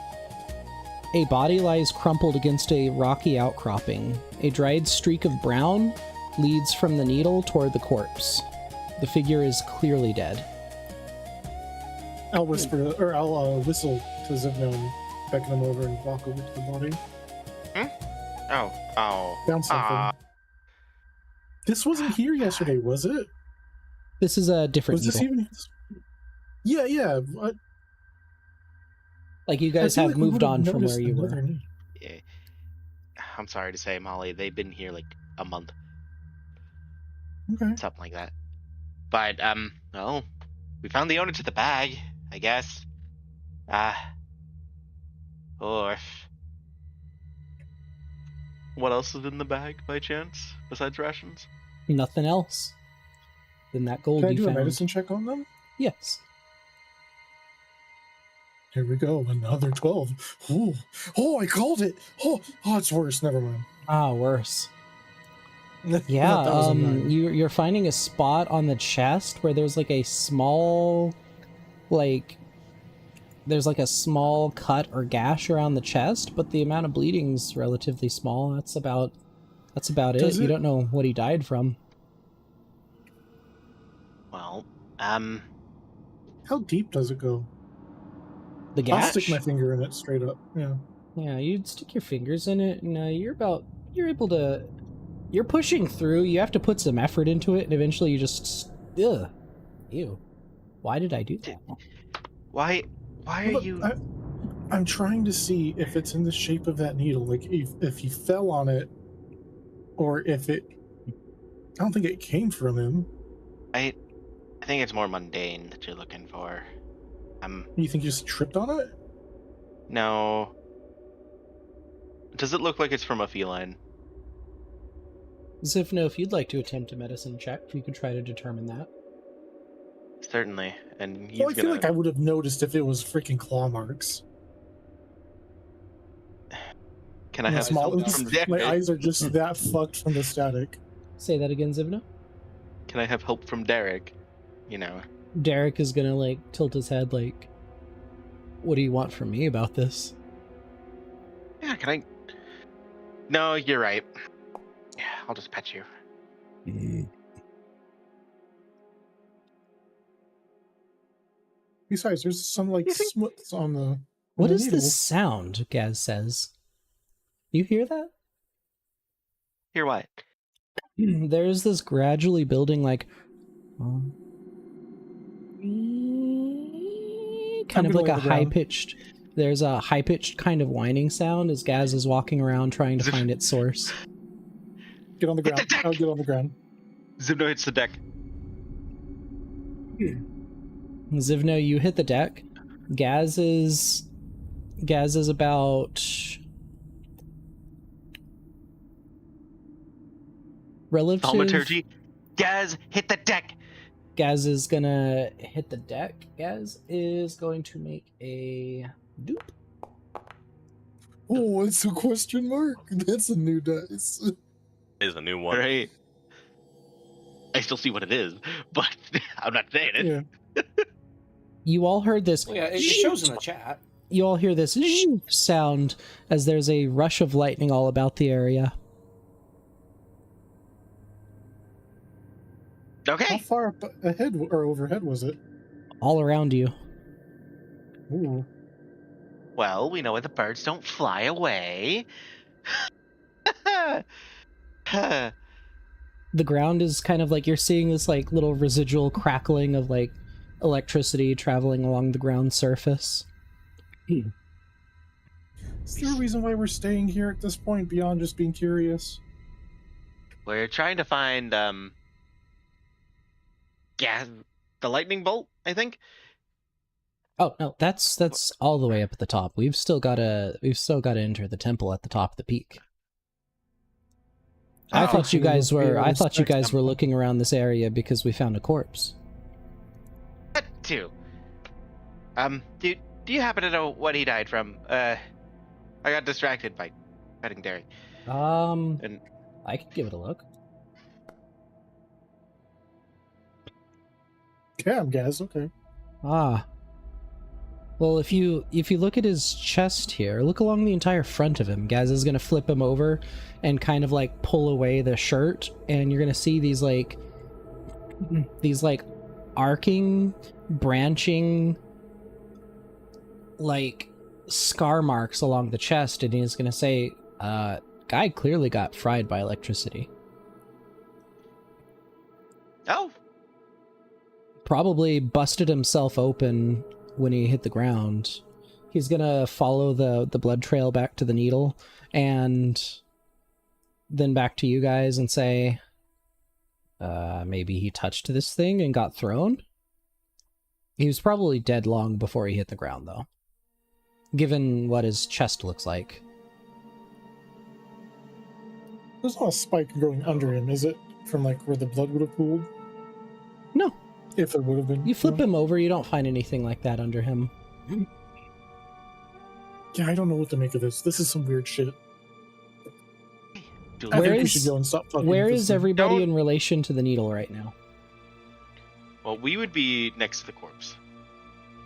B: a body lies crumpled against a rocky outcropping. A dried streak of brown leads from the needle toward the corpse. The figure is clearly dead.
F: I'll whisper, or I'll whistle to Zivno and beckon him over and walk over to the body.
G: Oh.
F: Found something. This wasn't here yesterday, was it?
B: This is a different
F: Was this
B: needle.
F: even? Yeah. What?
B: Like you guys
F: I feel
B: have
F: like we
B: moved
F: would've
B: on from
F: noticed
B: where you
F: another
B: were.
F: needle.
G: Yeah. I'm sorry to say, Molly, they've been here like a month.
F: Okay.
G: Something like that. But, well, we found the owner to the bag, I guess. Or... What else is in the bag, by chance, besides rations?
B: Nothing else. then that gold
F: Can I
B: you
F: do
B: found.
F: a medicine check on them?
B: Yes.
F: Here we go. Another 12. Ooh. Oh, I called it. Oh, it's worse. Never mind.
B: Ah, worse.
F: That
B: Yeah,
F: was a 9.
B: you're finding a spot on the chest where there's like a small, there's like a small cut or gash around the chest, but the amount of bleeding's relatively small. That's about it. You don't know what he died from.
G: Well,
F: How deep does it go?
B: The gash?
F: I'll stick my finger in it straight up. Yeah.
B: Yeah, you'd stick your fingers in it, and you're pushing through. You have to put some effort into it, and eventually you just, ew. Why did I do that?
G: why are
F: Look,
G: you?
F: I'm trying to see if it's in the shape of that needle. Like, if he fell on it, or if it... I don't think it came from him.
G: I think it's more mundane that you're looking for.
F: You think you just tripped on it?
G: No. Does it look like it's from a feline?
B: Zivno, if you'd like to attempt a medicine check, you could try to determine that.
G: Certainly, and he's
F: Well, I
G: gonna.
F: feel like I would have noticed if it was freaking claw marks.
G: Can I have
F: Small,
G: help from Derek?
F: my eyes are just that fucked from the static.
B: Say that again, Zivno.
G: Can I have help from Derek? You know.
B: Derek is gonna tilt his head what do you want from me about this?
G: Yeah. Can I? No, you're right. Yeah, I'll just pet you.
F: Besides, there's some smuts on the.
B: What
F: the
B: is
F: needle.
B: this sound? Gaz says. You hear that?
G: Hear what?
B: There's this gradually building kind of like a high-pitched. There's a high-pitched kind of whining sound as Gaz is walking around trying to find its source.
F: Get on the ground. I'll get on the ground.
G: Zivno hits the deck.
B: Zivno, you hit the deck. Gaz is about relative.
G: Thaumaturgy. Gaz, hit the deck.
B: Gaz is gonna hit the deck. Gaz is going to make a dupe.
F: Oh, it's a question mark. That's a new dice.
A: Is a new one.
G: Right. I still see what it is, but I'm not saying it.
F: Yeah.
B: You all heard this.
H: Well, yeah, it shows in the chat.
B: You all hear this sound as there's a rush of lightning all about the area.
G: Okay.
F: How far up ahead or overhead was it?
B: All around you.
F: Ooh.
G: Well, we know where the birds don't fly away.
B: The ground is kind of you're seeing this little residual crackling of electricity traveling along the ground surface.
F: Is there a reason why we're staying here at this point beyond just being curious?
G: We're trying to find the lightning bolt, I think.
B: Oh no, that's all the way up at the top. We've still got to enter the temple at the top of the peak. I thought you guys were looking around this area because we found a corpse.
G: That too. Do you happen to know what he died from? I got distracted by petting Derek. And
B: I could give it a look.
F: Yeah, I'm Gaz. Okay.
B: Ah. Well, if you look at his chest here, look along the entire front of him. Gaz is gonna flip him over and kind of pull away the shirt, and you're gonna see these arcing, branching scar marks along the chest, and he's gonna say, guy clearly got fried by electricity.
G: Oh.
B: Probably busted himself open when he hit the ground. He's gonna follow the blood trail back to the needle and then back to you guys and say, maybe he touched this thing and got thrown? He was probably dead long before he hit the ground, though, given what his chest looks like.
F: There's not a spike going under him, is it? From where the blood would have pooled?
B: No.
F: If there would have been.
B: You flip him over, you don't find anything like that under him.
F: Yeah, I don't know what to make of this. This is some weird shit. I
B: Where
F: think we
B: is-
F: should go and stop fucking
B: Where
F: with this
B: is
F: thing.
B: everybody
G: Don't-
B: in relation to the needle right now?
G: Well, we would be next to the corpse.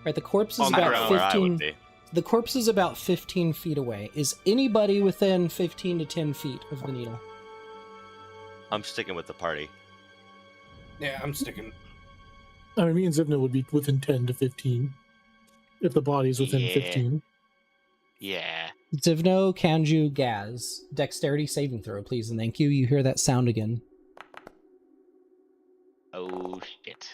B: Right, the corpse is
G: On the
B: about
G: ground
A: where I
B: 15.
A: would be.
B: The corpse is about 15 feet away. Is anybody within 15 to 10 feet of the needle?
A: I'm sticking with the party.
H: Yeah, I'm sticking.
F: I mean, me and Zivna would be within 10 to 15. If the body's within
G: Yeah.
F: 15.
G: Yeah.
B: Zivno, Kanju, Gaz. Dexterity saving throw, please, and thank you. You hear that sound again.
G: Oh shit.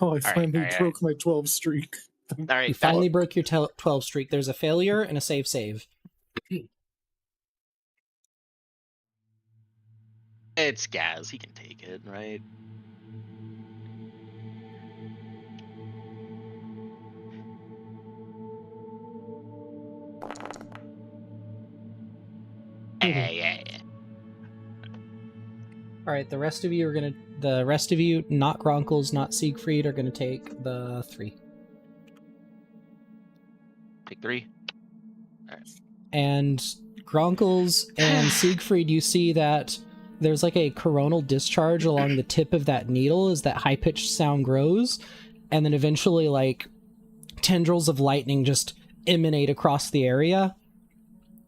F: Oh, I
G: right,
F: finally
G: all right.
F: broke my 12 streak.
G: All right.
B: You finally broke your 12 streak. There's a failure and a save.
G: It's Gaz. He can take it, right? Yeah.
B: All right, the rest of you, not Gronkles, not Siegfried, are gonna take the 3.
G: Take 3.
B: And Gronkles and Siegfried, you see that there's like a coronal discharge along the tip of that needle as that high-pitched sound grows, and then eventually like tendrils of lightning just emanate across the area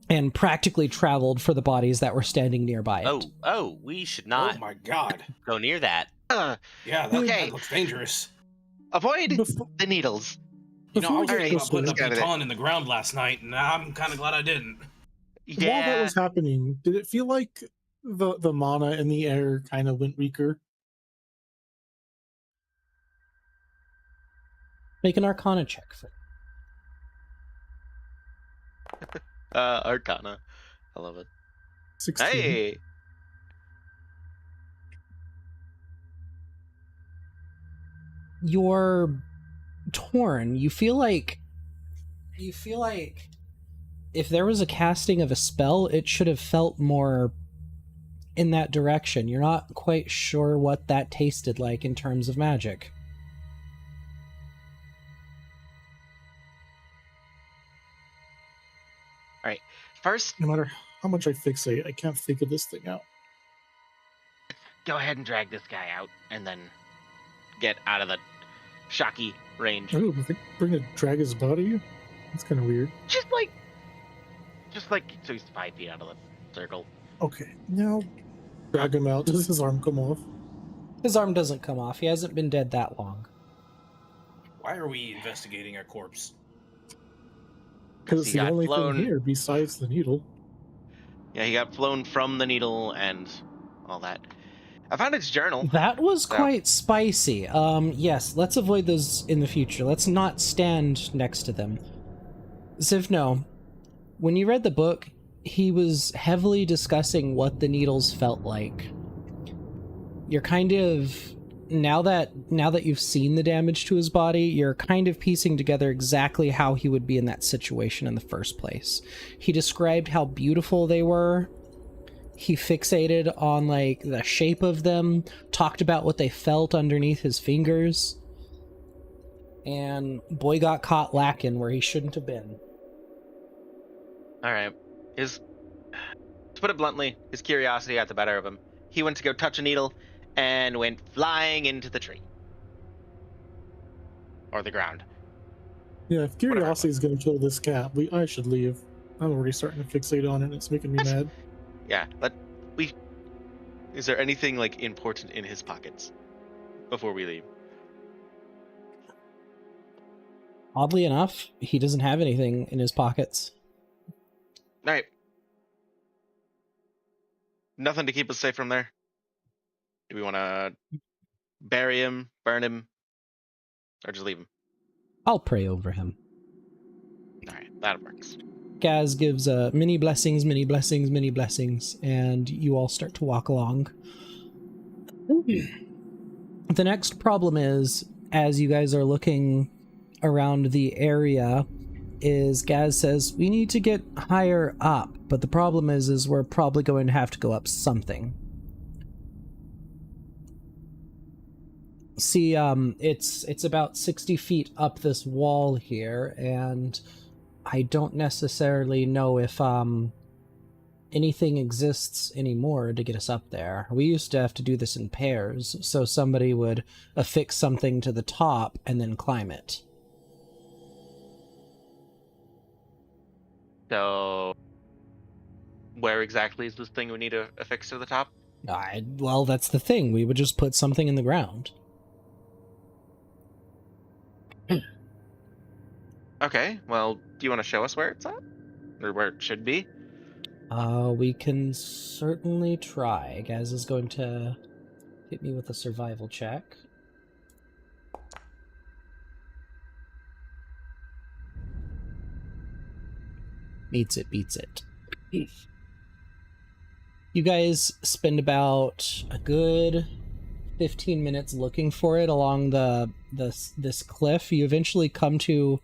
B: and practically traveled for the bodies that were standing nearby it.
A: Oh, we should
H: Oh
A: not
H: my god.
A: go near that.
H: Yeah, that,
G: Okay.
H: that looks dangerous.
G: Avoid
F: Befo-
G: the needles.
H: You know, I was
F: Before
H: thinking
F: we
H: about
F: go
H: putting a
G: forward-
H: baton in the ground last night, and I'm kind of glad I didn't.
F: While that
G: Yeah.
F: was happening, did it feel like the mana in the air kind of went weaker?
B: Make an Arcana check.
G: Arcana. I love it.
F: 16.
G: Hey.
B: You're torn. You feel like if there was a casting of a spell, it should have felt more in that direction. You're not quite sure what that tasted like in terms of magic.
G: First,
F: No matter how much I fixate, I can't figure this thing out.
G: go ahead and drag this guy out, and then get out of the shocky range.
F: Oh, I think we're gonna drag his body? That's kind of weird.
G: Just like so he's 5 feet out of the circle.
F: Okay, now drag him out. Does his arm come off?
B: His arm doesn't come off. He hasn't been dead that long.
H: Why are we investigating our corpse?
F: Because it's
G: he
F: the
G: got
F: only
G: flown.
F: thing here besides the needle.
G: Yeah, he got flown from the needle and all that. I found its journal.
B: That was
G: So-
B: quite spicy. Yes, let's avoid those in the future. Let's not stand next to them. Zivno, when you read the book, he was heavily discussing what the needles felt like. You're kind of now that you've seen the damage to his body, you're kind of piecing together exactly how he would be in that situation in the first place. He described how beautiful they were. He fixated on like the shape of them, talked about what they felt underneath his fingers. And boy got caught lacking where he shouldn't have been.
G: All right. To put it bluntly, his curiosity got the better of him. He went to go touch a needle and went flying into the tree. Or the ground.
F: Yeah, if curiosity is gonna kill this cat, I should leave. I'm already starting to fixate on it. It's making me mad.
G: Yeah, is there anything like important in his pockets before we leave?
B: Oddly enough, he doesn't have anything in his pockets.
G: All right. Nothing to keep us safe from there. Do we want to bury him, burn him, or just leave him?
B: I'll pray over him.
G: All right, that works.
B: Gaz gives many blessings, many blessings, many blessings, and you all start to walk along. The next problem is, as you guys are looking around the area, is Gaz says, we need to get higher up, but the problem is we're probably going to have to go up something. See, it's about 60 feet up this wall here, and I don't necessarily know if anything exists anymore to get us up there. We used to have to do this in pairs, so somebody would affix something to the top and then climb it.
G: So, where exactly is this thing we need to affix to the top?
B: Well, that's the thing. We would just put something in the ground.
G: Okay, well, do you want to show us where it's at? Or where it should be?
B: We can certainly try. Gaz is going to hit me with a survival check. Beats it. You guys spend about a good 15 minutes looking for it along this cliff. You eventually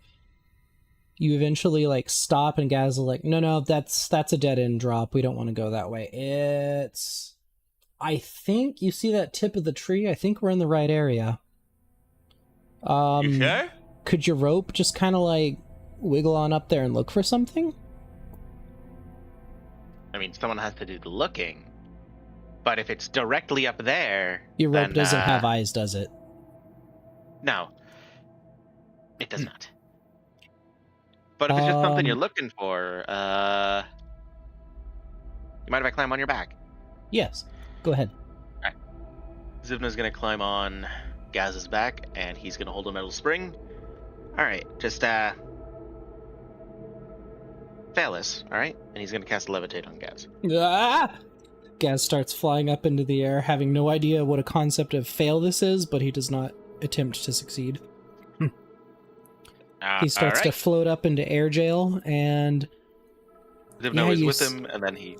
B: like stop, and Gaz is like, no, that's a dead end drop. We don't want to go that way. I think you see that tip of the tree. I think we're in the right area.
A: You sure?
B: Could your rope just kind of like wiggle on up there and look for something?
G: I mean, someone has to do the looking. But if it's directly up there...
B: Your rope
G: then,
B: doesn't have eyes, does it?
G: No. It does not. But if it's just something you're looking for, you mind if I climb on your back?
B: Yes. Go ahead.
G: Alright. Zivna's gonna climb on Gaz's back, and he's gonna hold a metal spring. Alright, just, fail this, alright? And he's gonna cast Levitate on Gaz.
B: Ah! Gaz starts flying up into the air, having no idea what a concept of fail this is, but he does not attempt to succeed. He starts to float up into air jail, and
G: Zivna is with him, and then he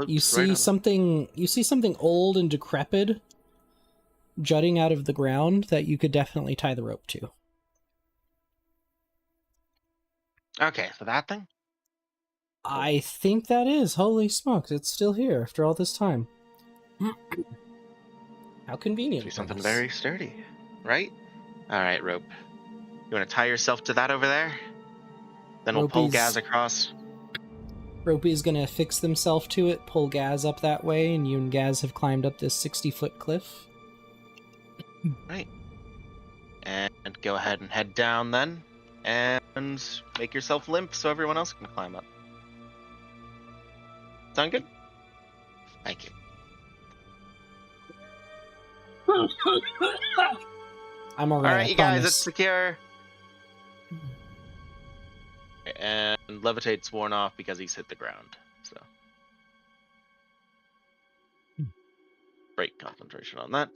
B: you see something old and decrepit jutting out of the ground that you could definitely tie the rope to.
G: Okay, so that thing?
B: I think that is. Holy smokes, it's still here after all this time. How convenient.
G: Be something very sturdy, right? Alright, rope. You want to tie yourself to that over there? Then we'll pull Gaz across.
B: Ropey's gonna affix themselves to it, pull Gaz up that way, and you and Gaz have climbed up this 60-foot cliff.
G: Right. And go ahead and head down then. And make yourself limp so everyone else can climb up. Sound good? Thank you.
B: I'm alright.
G: Alright, you guys, it's secure. And Levitate's worn off because he's hit the ground. So break concentration on that.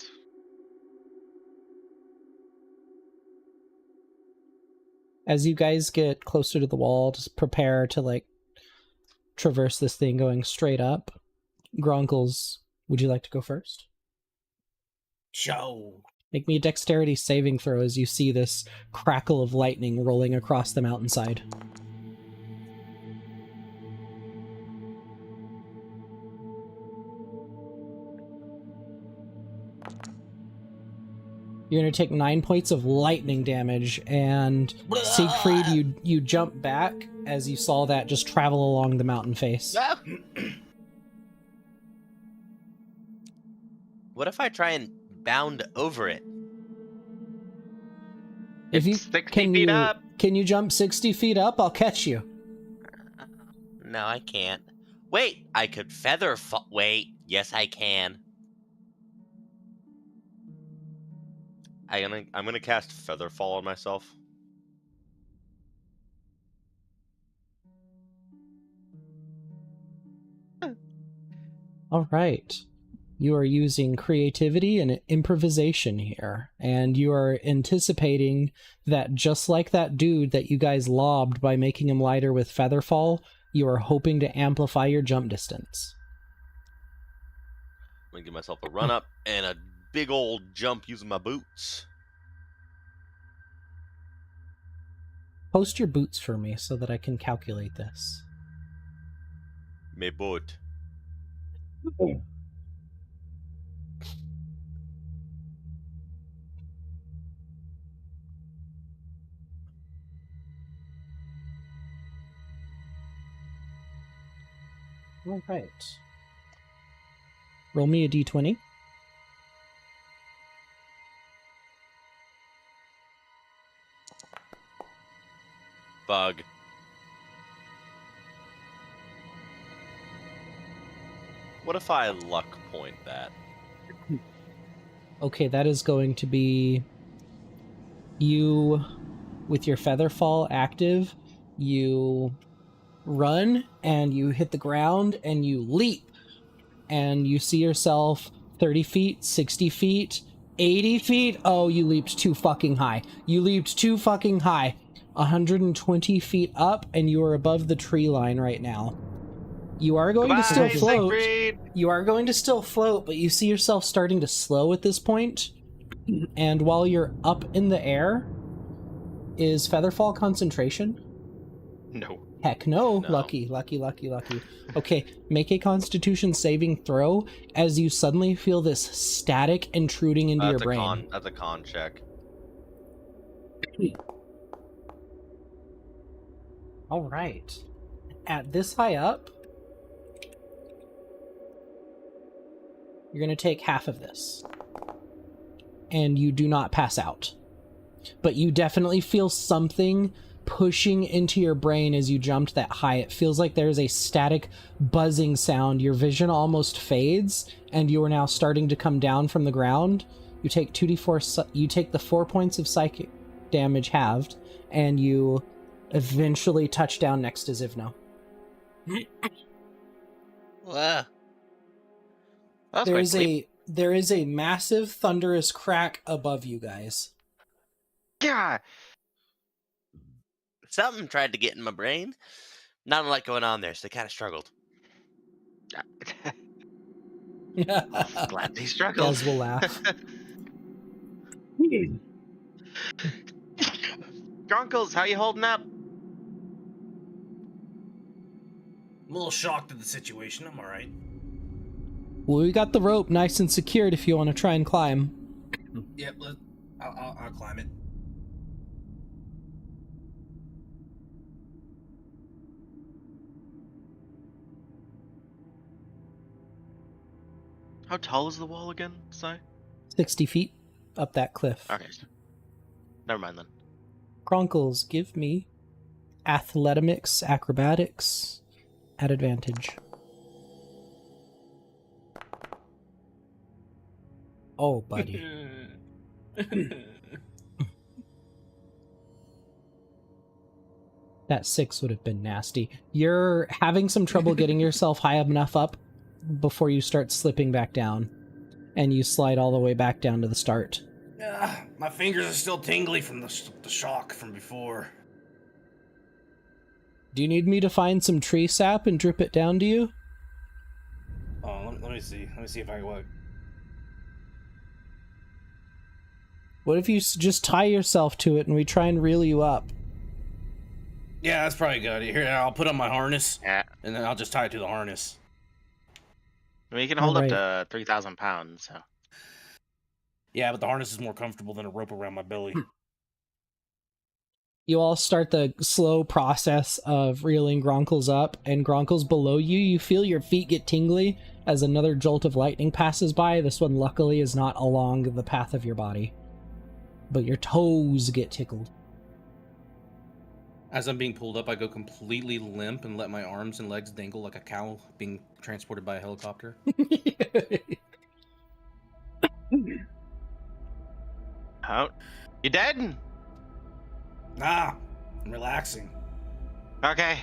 B: As you guys get closer to the wall, just prepare to like traverse this thing going straight up. Gronkles, would you like to go first?
H: Show.
B: Make me a dexterity saving throw as you see this crackle of lightning rolling across the mountainside. You're going to take 9 points of lightning damage, and Siegfried, you jump back as you saw that just travel along the mountain face.
A: What if I try and bound over it?
B: If you
G: 60 feet up.
B: Can you jump 60 feet up? I'll catch you.
A: No, I can't. Wait, I could feather fall. Wait, yes, I can. I'm gonna cast feather fall on myself.
B: All right. You are using creativity and improvisation here, and you are anticipating that just like that dude that you guys lobbed by making him lighter with featherfall, you are hoping to amplify your jump distance.
A: I'm gonna give myself a run up and a big old jump using my boots.
B: Post your boots for me so that I can calculate this.
A: Mes boot.
B: All right. Roll me a d20.
A: Bug. What if I luck point that?
B: Okay, that is going to be you with your feather fall active. You run and you hit the ground and you leap and you see yourself 30 feet, 60 feet, 80 feet. Oh, you leaped too fucking high. You leaped too fucking high. 120 feet up and you are above the tree line right now. You are going to still
D: Goodbye,
B: float.
D: Siegfried!
B: You are going to still float, but you see yourself starting to slow at this point. And while you're up in the air, is Featherfall concentration?
G: No.
B: Heck no.
A: No.
B: Lucky. Okay, make a Constitution saving throw as you suddenly feel this static intruding into your brain.
A: That's a con check.
B: All right. At this high up, you're going to take half of this. And you do not pass out. But you definitely feel something pushing into your brain as you jumped that high. It feels like there's a static buzzing sound. Your vision almost fades, and you are now starting to come down from the ground. You take 2d4. You take the 4 points of psychic damage halved, and you eventually touch down next to Zivno.
A: Wow.
G: That's
B: There
G: quite
B: is
G: sleep.
B: there is a massive thunderous crack above you guys.
G: Yeah.
A: Something tried to get in my brain. Not a lot going on there, so they kind of struggled.
G: Glad they struggled.
B: Yes, we'll laugh.
G: Grunkles, how you holding up?
H: I'm a little shocked at the situation. I'm alright.
B: Well, we got the rope nice and secured if you want to try and climb.
H: Yep, I'll climb it.
G: How tall is the wall again, Sai?
B: 60 feet up that cliff.
G: Okay. Never mind then.
B: Cronkles, give me athletics, acrobatics at advantage. Oh, buddy. That 6 would have been nasty. You're having some trouble getting yourself high enough up before you start slipping back down. And you slide all the way back down to the start.
H: My fingers are still tingly from the shock from before.
B: Do you need me to find some tree sap and drip it down to you?
H: Oh, let me see. Let me see if I can what.
B: What if you just tie yourself to it and we try and reel you up?
H: Yeah, that's probably good. Here, I'll put on my harness,
G: Yeah.
H: and then I'll just tie it to the harness.
G: I mean, you can hold
B: Alright.
G: up to 3,000 pounds, so.
H: Yeah, but the harness is more comfortable than a rope around my belly.
B: You all start the slow process of reeling Gronkles up, and Gronkles below you, you feel your feet get tingly as another jolt of lightning passes by. This one luckily is not along the path of your body. But your toes get tickled.
H: As I'm being pulled up, I go completely limp and let my arms and legs dangle like a cow being transported by a helicopter.
G: Oh, you dead?
H: Nah, I'm relaxing.
G: Okay.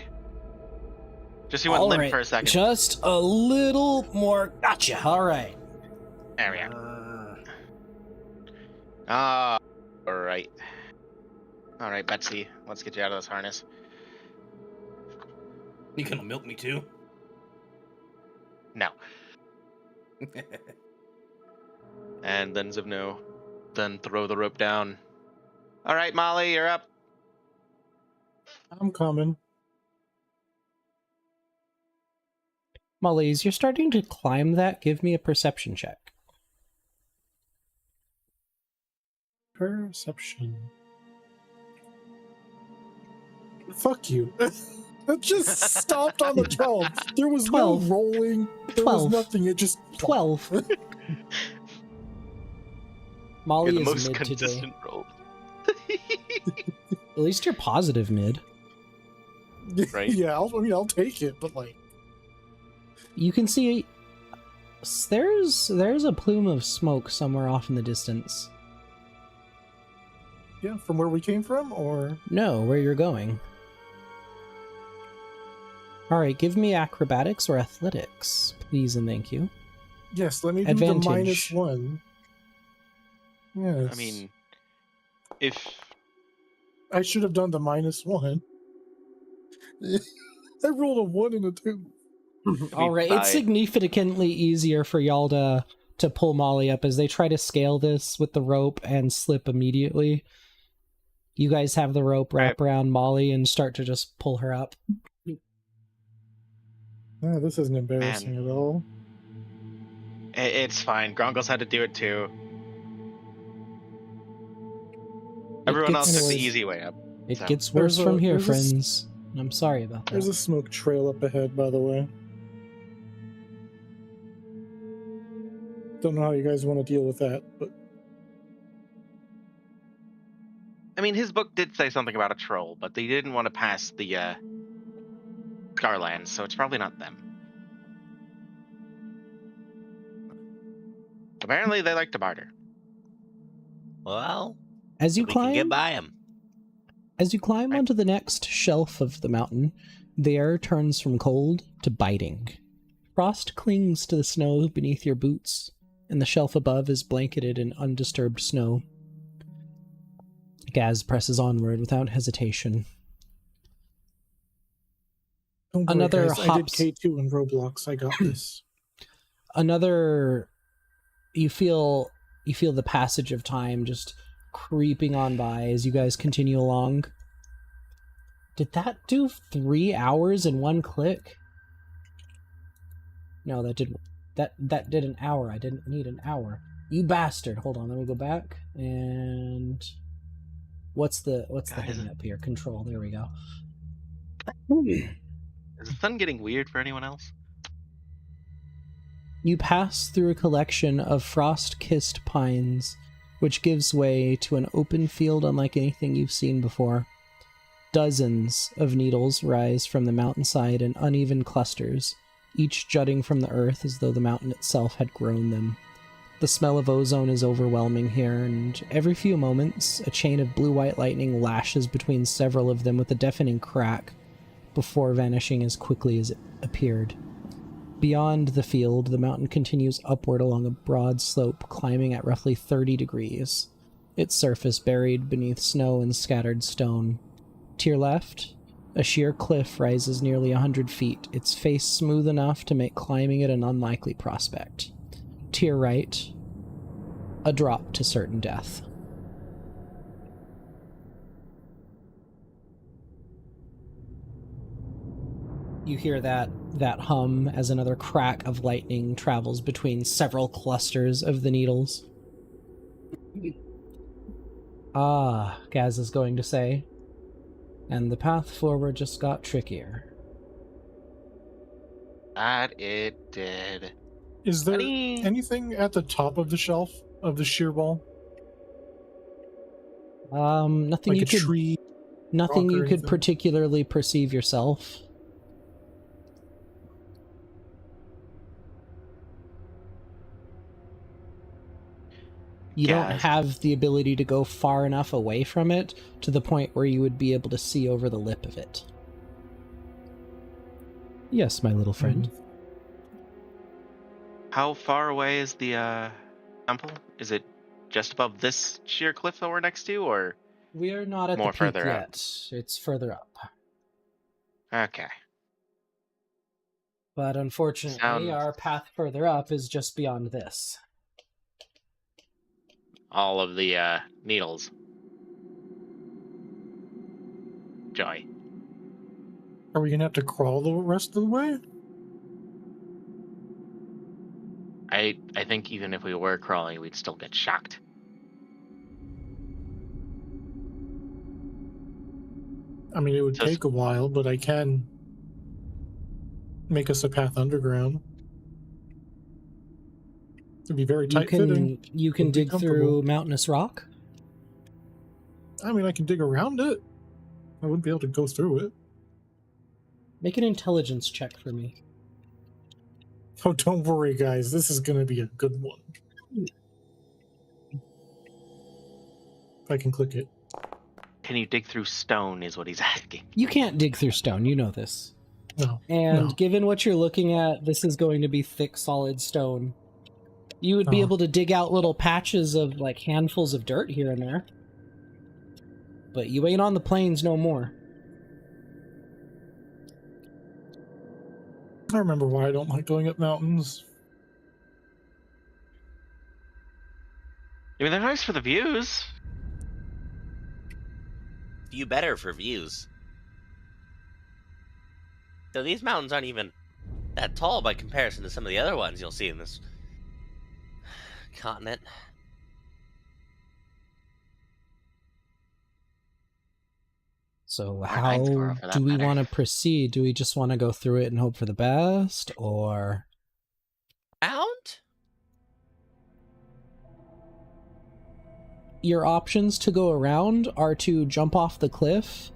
G: Just you went
B: All
G: limp
B: right,
G: for a second.
B: just a little more. Gotcha. All right.
G: There we go. All right. All right, Betsy, let's get you out of this harness.
H: You gonna milk me too?
G: No. And then Zivno, then throw the rope down. All right, Molly, you're up.
F: I'm coming.
B: Molly, as you're starting to climb that, give me a perception check.
F: Perception. Fuck you. It just stopped on the 12. There was
B: 12.
F: no rolling. There
B: 12.
F: was nothing. It just
B: 12. Molly
G: You're the
B: is
G: most
B: mid
G: consistent
B: today.
G: roll.
B: At least you're positive mid.
G: Right.
F: Yeah, I'll take it, but like,
B: You can see there's a plume of smoke somewhere off in the distance.
F: yeah, from where we came from, or
B: No, where you're going. All right, give me acrobatics or athletics, please and thank you.
F: yes, let me do
B: Advantage.
F: the -1. Yes.
G: I mean, if
F: I should have done the -1. I rolled a 1 and a 2.
B: All right, it's significantly easier for y'all to pull Molly up as they try to scale this with the rope and slip immediately. You guys have the rope wrap around Molly and start to just pull her up.
F: Oh, this isn't embarrassing at all.
G: it's fine, Grongles had to do it too. Everyone else took the
F: Anyways,
G: easy way up.
B: It
G: So.
B: gets worse
F: There's
B: from
F: a-
B: here,
F: there's a s-
B: friends. I'm sorry about
F: There's
B: that.
F: a smoke trail up ahead, by the way. Don't know how you guys want to deal with that, but
G: I mean, his book did say something about a troll, but they didn't want to pass the Garlands, so it's probably not them. Apparently, they like to barter.
A: Well,
B: As you
A: we can get
B: climb,
A: by him.
B: As you climb
G: Right.
B: onto the next shelf of the mountain, the air turns from cold to biting. Frost clings to the snow beneath your boots, and the shelf above is blanketed in undisturbed snow. Gaz presses onward without hesitation.
F: don't worry,
B: Another
F: guys. I did
B: hops-
F: K2 in Roblox. I got this.
B: You feel the passage of time just creeping on by as you guys continue along. Did that do 3 hours in one click? No, that didn't. That did an hour. I didn't need an hour. You bastard! Hold on, let me go back. And what's the hang up here? Control. There we go.
G: Is the sun getting weird for anyone else?
B: You pass through a collection of frost-kissed pines, which gives way to an open field unlike anything you've seen before. Dozens of needles rise from the mountainside in uneven clusters, each jutting from the earth as though the mountain itself had grown them. The smell of ozone is overwhelming here, and every few moments, a chain of blue-white lightning lashes between several of them with a deafening crack, before vanishing as quickly as it appeared. Beyond the field, the mountain continues upward along a broad slope, climbing at roughly 30 degrees, its surface buried beneath snow and scattered stone. To your left, a sheer cliff rises nearly 100 feet, its face smooth enough to make climbing it an unlikely prospect. To your right, a drop to certain death. You hear that hum as another crack of lightning travels between several clusters of the needles. Ah, Gaz is going to say, and the path forward just got trickier.
G: That it did.
F: Is there
G: Honey.
F: anything at the top of the shelf of the sheer wall?
B: Nothing
F: Like
B: you
F: a
B: could
F: tree?
B: nothing
F: rock or
B: you could
F: anything?
B: particularly perceive yourself. You don't
G: Gaz.
B: have the ability to go far enough away from it to the point where you would be able to see over the lip of it. Yes, my little friend.
G: How far away is the temple? Is it just above this sheer cliff that we're next to, or
B: We are not at
G: more
B: the peak
G: further
B: yet.
G: out?
B: It's further up.
G: Okay.
B: But unfortunately,
G: Sounds-
B: our path further up is just beyond this.
G: All of the needles. Joy.
F: Are we gonna have to crawl the rest of the way?
G: I think even if we were crawling, we'd still get shocked.
F: I mean, it would
G: Just-
F: take a while, but I can make us a path underground. It'd be very tight fitting.
B: You can
F: Would be
B: dig
F: comfortable.
B: through mountainous rock.
F: I mean, I can dig around it. I wouldn't be able to go through it.
B: Make an intelligence check for me.
F: Oh, don't worry, guys. This is going to be a good one. If I can click it.
G: Can you dig through stone? Is what he's asking.
B: You can't dig through stone. You know this.
F: No.
B: And
F: No.
B: given what you're looking at, this is going to be thick, solid stone. You would be able to dig out little patches of, like, handfuls of dirt here and there. But you ain't on the plains no more.
F: I remember why I don't like going up mountains.
G: I mean, they're nice for the views.
A: You better for views. Though these mountains aren't even that tall by comparison to some of the other ones you'll see in this continent.
B: So
G: Or
B: how
G: Heinsboro, for that
B: do we
G: matter.
B: want to proceed? Do we just want to go through it and hope for the best, or...
A: Out?
B: Your options to go around are to jump off the cliff,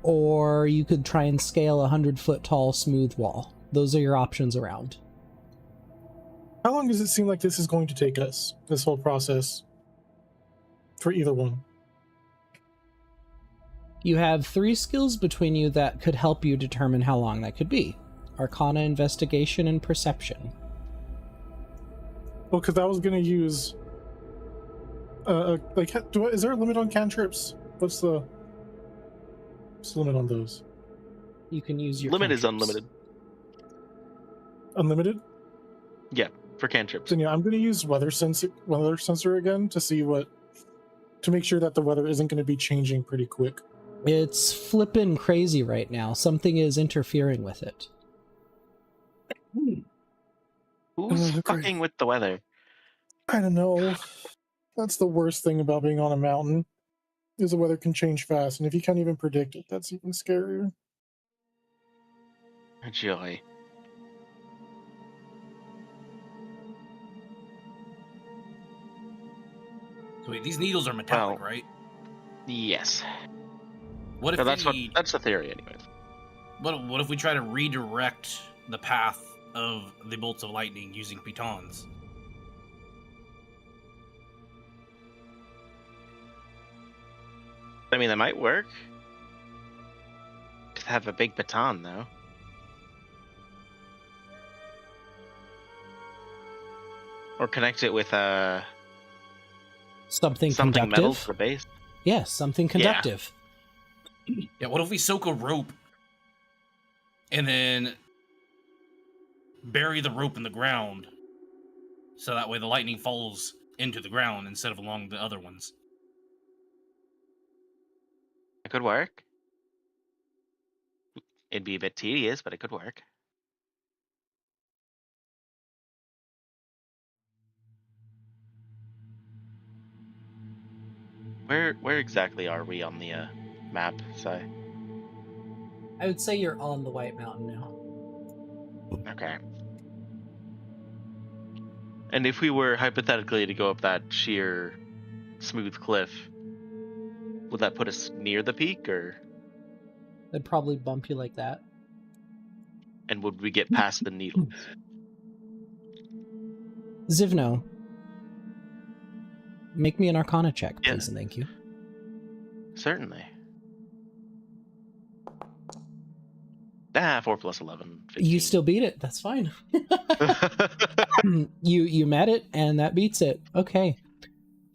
B: or you could try and scale a 100-foot tall smooth wall. Those are your options around.
F: How long does it seem like this is going to take us, this whole process, for either one?
B: You have 3 skills between you that could help you determine how long that could be. Arcana, Investigation, and Perception.
F: Well, because I was going to use... is there a limit on cantrips? What's the limit on those?
B: You can use your
G: Limit is
B: cantrips.
G: unlimited.
F: Unlimited?
G: Yeah, for cantrips.
F: Then yeah, I'm going to use weather sensor again to see to make sure that the weather isn't going to be changing pretty quick.
B: It's flippin' crazy right now. Something is interfering with it.
G: Who's
F: Okay.
G: fucking with the weather?
F: I don't know. That's the worst thing about being on a mountain, is the weather can change fast, and if you can't even predict it, that's even scarier.
G: Joy.
H: So wait, these needles are metallic,
G: Well,
H: right?
G: Yes.
H: What if
G: No, that's
H: we,
G: that's the theory, anyways.
H: what if we try to redirect the path of the bolts of lightning using pitons?
G: I mean, that might work. Just have a big baton, though. Or connect it with
B: Something
G: something metal
B: conductive?
G: to the base.
B: Yes, something conductive.
H: Yeah, what if we soak a rope and then bury the rope in the ground so that way the lightning falls into the ground instead of along the other ones?
G: It could work. It'd be a bit tedious, but it could work. Where exactly are we on the map, Sai?
B: I would say you're on the White Mountain now.
G: Okay. And if we were hypothetically to go up that sheer, smooth cliff, would that put us near the peak, or
B: They'd probably bump you like that.
G: and would we get past the needles?
B: Zivno, make me an Arcana check,
G: Yeah.
B: please, and thank you.
G: Certainly. 4 plus 11. 15.
B: You still beat it. That's fine. you met it, and that beats it. Okay.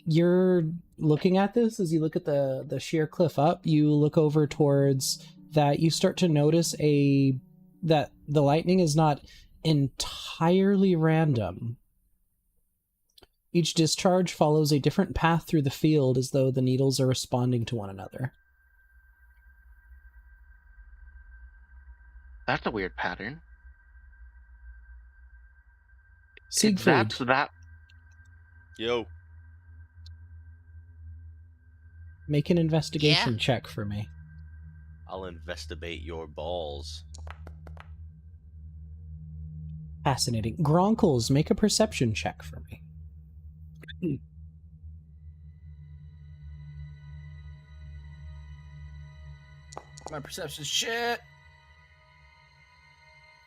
B: You're looking at this as you look at the sheer cliff up. You look over towards that. You start to notice that the lightning is not entirely random. Each discharge follows a different path through the field, as though the needles are responding to one another.
G: That's a weird pattern.
B: Siegfried,
G: That's that.
A: Yo.
B: make an investigation check for me.
A: I'll investigate your balls.
B: Fascinating. Gronkles, make a perception check for me.
H: My perception's shit.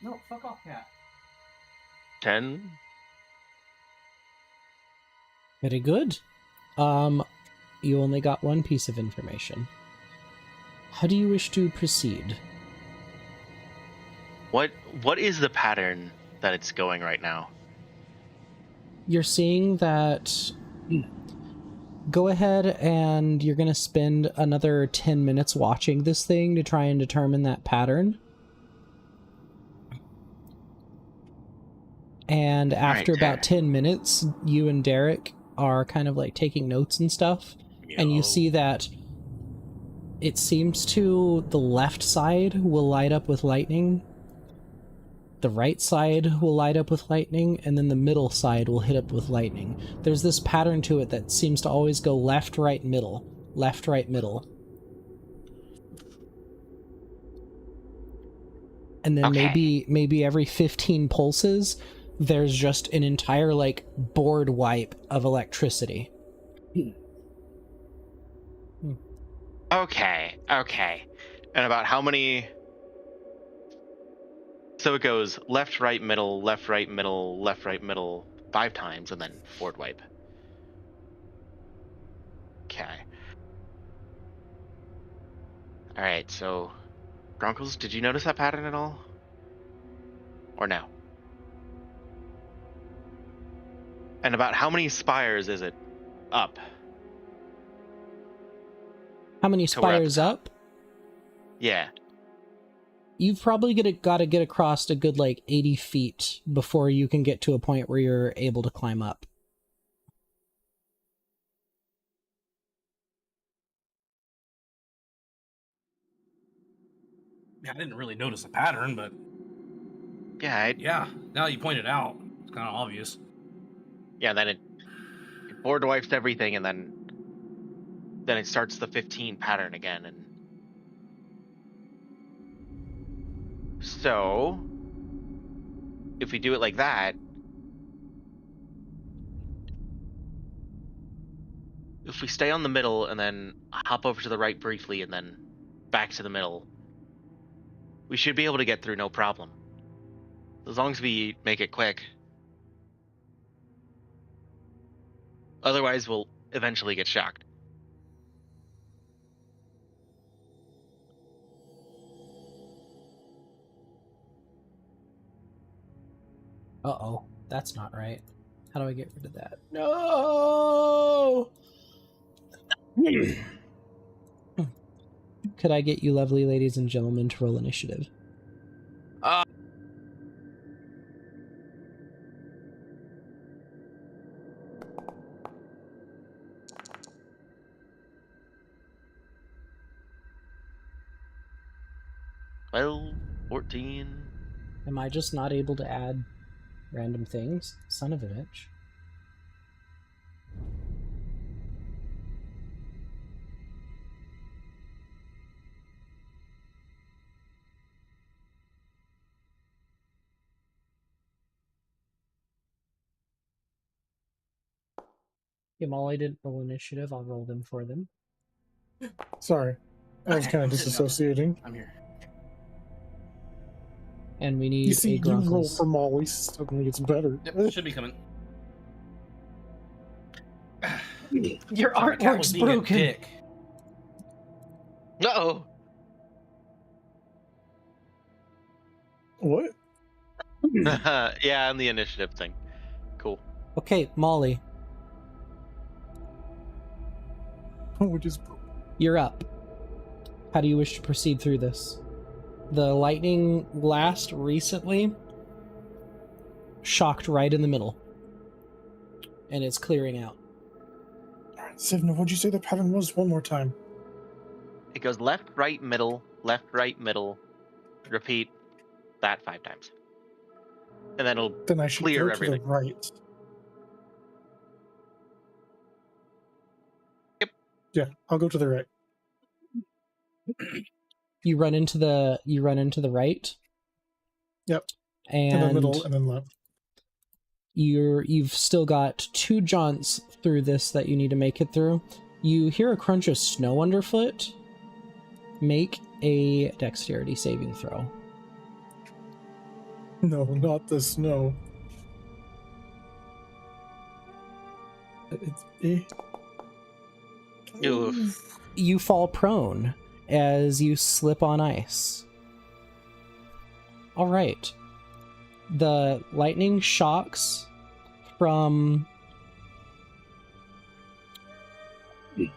H: No, fuck off, cat.
G: 10.
B: Very good. You only got one piece of information. How do you wish to proceed?
G: What is the pattern that it's going right now?
B: You're seeing that... Go ahead and you're going to spend another 10 minutes watching this thing to try and determine that pattern. And after about 10 minutes, you and Derek are kind of like taking notes and stuff. And you see that it seems to the left side will light up with lightning, the right side will light up with lightning, and then the middle side will hit up with lightning. There's this pattern to it that seems to always go left, right, middle, left, right, middle. And then maybe every 15 pulses, there's just an entire, like, board wipe of electricity.
G: Okay. And about how many... So it goes left, right, middle, left, right, middle, left, right, middle 5 times, and then board wipe. Okay. Alright, so... Gronkles, did you notice that pattern at all? Or no? And about how many spires is it up?
B: How many
G: So we're at the
B: spires
G: top.
B: up?
G: Yeah.
B: You've probably got to get across a good, like, 80 feet before you can get to a point where you're able to climb up.
H: Yeah, I didn't really notice a pattern, but
G: Yeah,
H: yeah, now that you point it out, it's kind of obvious.
G: yeah, then it board wipes everything, and then it starts the 15 pattern again, and so if we do it like that, if we stay on the middle and then hop over to the right briefly and then back to the middle, we should be able to get through no problem. As long as we make it quick. Otherwise, we'll eventually get shocked.
B: Uh-oh, that's not right. How do I get rid of that? No! Could I get you lovely ladies and gentlemen to roll initiative?
G: Well, 14.
B: Am I just not able to add random things? Son of a bitch. Yeah, Molly didn't roll initiative. I'll roll them for them.
F: Sorry. I was
H: Okay,
F: kind of
H: I'm sitting up.
F: disassociating.
H: I'm here.
B: And we need
F: You see,
B: a
F: you roll
B: Gronkles.
F: for Molly, suddenly it's better.
H: Yep, should be coming.
B: Your
H: Sorry, my cat was
B: artwork's
H: being a
B: broken.
H: dick.
G: Uh-oh.
F: What?
G: Yeah, and the initiative thing. Cool.
B: Okay, Molly,
F: Which is
B: you're up. How do you wish to proceed through this? The lightning blast recently shocked right in the middle. And it's clearing out.
F: Alright, Sivna, what'd you say the pattern was one more time?
G: It goes left, right, middle, repeat that 5 times. And then it'll
F: Then I should
G: clear
F: go to
G: everything.
F: the right.
G: Yep.
F: Yeah, I'll go to the right.
B: You run into the right.
F: Yep. In the
B: and
F: middle and then left.
B: you've still got 2 jaunts through this that you need to make it through. You hear a crunch of snow underfoot. Make a dexterity saving throw.
F: No, not the snow. It's
G: Oof.
B: You fall prone as you slip on ice. All right. The lightning shocks from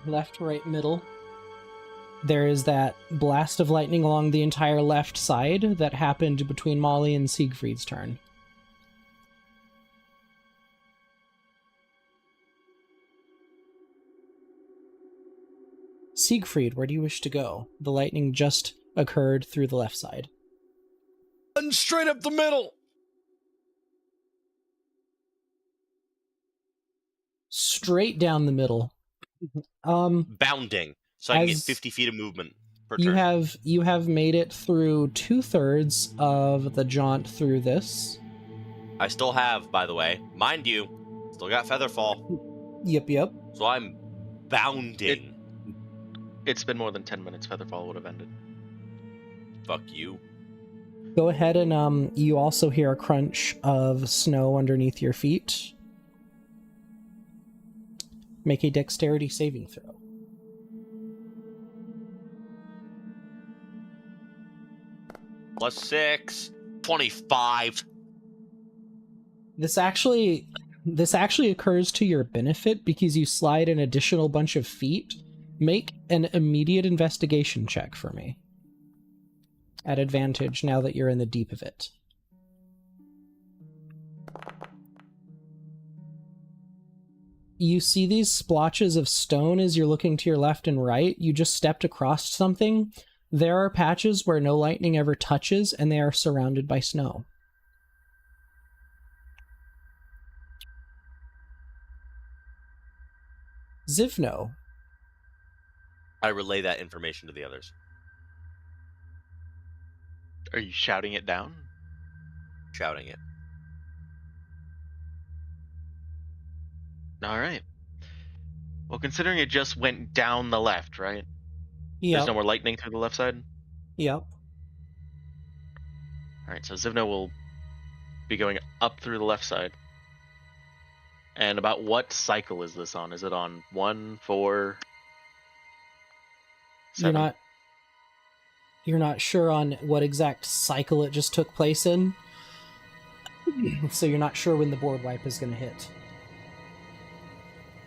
B: left, right, middle. There is that blast of lightning along the entire left side that happened between Molly and Siegfried's turn. Siegfried, where do you wish to go? The lightning just occurred through the left side.
I: And straight up the middle.
B: Straight down the middle.
A: Bounding, so I can get
B: As
A: 50 feet of movement per
B: you
A: turn.
B: you have made it through 2/3 of the jaunt through this.
A: I still have, by the way, mind you, still got Featherfall,
B: Yep.
A: so I'm bounding.
G: It's been more than 10 minutes. Featherfall would have ended.
A: Fuck you.
B: Go ahead and you also hear a crunch of snow underneath your feet. Make a dexterity saving throw.
A: +6, 25.
B: This actually occurs to your benefit because you slide an additional bunch of feet. Make an immediate investigation check for me. At advantage now that you're in the deep of it. You see these splotches of stone as you're looking to your left and right. You just stepped across something. There are patches where no lightning ever touches, and they are surrounded by snow. Zivno.
A: I relay that information to the others.
G: Are you shouting it down?
A: Shouting it.
G: All right. Well, considering it just went down the left, right?
B: Yep.
G: There's no more lightning through the left side?
B: Yep.
G: All right, so Zivno will be going up through the left side. And about what cycle is this on? Is it on 1, 4, 7?
B: You're not sure on what exact cycle it just took place in. So you're not sure when the board wipe is going to hit.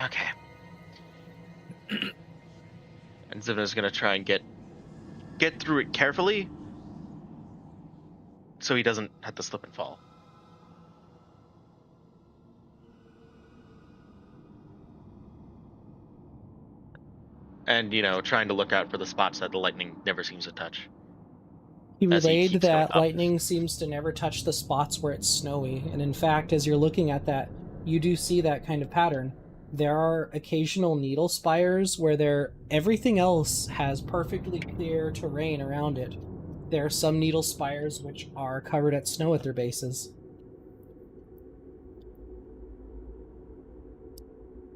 G: Okay. And Zivno's gonna try and get through it carefully, so he doesn't have to slip and fall. And, trying to look out for the spots that the lightning never seems to touch.
B: He
G: As he
B: relayed
G: keeps going
B: that
G: up.
B: lightning seems to never touch the spots where it's snowy, and in fact, as you're looking at that, you do see that kind of pattern. There are occasional needle spires where everything else has perfectly clear terrain around it. There are some needle spires which are covered at snow at their bases.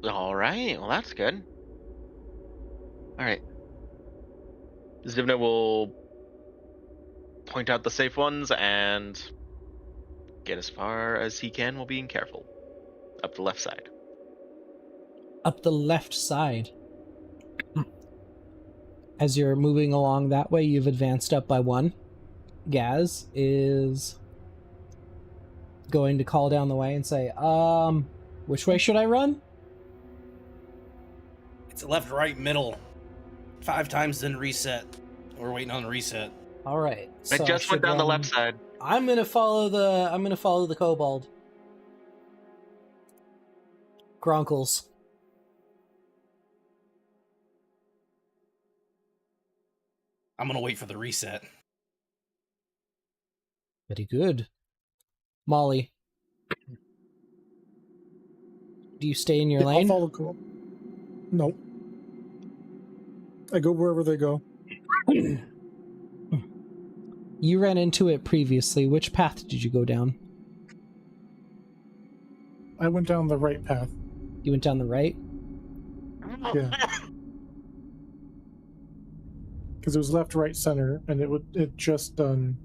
G: All right, well that's good. All right. Zivno will point out the safe ones and get as far as he can while being careful. Up the left side.
B: Up the left side. As you're moving along that way, you've advanced up by 1. Gaz is going to call down the way and say, which way should I run?
H: It's left, right, middle. 5 times, then reset. We're waiting on the reset.
B: All right.
G: I just went down the left side.
B: I'm gonna follow the kobold. Gronkles.
H: I'm gonna wait for the reset.
B: Very good. Molly. Do you stay in your
F: I'll
B: lane?
F: follow Cole. No. I go wherever they go.
B: You ran into it previously. Which path did you go down?
F: I went down the right path.
B: You went down the right?
F: Yeah. Because it was left, right, center, and it just done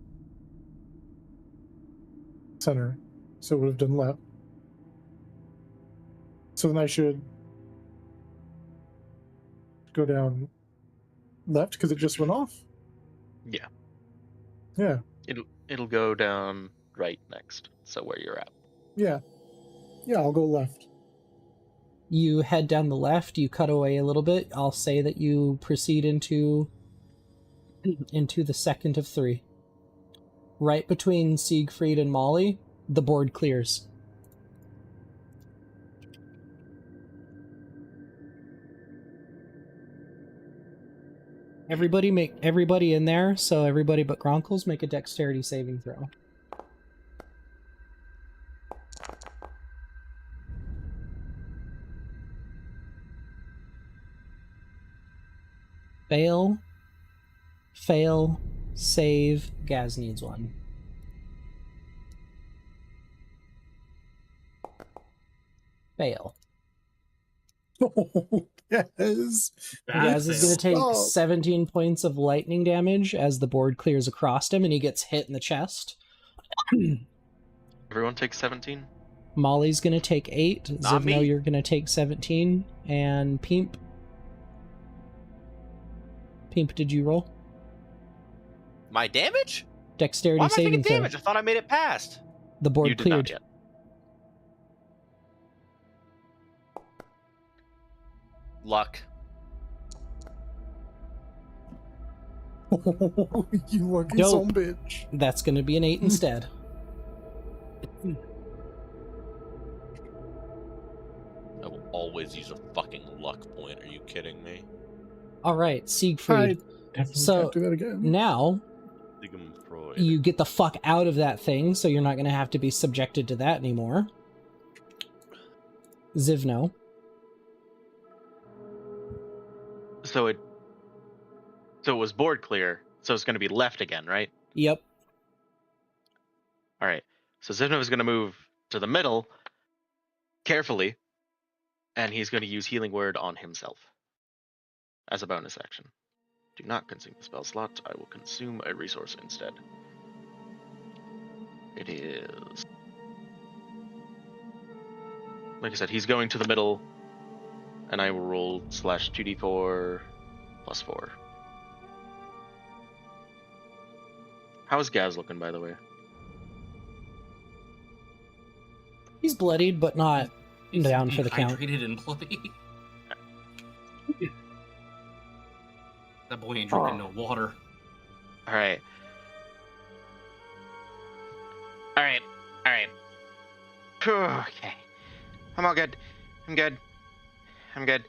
F: center, so it would have done left. So then I should go down left because it just went off.
G: Yeah.
F: Yeah.
G: It'll go down right next. So where you're at.
F: Yeah. Yeah, I'll go left.
B: You head down the left, you cut away a little bit. I'll say that you proceed into the second of 3. Right between Siegfried and Molly, the board clears. Everybody in there, so everybody but Gronkles make a dexterity saving throw. Fail, save. Gaz needs one. Fail.
F: Oh, yes.
B: Gaz is going to take
F: Stop.
B: 17 points of lightning damage as the board clears across him and he gets hit in the chest.
G: Everyone takes 17.
B: Molly's going to take 8.
A: Not
B: Zivno,
A: me.
B: you're going to take 17. And Peemp, did you roll?
A: My damage?
B: Dexterity
A: Why am I taking
B: saving throw.
A: damage? I thought I made it past.
B: The board
G: You did
B: cleared.
G: not yet.
A: Luck.
F: You lucky
B: Dope.
F: son bitch.
B: That's going to be an 8 instead.
A: I will always use a fucking luck point. Are you kidding me?
B: All right, Siegfried.
F: Definitely
B: So,
F: can't do that again.
B: Now
A: Sigmund Freud.
B: you get the fuck out of that thing, so you're not going to have to be subjected to that anymore. Zivno.
G: So it was board clear, so it's going to be left again, right?
B: Yep.
G: All right. So Zivno is going to move to the middle carefully, and he's going to use Healing Word on himself as a bonus action. Do not consume the spell slot. I will consume a resource instead. It is... Like I said, he's going to the middle, and I will roll /2d4 plus 4. How is Gaz looking, by the way?
B: He's bloodied, but not
H: He's
B: down for the count.
H: dehydrated and bloody. That boy ain't drinking no water.
G: All right. All right. All right. Okay. I'm all good. I'm good. I'm good.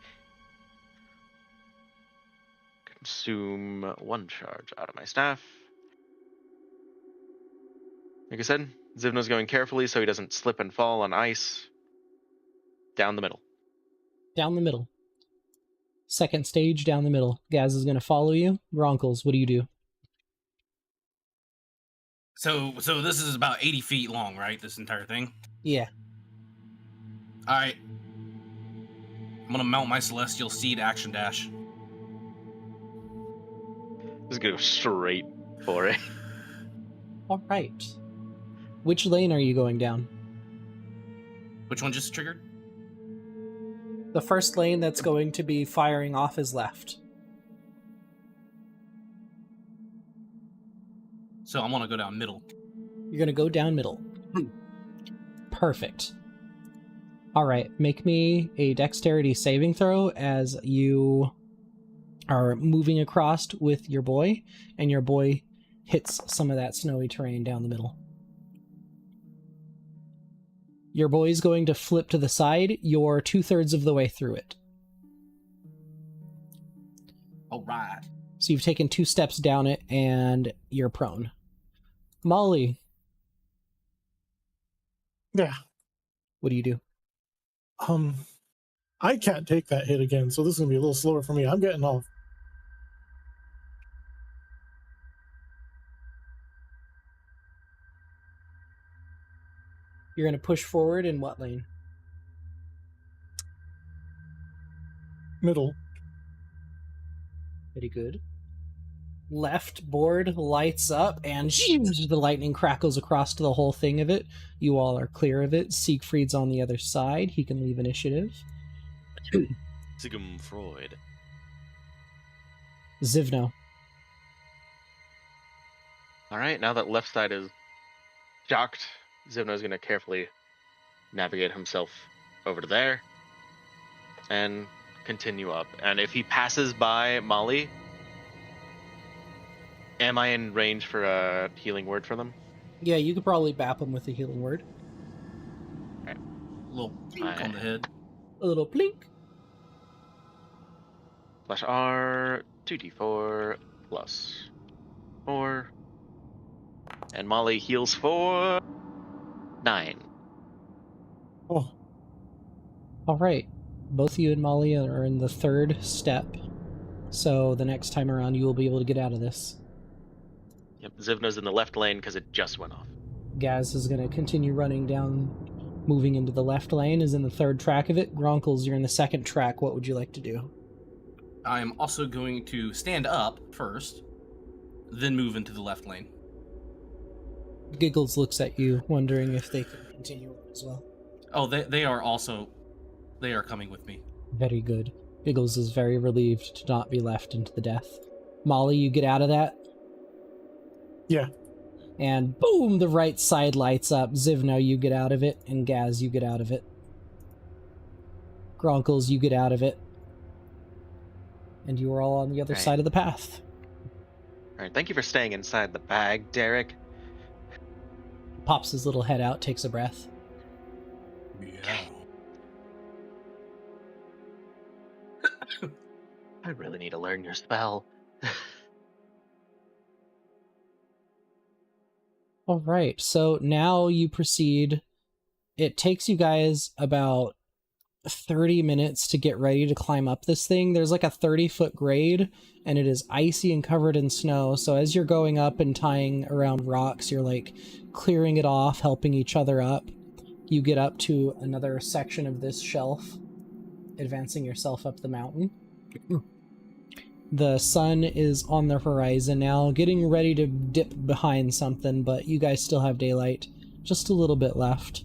G: Consume 1 charge out of my staff. Like I said, Zivno's going carefully so he doesn't slip and fall on ice. Down the middle.
B: Down the middle. Second stage, down the middle. Gaz is going to follow you. Gronkles, what do you do?
H: So this is about 80 feet long, right? This entire thing.
B: Yeah.
H: All right. I'm gonna mount my Celestial Seed action dash.
G: Just gonna go straight for it.
B: All right. Which lane are you going down?
H: Which one just triggered?
B: The first lane that's going to be firing off is left.
H: So I'm gonna go down middle.
B: You're going to go down middle. Perfect. All right, make me a dexterity saving throw as you are moving across with your boy, and your boy hits some of that snowy terrain down the middle. Your boy's going to flip to the side. You're 2/3 of the way through it.
H: All right.
B: So you've taken 2 steps down it, and you're prone. Molly,
F: Yeah.
B: what do you do?
F: I can't take that hit again, so this is gonna be a little slower for me. I'm getting off.
B: You're going to push forward in what lane?
F: Middle.
B: Very good. Left board lights up, and the lightning crackles across to the whole thing of it. You all are clear of it. Siegfried's on the other side. He can leave initiative.
A: Sigmund Freud.
B: Zivno.
G: All right, now that left side is shocked, Zivno's going to carefully navigate himself over to there and continue up. And if he passes by Molly, am I in range for a healing word for them?
B: Yeah, you could probably bap him with a healing word.
H: A little plink on the head.
B: A little blink.
G: /R 2d4 plus 4. And Molly heals for 9.
F: Oh,
B: All right. Both of you and Molly are in the third step. So the next time around, you will be able to get out of this.
G: Yep, Zivno's in the left lane because it just went off.
B: Gaz is going to continue running down, moving into the left lane, is in the third track of it. Gronkles, you're in the second track. What would you like to do?
H: I am also going to stand up first, then move into the left lane.
B: Giggles looks at you, wondering if they can continue on as well.
H: Oh, they are coming with me.
B: Very good. Giggles is very relieved to not be left into the death. Molly, you get out of that?
F: yeah.
B: And boom, the right side lights up. Zivno, you get out of it. And Gaz, you get out of it. Gronkles, you get out of it. And you are all on the other
G: Right.
B: side of the path.
G: All right, thank you for staying inside the bag, Derek.
B: Pops his little head out, takes a breath.
H: Yeah.
G: I really need to learn your spell.
B: All right, so now you proceed. It takes you guys about 30 minutes to get ready to climb up this thing. There's like a 30-foot grade, and it is icy and covered in snow. So as you're going up and tying around rocks, you're like clearing it off, helping each other up. You get up to another section of this shelf, advancing yourself up the mountain. The sun is on the horizon now, getting ready to dip behind something, but you guys still have daylight. Just a little bit left.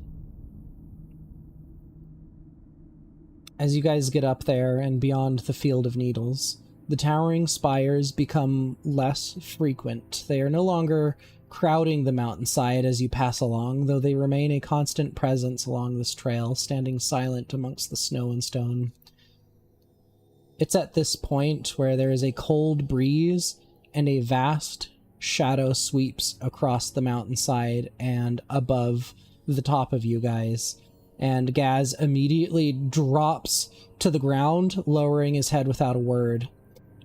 B: As you guys get up there and beyond the field of needles, the towering spires become less frequent. They are no longer crowding the mountainside as you pass along, though they remain a constant presence along this trail, standing silent amongst the snow and stone. It's at this point where there is a cold breeze and a vast shadow sweeps across the mountainside and above the top of you guys. And Gaz immediately drops to the ground, lowering his head without a word.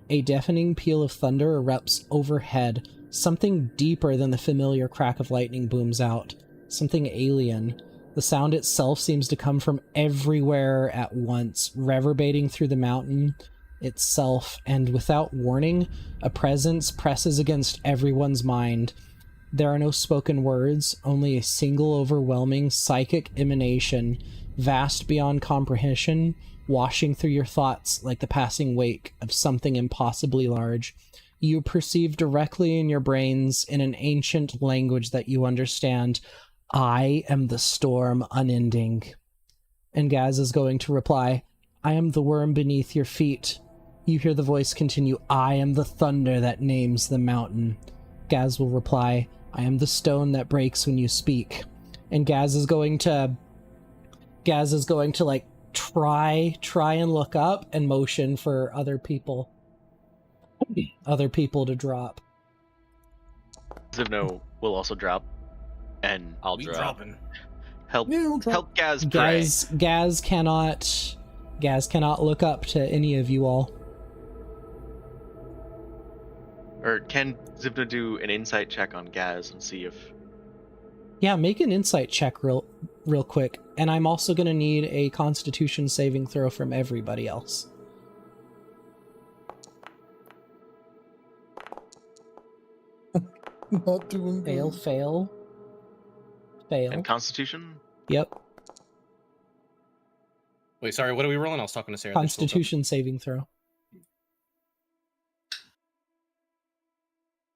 B: A deafening peal of thunder erupts overhead. Something deeper than the familiar crack of lightning booms out. Something alien. The sound itself seems to come from everywhere at once, reverberating through the mountain itself, and without warning, a presence presses against everyone's mind. There are no spoken words, only a single overwhelming psychic emanation, vast beyond comprehension, washing through your thoughts like the passing wake of something impossibly large. You perceive directly in your brains, in an ancient language that you understand, I am the storm unending. And Gaz is going to reply, I am the worm beneath your feet. You hear the voice continue, I am the thunder that names the mountain. Gaz will reply, I am the stone that breaks when you speak. And Gaz is going to like try and look up and motion for other people to drop.
G: Zivno will also drop and
A: I'll
H: We
A: drop.
H: dropping.
G: help
F: Yeah, I'll drop.
G: help Gaz pray.
B: Gaz cannot look up to any of you all.
G: Or can Zivno do an insight check on Gaz and see if...
B: Yeah, make an insight check real quick. And I'm also going to need a constitution saving throw from everybody else.
F: Not doing
B: Fail,
F: good.
B: fail. Fail.
G: And Constitution?
B: Yep.
H: Wait, sorry, what are we rolling? I was talking to Sarah. They just woke up.
B: Constitution saving throw.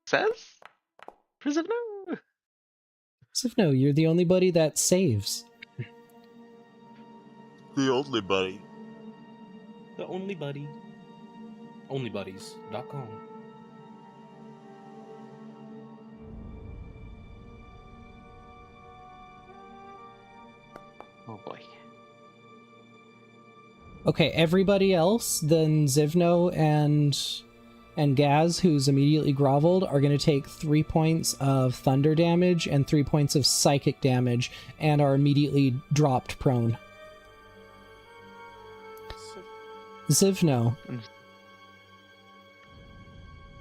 G: Says? Prisoner?
B: Sivno, you're the only buddy that saves.
A: The only buddy.
H: The only buddy. Onlybuddies.com.
G: Oh boy.
B: Okay, everybody else, then Zivno and Gaz, who's immediately groveled, are going to take 3 points of thunder damage and 3 points of psychic damage, and are immediately dropped prone. Zivno,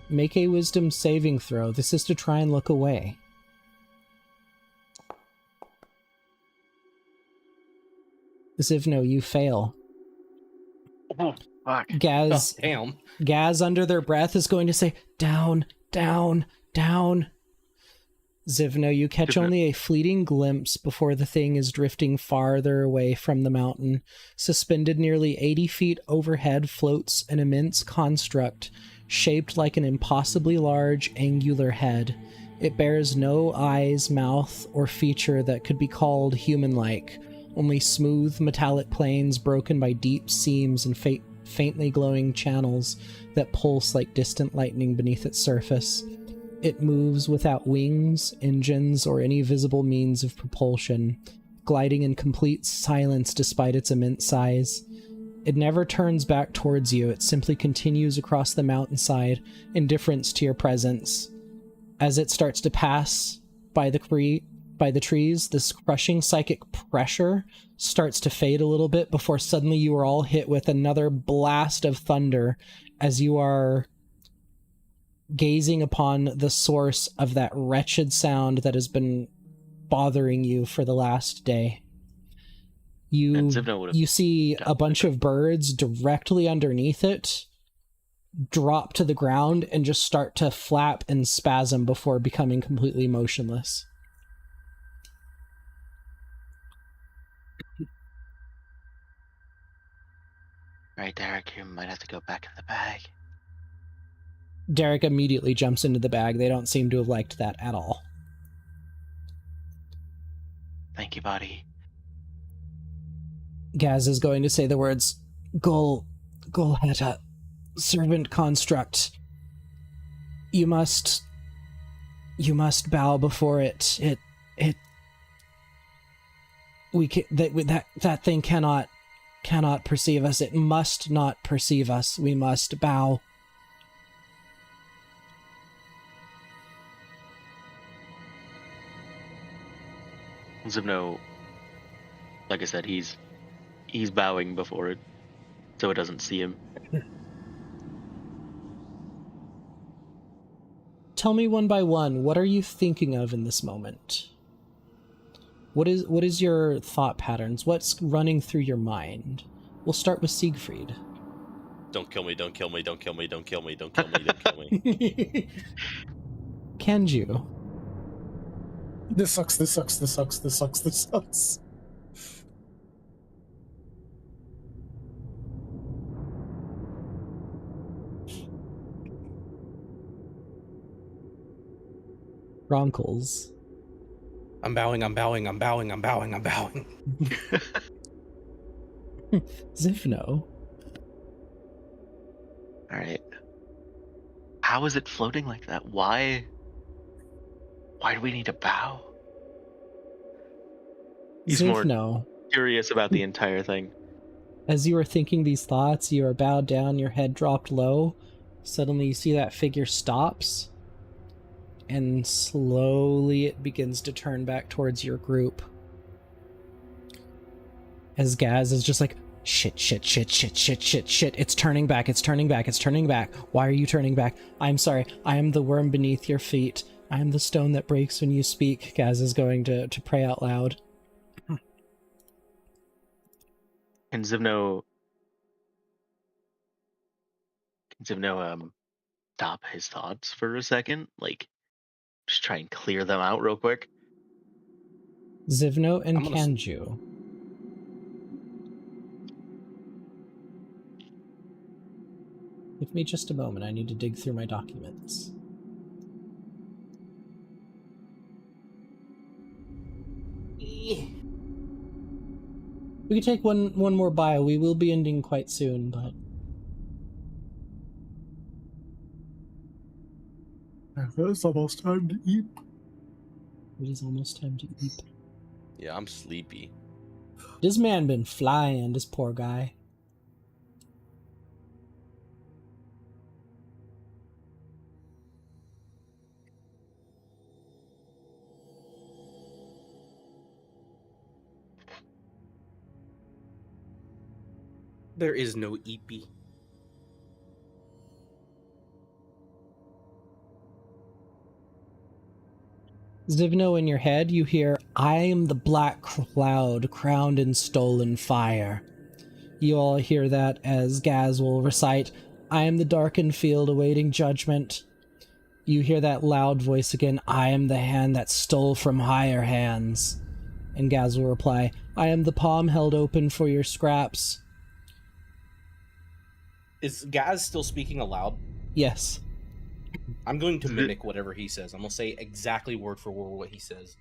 B: make a wisdom saving throw. This is to try and look away. Zivno, you fail.
G: Oh, fuck.
B: Gaz,
H: Oh, damn.
B: Gaz under their breath is going to say, down, down, down. Zivno, you catch only a fleeting glimpse before the thing is drifting farther away from the mountain. Suspended nearly 80 feet overhead floats an immense construct shaped like an impossibly large angular head. It bears no eyes, mouth, or feature that could be called human-like, only smooth metallic planes broken by deep seams and faintly glowing channels that pulse like distant lightning beneath its surface. It moves without wings, engines, or any visible means of propulsion, gliding in complete silence despite its immense size. It never turns back towards you, it simply continues across the mountainside, indifferent to your presence. As it starts to pass by the trees, this crushing psychic pressure starts to fade a little bit before suddenly you are all hit with another blast of thunder as you are gazing upon the source of that wretched sound that has been bothering you for the last day. You see a bunch of birds directly underneath it drop to the ground and just start to flap and spasm before becoming completely motionless.
G: Right, Derek, you might have to go back in the bag.
B: Derek immediately jumps into the bag. They don't seem to have liked that at all.
G: Thank you, buddy.
B: Gaz is going to say the words, Golheta, servant construct. You must bow before it. That thing cannot perceive us. It must not perceive us. We must bow.
G: Zivno, like I said, he's bowing before it, so it doesn't see him.
B: Tell me one by one, what are you thinking of in this moment? What is your thought patterns? What's running through your mind? We'll start with Siegfried.
A: Don't kill me, don't kill me, don't kill me, don't kill me, don't kill me, don't kill me.
B: Kenju.
F: This sucks, this sucks, this sucks, this sucks, this sucks.
B: Ronkles.
H: I'm bowing, I'm bowing, I'm bowing, I'm bowing, I'm bowing.
B: Zivno.
G: Alright. How is it floating like that? Why do we need to bow? He's
B: Zivno.
G: more curious about the entire thing.
B: As you are thinking these thoughts, you are bowed down, your head dropped low. Suddenly you see that figure stops, and slowly it begins to turn back towards your group. As Gaz is just like, shit, it's turning back, it's turning back, it's turning back. Why are you turning back? I'm sorry, I am the worm beneath your feet. I am the stone that breaks when you speak. Gaz is going to pray out loud.
G: Can Zivno stop his thoughts for a second? Like, just try and clear them out real quick?
B: Zivno and
H: I'm gonna s-
B: Kanju. Give me just a moment. I need to dig through my documents. We can take one more bio. We will be ending quite soon, but
F: It's almost time to eat.
B: it is almost time to eat.
A: Yeah, I'm sleepy.
B: This man been flying, this poor guy.
H: There is no Eepy.
B: Zivno, in your head, you hear, I am the black cloud crowned in stolen fire. You all hear that as Gaz will recite, I am the darkened field awaiting judgment. You hear that loud voice again, I am the hand that stole from higher hands. And Gaz will reply, I am the palm held open for your scraps.
H: Is Gaz still speaking aloud?
B: Yes.
H: I'm going to mimic whatever he says. I'm going to say exactly word for word what he says.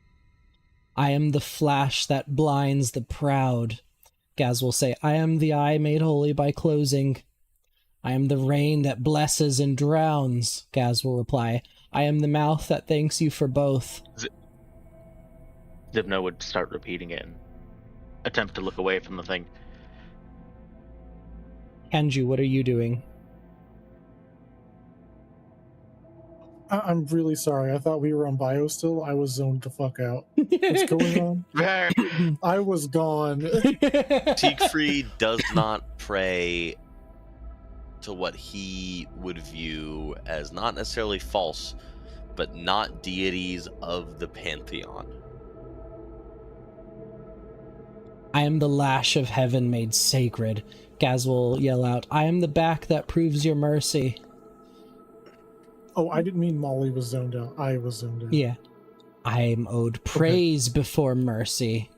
B: I am the flash that blinds the proud. Gaz will say, I am the eye made holy by closing. I am the rain that blesses and drowns. Gaz will reply, I am the mouth that thanks you for both.
G: Zivno would start repeating it and attempt to look away from the thing.
B: Kanju, what are you doing?
F: I'm really sorry. I thought we were on bio still. I was zoned the fuck out. What's going on? I was gone.
A: Siegfried does not pray to what he would view as not necessarily false, but not deities of the pantheon.
B: I am the lash of heaven made sacred. Gaz will yell out, I am the back that proves your mercy.
F: Oh, I didn't mean Molly was zoned out. I was zoned out.
B: Yeah. I am owed praise before mercy.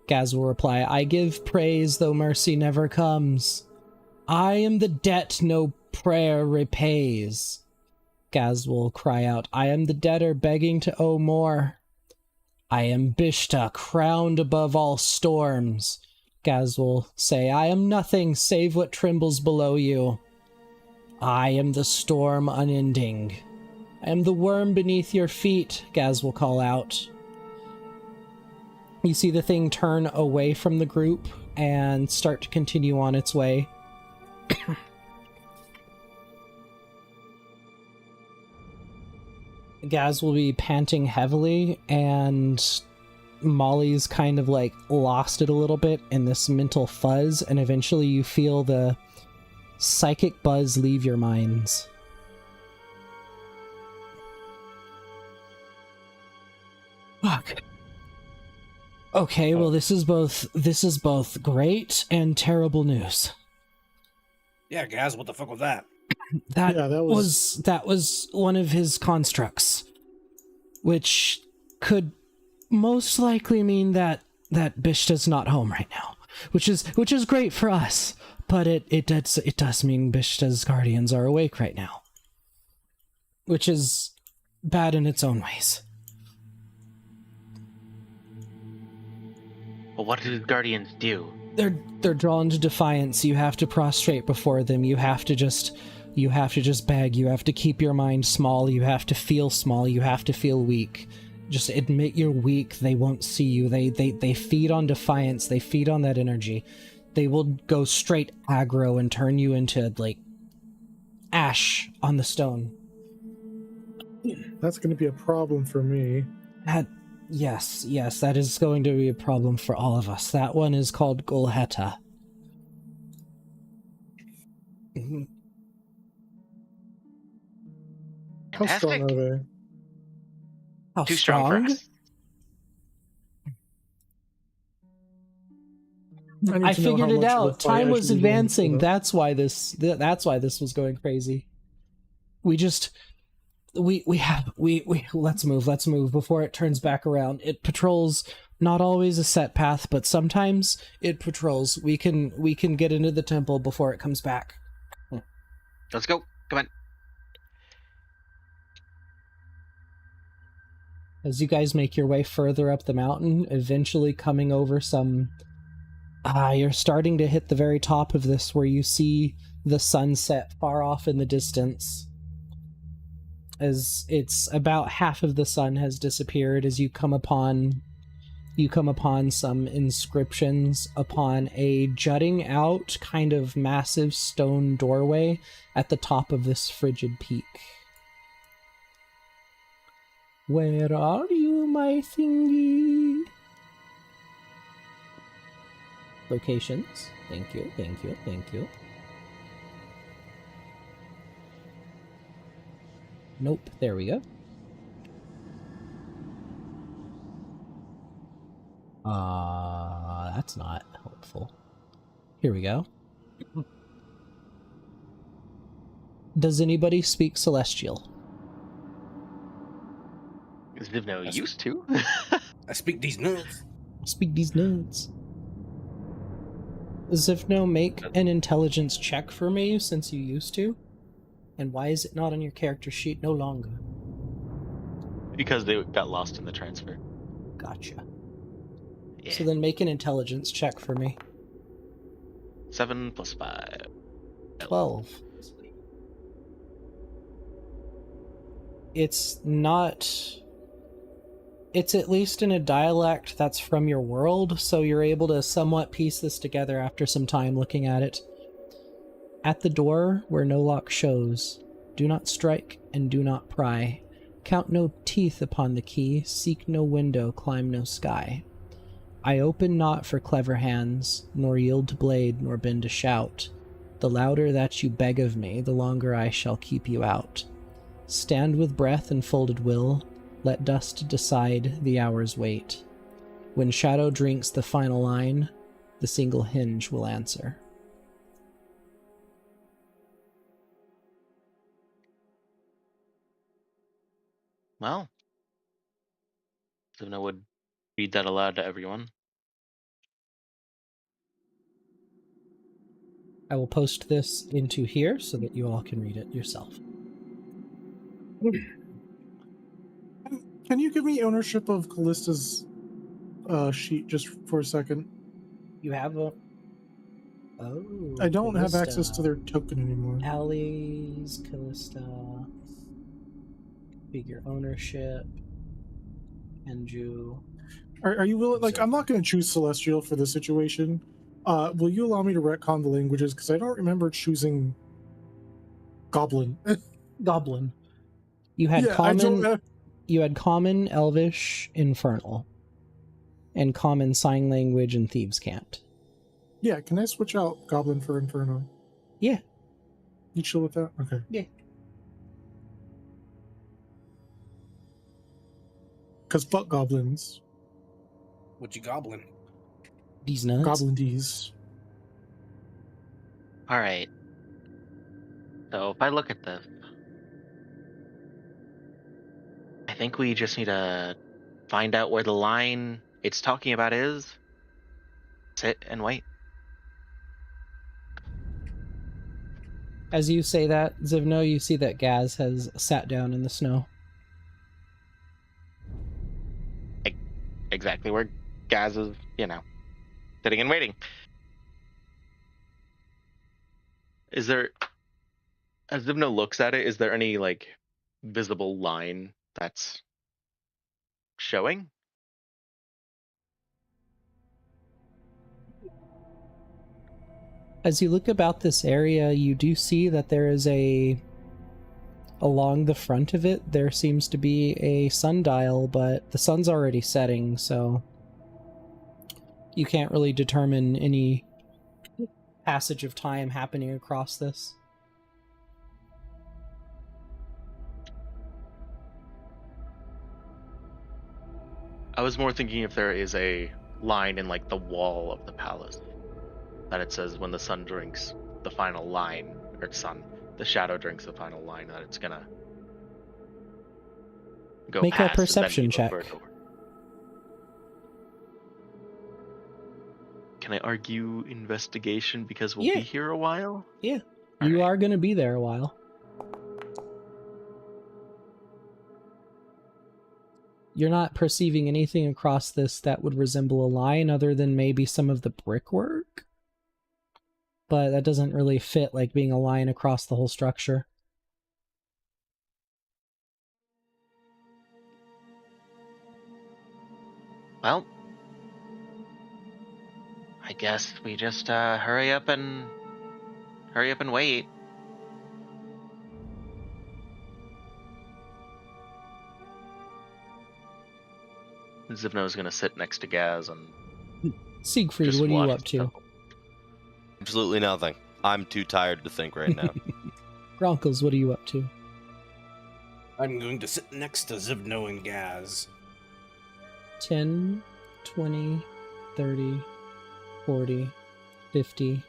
B: Gaz will reply, I give praise though mercy never comes. I am the debt no prayer repays. Gaz will cry out, I am the debtor begging to owe more. I am Bishta, crowned above all storms. Gaz will say, I am nothing save what trembles below you. I am the storm unending. I am the worm beneath your feet, Gaz will call out. You see the thing turn away from the group and start to continue on its way. Gaz will be panting heavily, and Molly's kind of like lost it a little bit in this mental fuzz, and eventually you feel the psychic buzz leave your minds. Fuck. Okay, well this is both great and terrible news.
H: Yeah, Gaz, what the fuck was that?
B: That
F: that
B: was one of his constructs, which could most likely mean that Bishta's not home right now, which is great for us, but it does mean Bishta's guardians are awake right now, which is bad in its own ways.
G: Well, what did his guardians do?
B: They're drawn to defiance. You have to prostrate before them. You have to just beg. You have to keep your mind small. You have to feel small. You have to feel weak. Just admit you're weak. They won't see you. They feed on defiance. They feed on that energy. They will go straight aggro and turn you into, like, ash on the stone.
F: That's going to be a problem for me.
B: Yes, that is going to be a problem for all of us. That one is called Golheta.
F: How strong are they?
B: How
G: Too strong for us.
B: I figured it out. Time was advancing.
F: That.
B: That's why this was going crazy. we let's move before it turns back around. It patrols not always a set path, but sometimes it patrols. We can get into the temple before it comes back.
G: Let's go. Come on.
B: As you guys make your way further up the mountain, eventually coming over some... you're starting to hit the very top of this where you see the sunset far off in the distance. As it's about half of the sun has disappeared as you come upon some inscriptions upon a jutting out kind of massive stone doorway at the top of this frigid peak. Where are you, my thingy? Locations. Thank you, thank you, thank you. Nope, there we go. That's not helpful. Here we go. Does anybody speak Celestial?
G: Zivno used to.
H: I speak these nuts.
B: Speak these nuts. Zivno, make an intelligence check for me since you used to. And why is it not on your character sheet no longer?
G: Because they got lost in the transfer.
B: Gotcha.
G: Yeah.
B: So then make an intelligence check for me.
G: 7 + 5.
B: 12. It's not... It's at least in a dialect that's from your world, so you're able to somewhat piece this together after some time looking at it. At the door where no lock shows, do not strike and do not pry. Count no teeth upon the key, seek no window, climb no sky. I open not for clever hands, nor yield to blade, nor bend to shout. The louder that you beg of me, the longer I shall keep you out. Stand with breath and folded will, let dust decide the hour's wait. When shadow drinks the final line, the single hinge will answer.
G: Well, Zivno would read that aloud to everyone.
B: I will post this into here so that you all can read it yourself.
F: Can you give me ownership of Callista's sheet just for a second?
B: You have a... Oh,
F: I don't have
B: Callista.
F: access to their token anymore.
B: Allies, Callista, figure ownership, Kenju.
F: Are you willing? Like, I'm not going to choose Celestial for this situation. Will you allow me to retcon the languages? Because I don't remember choosing Goblin.
B: Goblin. You had
F: Yeah,
B: common. You had common, Elvish, Infernal, and common sign language and Thieves' Cant.
F: Yeah, can I switch out Goblin for Inferno?
B: Yeah.
F: You chill with that? Okay.
B: Yeah.
F: Because fuck goblins.
H: What you goblin?
B: These nuts.
F: Goblin D's.
G: All right. So if I look at this, I think we just need to find out where the line it's talking about is. Sit and wait.
B: As you say that, Zivno, you see that Gaz has sat down in the snow.
G: Exactly where Gaz is, sitting and waiting. Is there, as Zivno looks at it, is there any, visible line that's showing?
B: As you look about this area, you do see that there is along the front of it, there seems to be a sundial, but the sun's already setting, so you can't really determine any passage of time happening across this.
G: I was more thinking if there is a line in, the wall of the palace. That it says when the sun drinks the final line, or the shadow drinks the final line, that it's gonna Go
B: Make a
G: past and then
B: perception
G: we
B: check.
G: look over. Can I argue investigation because we'll
B: Yeah.
G: be here a while?
B: Yeah.
G: All
B: You
G: right.
B: are going to be there a while. You're not perceiving anything across this that would resemble a line other than maybe some of the brickwork. But that doesn't really fit like being a line across the whole structure.
G: Well, I guess we just hurry up and wait. Zivno's gonna sit next to Gaz and
B: Siegfried,
G: just
B: what are you
G: watch
B: up
G: the
B: to?
G: temple.
A: Absolutely nothing. I'm too tired to think right now.
B: Gronkles, what are you up to?
H: I'm going to sit next to Zivno and Gaz.
B: 10, 20, 30, 40, 50,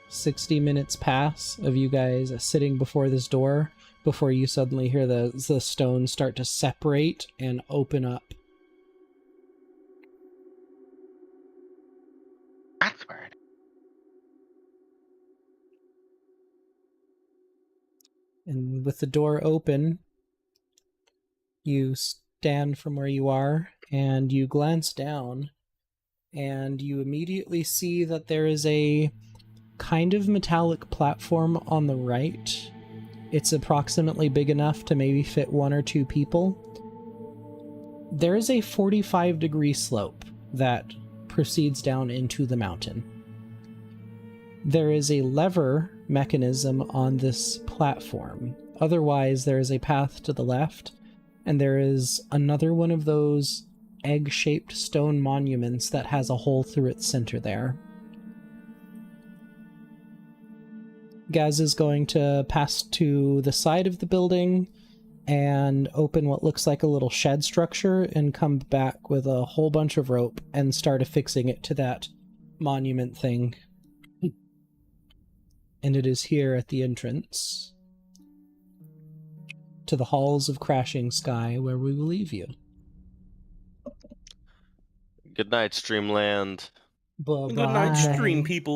B: 60 minutes pass of you guys sitting before this door before you suddenly hear the stones start to separate and open up.
G: That's weird.
B: And with the door open, you stand from where you are and you glance down and you immediately see that there is a kind of metallic platform on the right. It's approximately big enough to maybe fit 1 or 2 people. There is a 45-degree slope that proceeds down into the mountain. There is a lever mechanism on this platform. Otherwise, there is a path to the left, and there is another one of those egg-shaped stone monuments that has a hole through its center there. Gaz is going to pass to the side of the building and open what looks like a little shed structure and come back with a whole bunch of rope and start affixing it to that monument thing. And it is here at the entrance to the halls of Crashing Sky where we will leave you.
A: Good night, Streamland.
B: Bye-bye.
H: Good night, stream people.